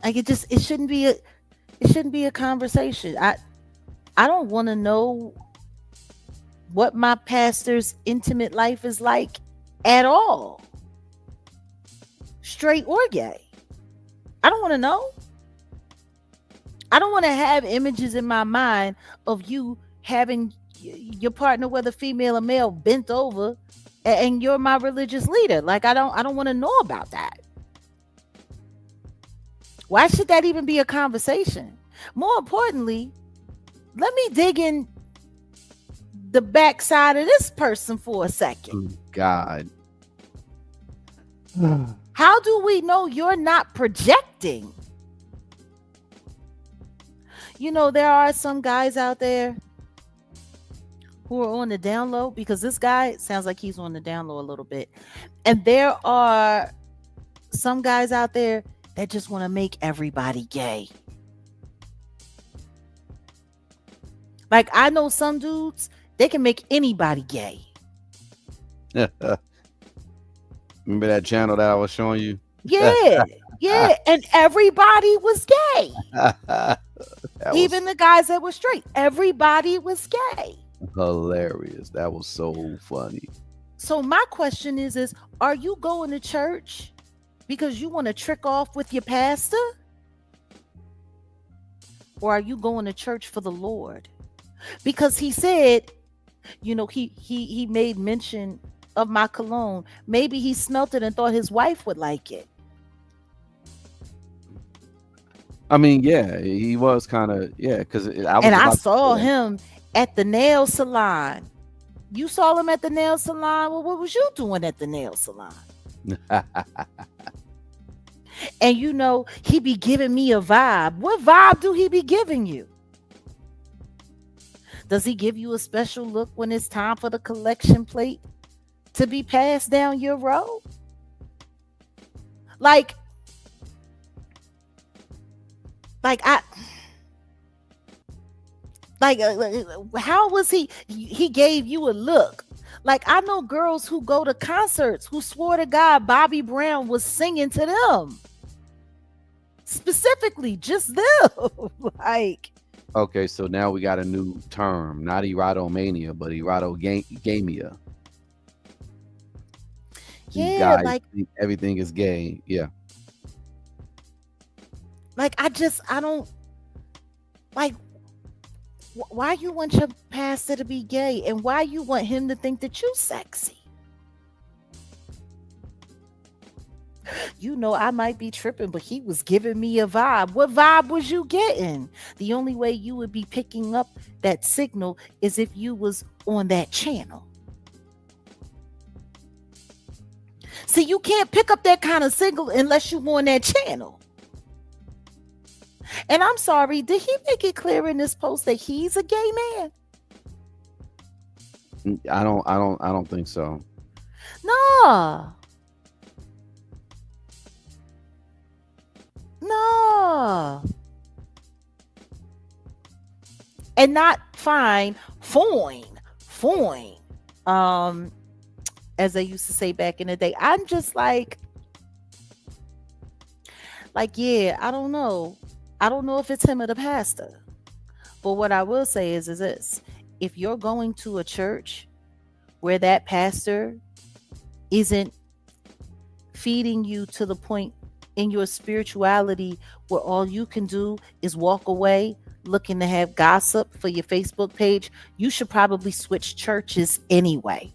S1: Like, it shouldn't be a conversation. I don't want to know what my pastor's intimate life is like at all, straight or gay. I don't want to know. I don't want to have images in my mind of you having your partner, whether female or male, bent over, and you're my religious leader. Like, I don't want to know about that. Why should that even be a conversation? More importantly, let me dig in the backside of this person for a second.
S2: Oh, God.
S1: How do we know you're not projecting? You know, there are some guys out there who are on the down low, because this guy sounds like he's on the down low a little bit. And there are some guys out there that just want to make everybody gay. Like, I know some dudes, they can make anybody gay.
S2: Remember that channel that I was showing you?
S1: Yeah. Yeah. And everybody was gay. Even the guys that were straight, everybody was gay.
S2: Hilarious. That was so funny.
S1: So my question is are you going to church because you want to trick off with your pastor? Or are you going to church for the Lord? Because he said, you know, he made mention of my cologne. Maybe he smelt it and thought his wife would like it.
S2: I mean, yeah, he was kind of, yeah, because
S1: I saw him at the nail salon. You saw him at the nail salon. Well, what was you doing at the nail salon? And you know, he be giving me a vibe. What vibe do he be giving you? Does he give you a special look when it's time for the collection plate to be passed down your row? Like how was he gave you a look? Like, I know girls who go to concerts who swore to God Bobby Brown was singing to them. Specifically, just them. Like,
S2: okay, so now we got a new term, not erotomania, but erotogamia.
S1: yeah,
S2: Guys
S1: like
S2: think everything is gay. Yeah.
S1: Like, I don't like. Why you want your pastor to be gay, and why you want him to think that you sexy? You know, I might be tripping, but he was giving me a vibe. What vibe was you getting? The only way you would be picking up that signal is if you was on that channel. See, you can't pick up that kind of signal unless you're on that channel. And I'm sorry, did he make it clear in this post that he's a gay man?
S2: I don't think so.
S1: No. No. And not fine. As they used to say back in the day. I'm just like, yeah, I don't know. I don't know if it's him or the pastor. But what I will say is this. If you're going to a church where that pastor isn't feeding you to the point in your spirituality where all you can do is walk away looking to have gossip for your Facebook page, you should probably switch churches anyway.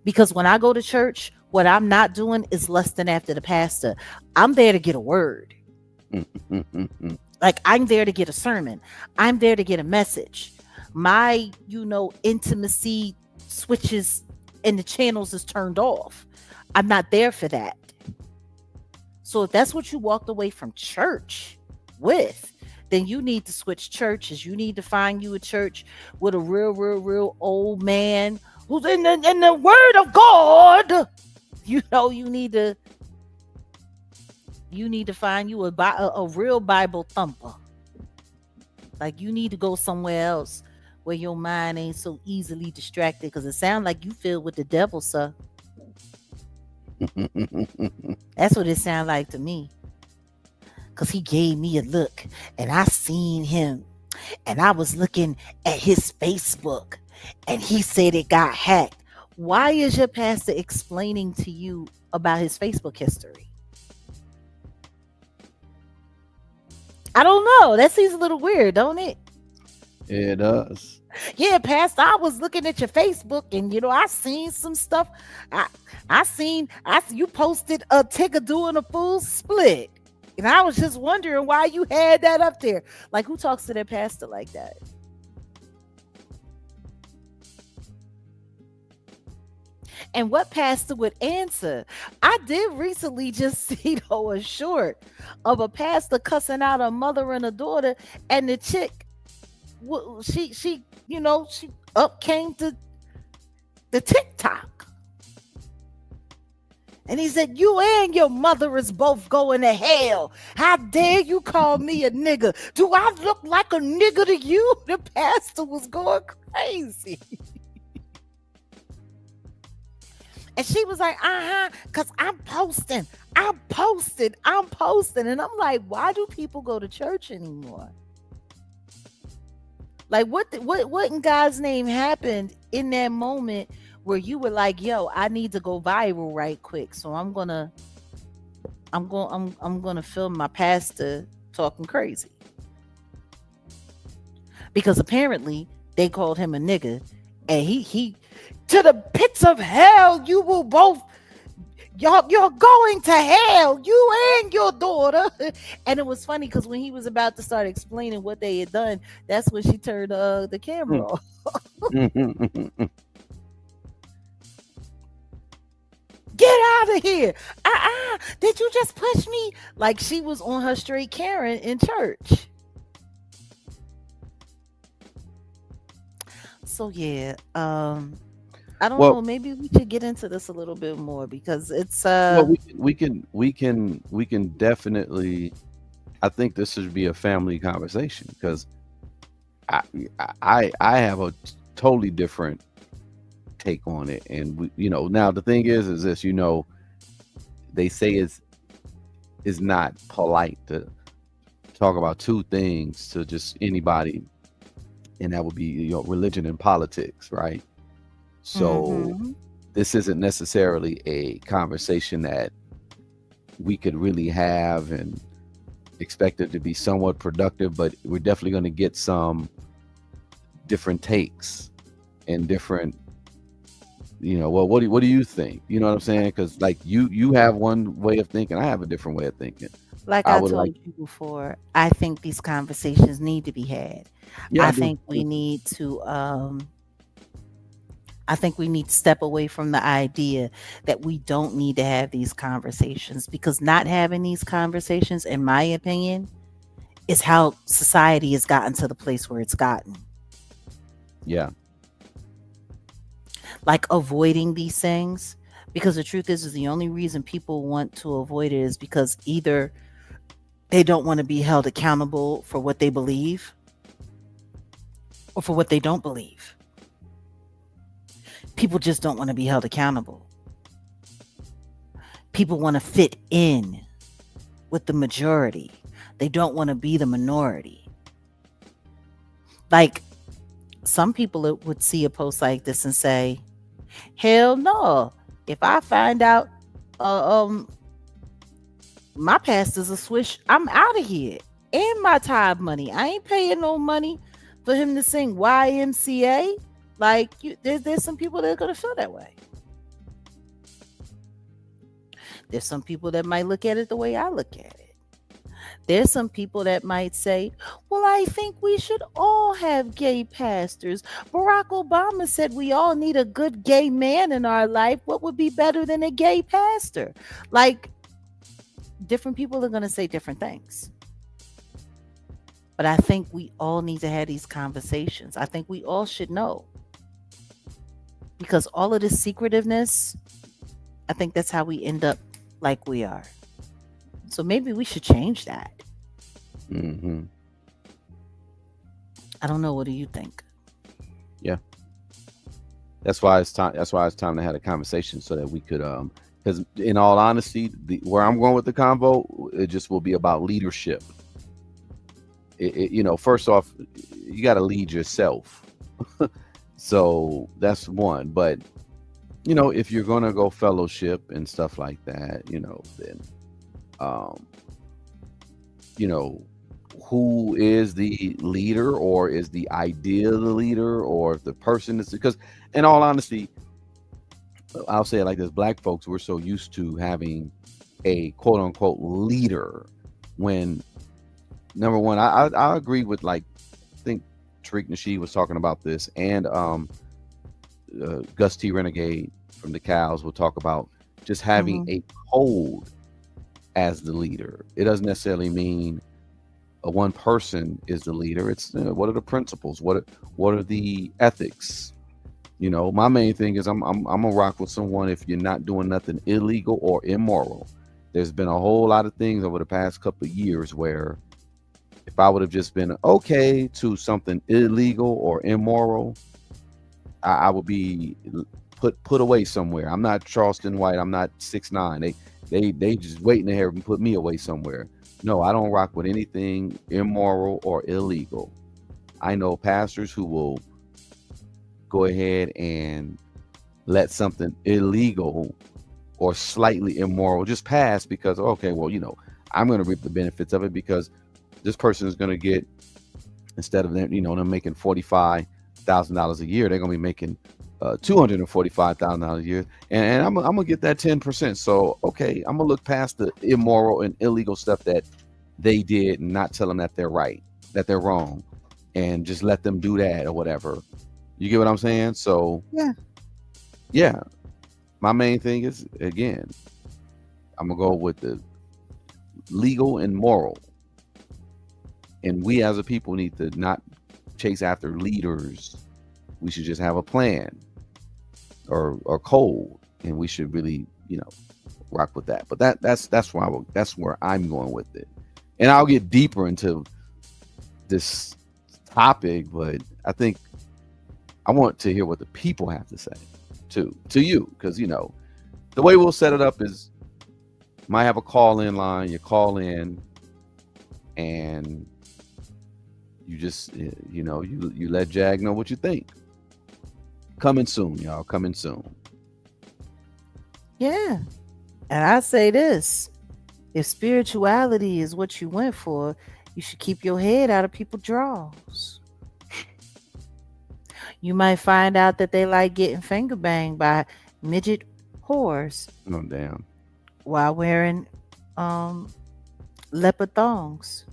S1: Because when I go to church, what I'm not doing is lusting after the pastor. I'm there to get a word. Like, I'm there to get a sermon. I'm there to get a message. My, intimacy switches and the channels is turned off. I'm not there for that. So if that's what you walked away from church with, then you need to switch churches. You need to find you a church with a real old man who's in the word of God. You need to find you a real Bible thumper. Like, you need to go somewhere else where your mind ain't so easily distracted, because it sounds like you filled with the devil, sir. That's what it sounds like to me. Because he gave me a look and I seen him and I was looking at his Facebook and he said it got hacked. Why is your pastor explaining to you about his Facebook history? I don't know. That seems a little weird, don't it?
S2: It does.
S1: Yeah, Pastor, I was looking at your Facebook and I seen some stuff. I seen you posted a Tigger doing a full split. And I was just wondering why you had that up there. Like, who talks to their pastor like that? And what pastor would answer? I did recently just see though a short of a pastor cussing out a mother and a daughter, and the chick, she she up came to the TikTok, and he said, "You and your mother is both going to hell. How dare you call me a nigger? Do I look like a nigger to you?" The pastor was going crazy. And she was like, because I'm posting. I'm posting. I'm posting. And I'm like, why do people go to church anymore? Like, what in God's name happened in that moment where you were like, yo, I need to go viral right quick. So I'm gonna film my pastor talking crazy. Because apparently they called him a nigga, and he to the pits of hell you will both, you're going to hell, you and your daughter. And it was funny because when he was about to start explaining what they had done, that's when she turned the camera off. Get out of here. Did you just push me? Like she was on her straight Karen in church. So yeah, I don't know. Maybe we should get into this a little bit more because it's
S2: well, we can definitely. I think this should be a family conversation because I have a totally different take on it, and we, now the thing is this, they say it's not polite to talk about two things to just anybody, and that would be religion and politics, right? So this isn't necessarily a conversation that we could really have and expect it to be somewhat productive, but we're definitely going to get some different takes and different, well, what do you think? You know what I'm saying? Because like you have one way of thinking, I have a different way of thinking.
S1: Like I told you before, I think these conversations need to be had. Yeah, I think we need to step away from the idea that we don't need to have these conversations, because not having these conversations, in my opinion, is how society has gotten to the place where it's gotten.
S2: Yeah.
S1: Like avoiding these things, because the truth is the only reason people want to avoid it is because either they don't want to be held accountable for what they believe or for what they don't believe. People just don't want to be held accountable. People want to fit in with the majority. They don't want to be the minority. Like some people would see a post like this and say, hell no. If I find out my pastor's a swish, I'm out of here. And my tithe money. I ain't paying no money for him to sing YMCA. Like, there's some people that are going to feel that way. There's some people that might look at it the way I look at it. There's some people that might say, well, I think we should all have gay pastors. Barack Obama said we all need a good gay man in our life. What would be better than a gay pastor? Like, different people are going to say different things. But I think we all need to have these conversations. I think we all should know. Because all of this secretiveness, I think that's how we end up like we are. So maybe we should change that.
S2: Mm-hmm.
S1: I don't know. What do you think?
S2: Yeah. That's why it's time to have a conversation so that we could, because in all honesty, where I'm going with the convo, it just will be about leadership. First off, you got to lead yourself. So that's one. But, if you're going to go fellowship and stuff like that, then, who is the leader, or is the idea the leader, or the person is, because in all honesty, I'll say it like this, Black folks, we're so used to having a quote unquote leader when number one, I agree with, like, I think Tariq Nasheed was talking about this, and Gus T. Renegade from the Cows will talk about just having a code as the leader. It doesn't necessarily mean one person is the leader. It's what are the principles? What are the ethics? You know, my main thing is I'm gonna rock with someone if you're not doing nothing illegal or immoral. There's been a whole lot of things over the past couple of years where if I would have just been okay to something illegal or immoral, I would be put away somewhere. I'm not Charleston White. I'm not 6'9". They just waiting to have and put me away somewhere. No, I don't rock with anything immoral or illegal. I know pastors who will go ahead and let something illegal or slightly immoral just pass because, okay, well, you know, I'm going to reap the benefits of it because this person is going to get, instead of them, you know, them making $45,000 a year, they're going to be making $245,000 a year, and I'm gonna get that 10%. So okay, I'm gonna look past the immoral and illegal stuff that they did and not tell them that they're right, that they're wrong, and just let them do that or whatever. You get what I'm saying? So yeah. My main thing is, again, I'm gonna go with the legal and moral, and we as a people need to not chase after leaders. We should just have a plan or code, and we should really, you know, rock with that. But that's where I'm going with it. And I'll get deeper into this topic, but I think I want to hear what the people have to say to you, because, you know, the way we'll set it up is might have a call-in line. You call in and you just, you know, you let Jag know what you think. Coming soon, y'all. Coming soon.
S1: Yeah. And I say this, if spirituality is what you went for, you should keep your head out of people's drawers. You might find out that they like getting finger banged by midget whores.
S2: Oh, damn.
S1: While wearing leopard thongs.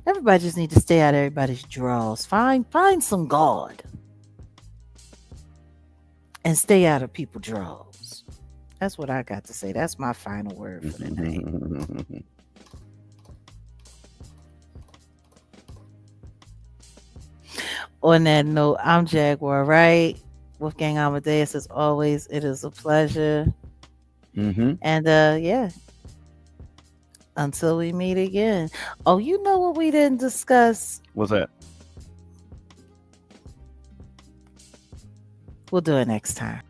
S1: Everybody just need to stay out of everybody's drawers. Find some God. And stay out of people's drawers. That's what I got to say. That's my final word for the night. On that note, I'm Jaguar Wright. Wolfgang Amadeus, as always, it is a pleasure. And yeah, until we meet again. Oh, you know what we didn't discuss?
S2: What's that?
S1: We'll do it next time.